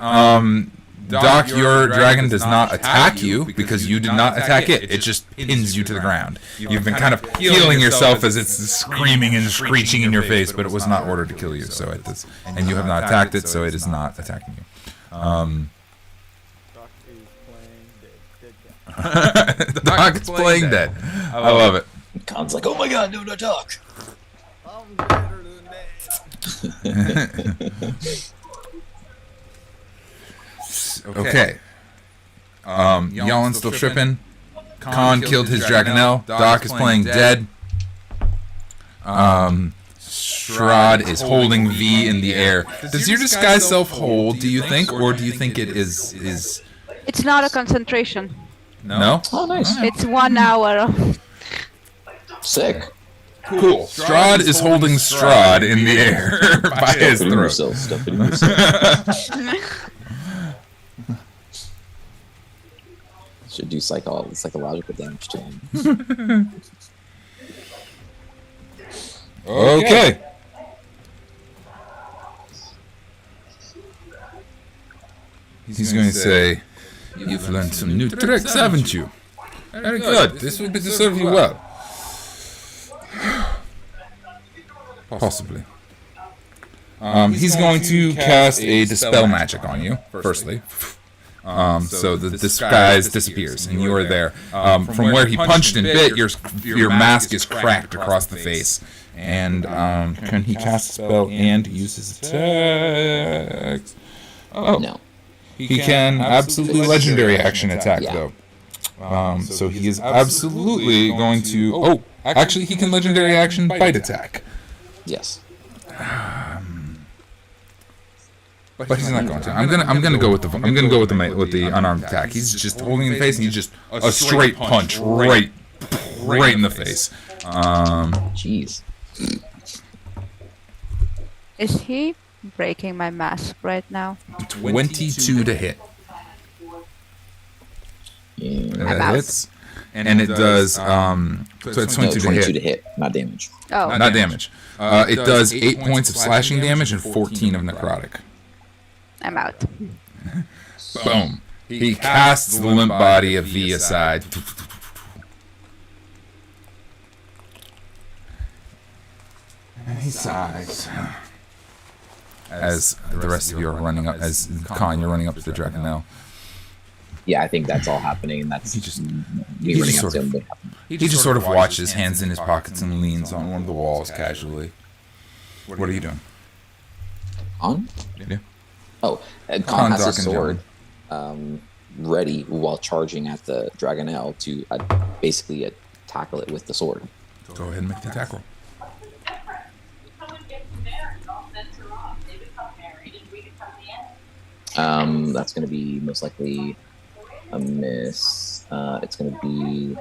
Doc, your dragon does not attack you because you did not attack it. It just pins you to the ground. You've been kind of healing yourself as it's screaming and screeching in your face, but it was not ordered to kill you, so it does. And you have not attacked it, so it is not attacking you. The dog is playing dead. I love it. Khan's like, oh my god, no talk. I'm better than that. Okay. Jalin still tripping. Kahn killed his Dragonelle. Doc is playing dead. Strahd is holding V in the air. Does your disguise self hold, do you think? Or do you think it is... It's not a concentration. No? Oh, nice. It's 1 hour. Sick. Cool. Strahd is holding Strahd in the air by his throat. Stuff it in yourself. Should do psychological damage to him. Okay. He's going to say, you've learned some new tricks, haven't you? Very good. This will serve you well. Possibly. He's going to cast a Dispel Magic on you, firstly. So the disguise disappears, and you are there. From where he punched and bit, your mask is cracked across the face. And can he cast a spell and use his attacks? Oh, No. he can absolutely legendary action attack though. So he is absolutely going to. Oh, actually, he can legendary action bite attack. Yes. But he's not going to. I'm gonna go with the unarmed attack. He's just holding in the face, and he's just a straight punch right in the face. Jeez. Is he breaking my mask right now? 22 to hit. Yeah. That hits, and it does. So it's 22 to 22 hit. to hit, not damage. Oh, Not damage. It does 8 points of slashing damage and 14 of necrotic. I'm out. Boom. He casts the limp body of V aside. And he sighs. As the rest of you are running up, as Kahn, you're running up to the Dragonel. Yeah, I think that's all happening, and that's He just me running up to him. he just sort of watches, hands in his pockets, and leans on one of the walls casually. What are you doing? On? Yeah. Oh, Kahn Kahn, has Doc, his and sword ready while charging at the Dragonel to basically tackle it with the sword. Go ahead and make the attack roll. That's going to be most likely a miss. It's going to be,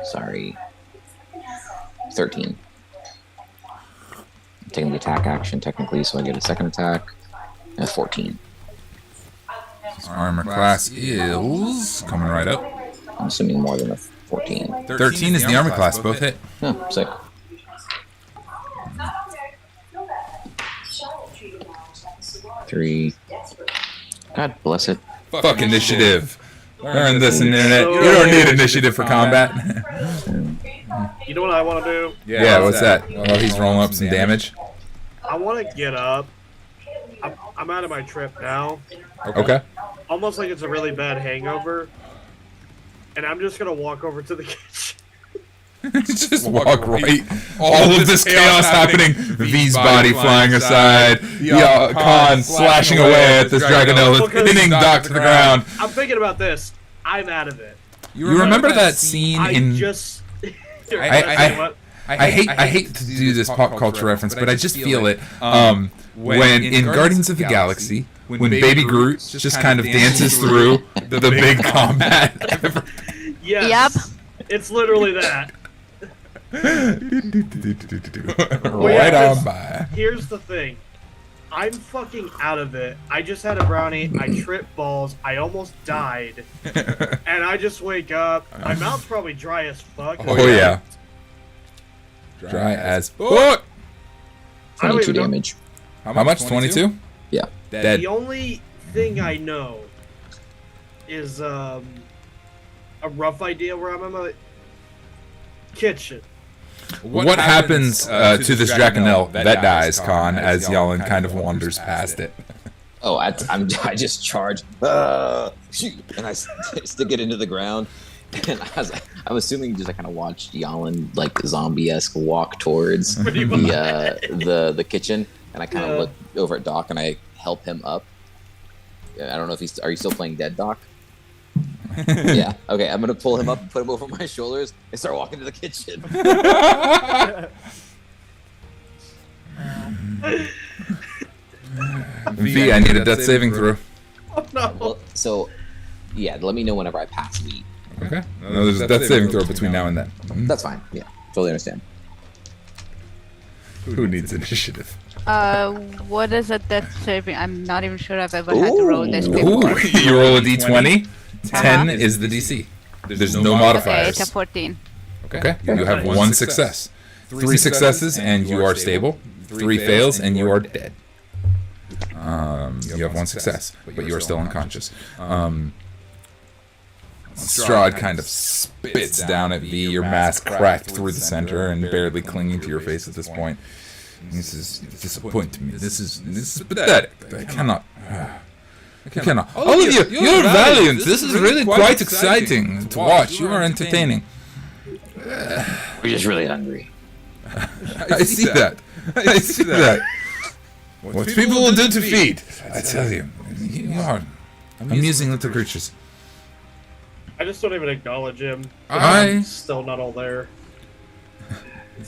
13. I'm taking the attack action technically, so I get a second attack. 14. Armor class is coming right up. I'm assuming more than a 14. 13 is the armor class, both hit. Oh, sick. Three. God bless it. Fuck initiative. Learn this internet. You don't need initiative for combat. You know what I want to do? Yeah, what's that? Oh, he's rolling up some damage. I want to get up. I'm out of my trip now. Okay. Almost like it's a really bad hangover. And I'm just going to walk over to the kitchen. Just walk right. All of this chaos happening. V's body flying aside. Kahn slashing away at this Dragonel, pinning Doc to the ground. I'm thinking about this. I'm out of it. You remember that scene in? I hate to do this pop culture reference, but I just feel it. When in Guardians of the Galaxy, when Baby Groot just kind of dances through the big combat. Yes. Yep. It's literally that. Right on by. Here's the thing. I'm fucking out of it. I just had a brownie. I tripped balls. I almost died. And I just wake up. My mouth's probably dry as fuck. Oh yeah. Dry as fuck. 22 damage. How much? 22? Yeah. Dead. The only thing I know is a rough idea where I'm in my kitchen. What happens to this Dragonel that dies, Kahn, as Jalin kind of wanders past it? Oh, I just charge, shoot, and I stick it into the ground. And I'm assuming just I kind of watched Jalin like zombie-esque walk towards the kitchen, and I kind of look over at Doc and I help him up. I don't know if are you still playing dead, Doc? Yeah. Okay, I'm gonna pull him up and put him over my shoulders and start walking to the kitchen. V, I need a death saving throw. Oh, no. Well, so, yeah, let me know whenever I pass V. Okay. No, there's a death saving throw between now and then. That's fine. Yeah, totally understand. Who needs initiative? What is a death saving? I'm not even sure I've ever had to roll this before. Ooh, you roll a d20. 10 is the DC. There's no Okay, modifiers. it's a 14. Okay. You have one success. 3 successes and you are stable. 3 fails and you are dead. You have 1 success, but you are still unconscious. Strahd kind of spits down at V, your mask cracked through the center and barely clinging to your face at this point. This is disappointing me. This is pathetic. I cannot. All of you, you're valiant. This is really quite exciting to watch. You are entertaining. We're just really hungry. I see that. I see that. What people will do to feed. I tell you, you are amusing little creatures. I just don't even acknowledge him. I Still not all there.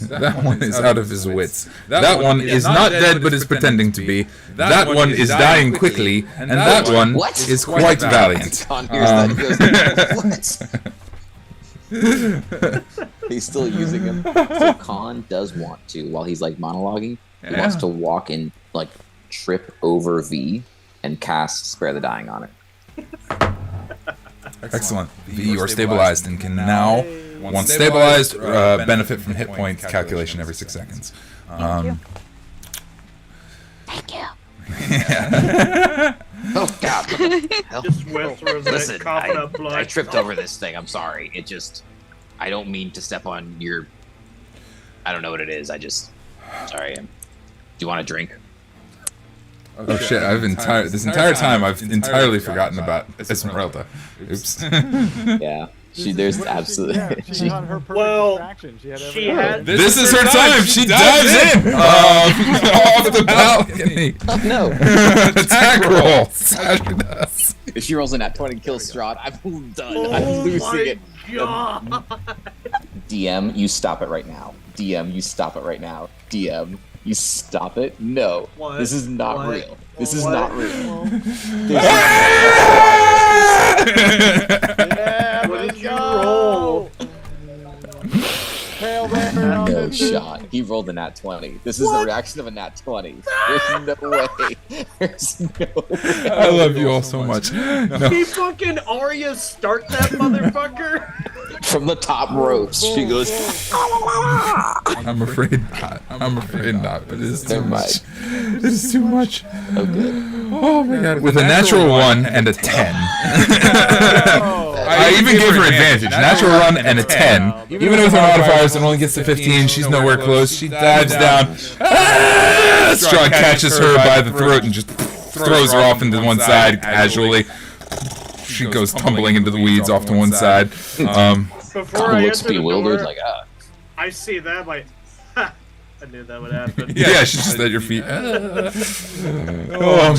That one is out of his wits. That one is not dead but is pretending to be. That one is dying quickly, and that one is quite valiant. Kahn hears that he goes, what? He's still using him. So Kahn does want to, while he's like monologuing, he wants to walk and like trip over V and cast Spare the Dying on it. Excellent. V, you are stabilized and can now, once stabilized, benefit from hit point calculation every 6 seconds. Thank you. Oh God! Just went through his Listen, coughing up blood. I tripped over this thing. I'm sorry. I don't mean to step on your. I don't know what it is. Sorry. Do you want a drink? Oh shit! This entire time I've entirely forgotten about Esmeralda. Oops. Yeah. There's absolutely. She had her perfect Well, distraction. she had. This is her time. She dives in off the balcony. Oh no! Attack roll. That's how she does. If she rolls in at 20 and kills Strahd, I'm done. Oh I'm losing my it. God. DM, you stop it right now. DM, you stop it right now. DM, you stop it. No, What? this is not What? real. This is What? not real. Yeah, What let's did you go. roll? Tailblazer on No the shot. He rolled a nat 20. This is the reaction of a nat 20. There's no way. There's no way. I love you all so much. No. He fucking Arya Stark that motherfucker. From the top ropes, she goes. I'm afraid not. I'm afraid not. But it is too Never much. It is too much. Oh, good. Oh my god. With a natural 1 and a 10. I even gave her advantage. Natural 1 and a 10. Even with her modifiers, it only gets to 15. She's nowhere close. She dives down. Strahd catches her by the throat and just throws her off into one side casually. She goes tumbling into the weeds off to one side. Before Kahn I looks enter the bewildered, door, like, I see that, like, ha, I knew that would happen. Yeah, she's just at your feet. Oh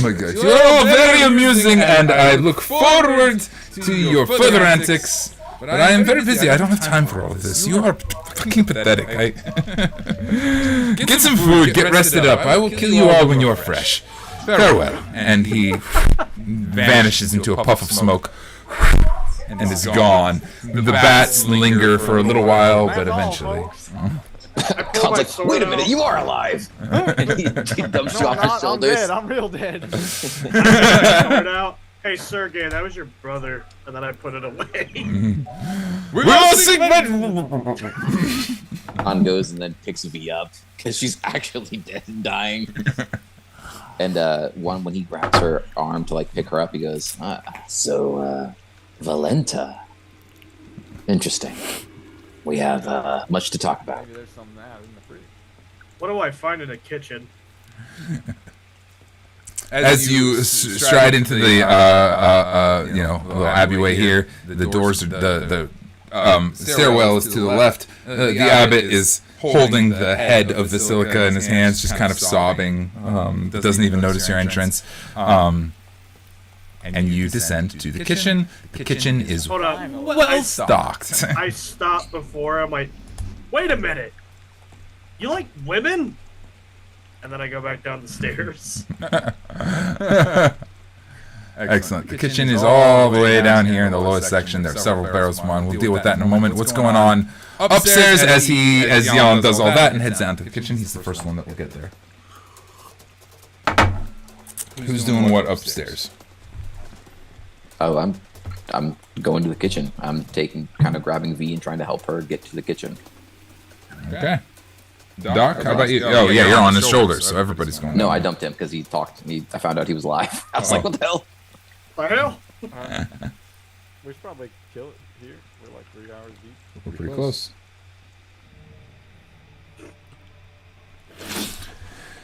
my gosh. You're all very amusing, and I look forward to your further antics. But I am very busy. I don't have time for all of this. You are fucking pathetic. Get some food. Get rested up. I will kill you all when you are fresh. Farewell. And he vanishes into a puff of smoke and is gone. The bats linger for a little while, but eventually. Kahn's like, wait a minute, you are alive! And he dumps you off his I'm shoulders. dead. I'm real dead. Start out. Hey, Sergey, that was your brother, and then I put it away. We will sing. Kahn goes and then picks V up because she's actually dead and dying. And when he grabs her arm to like pick her up, he goes, Valenta. Interesting. We have much to talk about. Maybe there's some of that in the fridge. What do I find in a kitchen? As you stride into the little alleyway here, the doors are the stairwell is to the left. The abbot is holding the head of the silica in his hands, just kind of sobbing. Doesn't even notice your entrance. And you descend to the kitchen. The kitchen is Hold on. well stocked. I stopped before. I'm like, wait a minute. You like women? And then I go back down the stairs. Excellent. The kitchen is all the way down here in the lowest section. There are several barrels of wine. We'll deal with that in a moment. What's going on upstairs as Jalin does all that and heads down to the kitchen? He's the first one that will get there. Who's doing what upstairs? Oh, I'm going to the kitchen. I'm kind of grabbing V and trying to help her get to the kitchen. Okay. Doc, how about you? Oh yeah, you're on his shoulders, so everybody's going. No, I dumped him because he talked. I found out he was alive. I was like, what the hell? The hell? We should probably kill it here. We're like 3 hours deep. We're pretty close.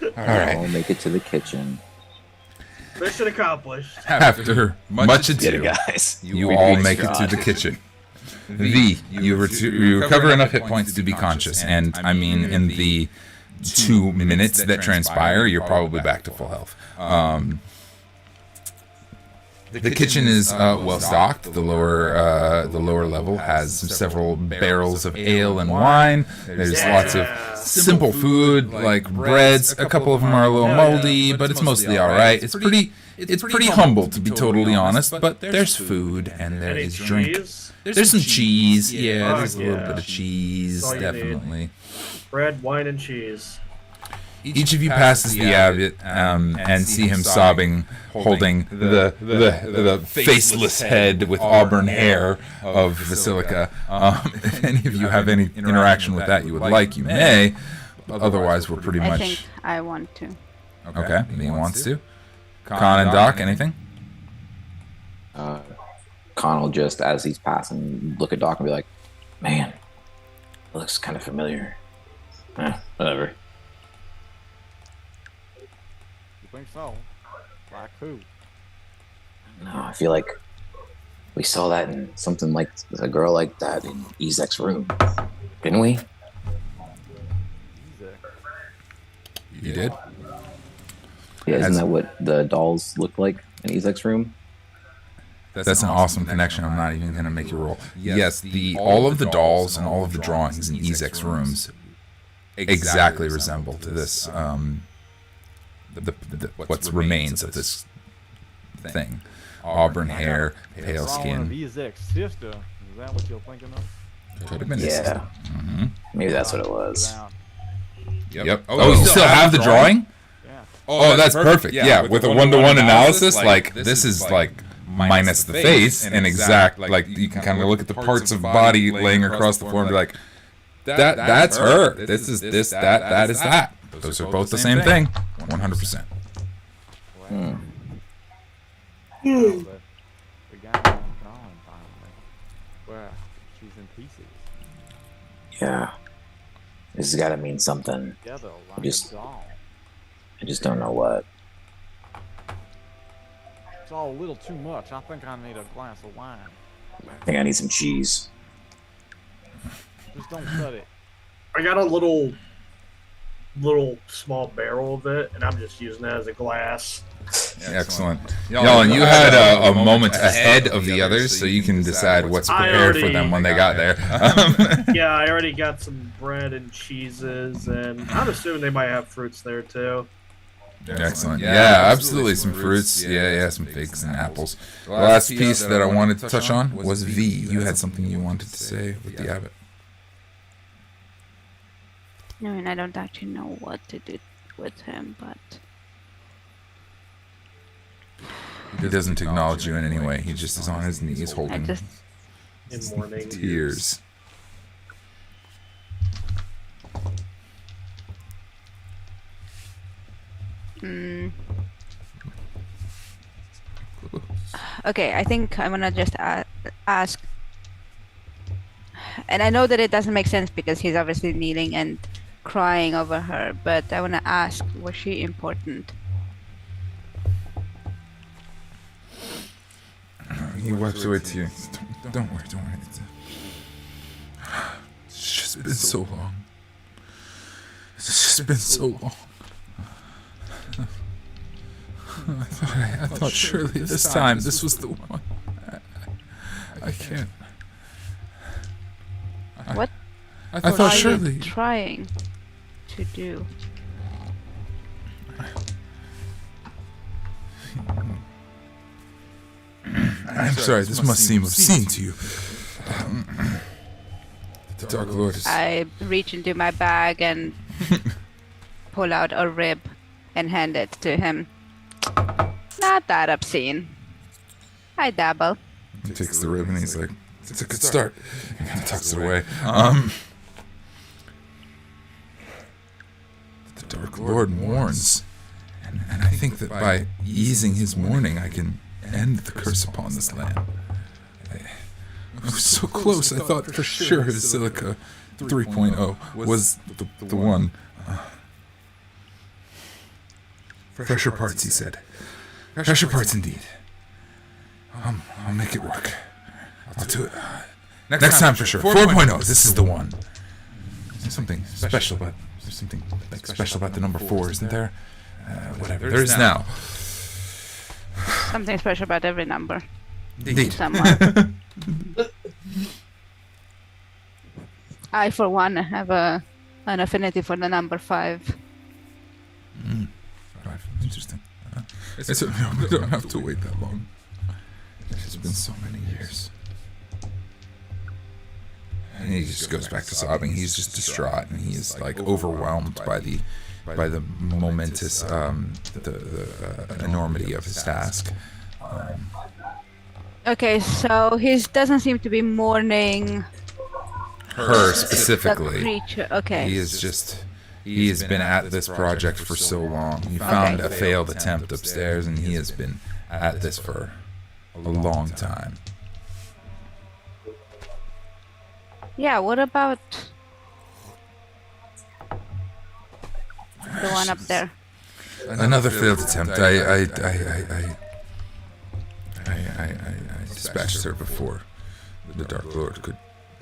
All right. I'll make it to the kitchen. Mission accomplished. After much Get it, ado, guys. you all make it to the kitchen. You recover enough hit points to be conscious, and I mean, in the 2 minutes that transpire, you're probably back to full health. The kitchen is well stocked. The lower level has several barrels of ale and wine. There's lots of simple food like breads. A couple of them are a little moldy, but it's mostly all right. It's pretty humble, to be totally honest. But there's food and there is drink. There's some cheese. Yeah, there's a little bit of cheese, definitely. Bread, wine, and cheese. Each of you passes the abbot and see him sobbing, holding the faceless head with auburn hair of Basilica. If any of you have any interaction with that you would like, you may. Otherwise, we're pretty I much... think I want to. Okay, he wants to. Kahn and Doc, anything? Kahn will just, as he's passing, look at Doc and be like, "Man, it looks kind of familiar." Whatever. You think so? Like who? No, I feel like we saw that in something like a girl like that in Ezek's room, didn't we? You did? Yeah, isn't that what the dolls look like in Ezek's room? That's an awesome connection. I'm not even going to make you roll. Yes, all of the dolls and all of the drawings in Ezek's rooms exactly resemble to this, what remains of this thing. Auburn hair, pale skin. Ezek's sister. Is that what you're thinking of? Could have been his sister. Mm-hmm. Maybe that's what it was. Yep. Oh, you still have the drawing? Yeah. Oh, that's perfect. Yeah, with a one-to-one analysis, like, this is like minus the face and exact, like, you can kind of look at the parts of body laying across the floor and be like, that's her. This is this, that is that. Those are both the same thing. 100%. The guy named Kahn finally. Well, she's in pieces. Yeah. This has got to mean something. Together like I just- a doll. I just don't know what. It's all a little too much. I think I need a glass of wine. I think I need some cheese. Just don't cut it. I got a little small barrel of it, and I'm just using it as a glass. Excellent. Jalin, you had a moment ahead of the others, so you can decide what's prepared for them when they got there. Yeah, I already got some bread and cheeses, and I'm assuming they might have fruits there too. Excellent. Yeah, absolutely. Some fruits. Yeah, some figs and apples. The last piece that I wanted to touch on was V. You had something you wanted to say with the abbot. I mean, I don't actually know what to do with him, but He doesn't acknowledge you in any way. He just is on his knees I holding just In mourning. tears. Okay, I think I'm gonna just ask, and I know that it doesn't make sense because he's obviously kneeling and crying over her, but I wanna ask, was she important? He wipes away tears. Don't worry. It's just been so long. It's just been so long. I thought surely this time this was the one. I can't. What I thought are surely. you trying to do? I'm sorry, this must seem obscene to you. The Dark Lord is... I reach into my bag and pull out a rib and hand it to him. Not that obscene. I dabble. He takes the rib and he's like, it's a good start. He kind of tucks it away. The Dark Lord mourns. And I think that by easing his mourning, I can end the curse upon this land. I was so close, I thought for sure Basilica 3.0 was the one. Fresher parts, he said. Pressure parts indeed. I'll make it work. I'll do it. Next time for sure. 4.0. This is the one. There's something special about. There's something like special about the number 4, isn't there? Whatever. There is now. Something special about every number. Indeed. Someone. I, for one, have an affinity for the number 5. Interesting. We don't have to wait that long. It's been so many years. And he just goes back to sobbing. He's just distraught, and he is like overwhelmed by the momentous the enormity of his task. Okay, so he doesn't seem to be mourning Her the specifically. creature. Okay. He has been at this project for so long. He found a failed attempt upstairs, and he has been at this for a long time. Yeah, what about the one up there? Another failed attempt. I dispatched her before the Dark Lord could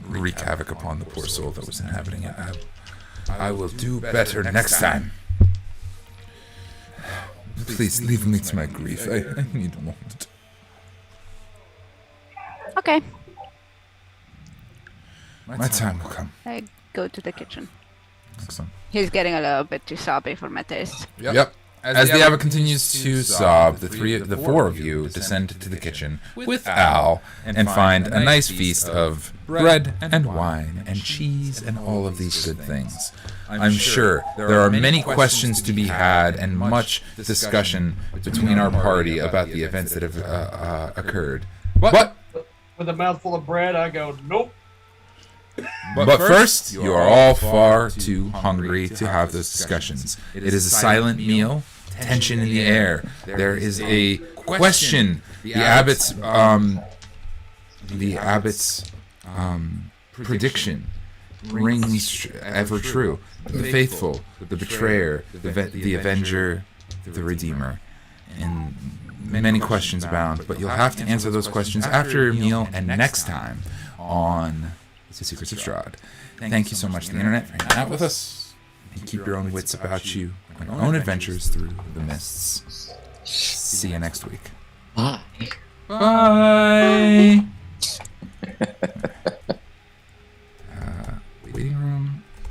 wreak havoc upon the poor soul that was inhabiting it. I will do better next time. Please leave me to my grief. I need a moment. Okay, My time will come. I go to the kitchen. Excellent. He's getting a little bit too sobby for my taste. Yep. As the abbot continues to sob, the four of you descend to the kitchen with Al and find a nice feast of bread and wine and cheese and all of these good things. I'm sure there are many questions to be had and much discussion between our party about the events that have occurred. But With a mouthful of bread, I go, nope. first, you are all far too hungry to have those discussions. It is a silent meal, tension in the air. There is a question. The abbot's prediction rings ever true. The faithful, the betrayer, the avenger, the redeemer, and many questions abound. But you'll have to answer those questions after your meal and next time on The Secrets of Strahd. Thank you so much to the internet for hanging out with us. And keep your own wits about you on your own adventures through the mists. See you next week. Bye. Bye.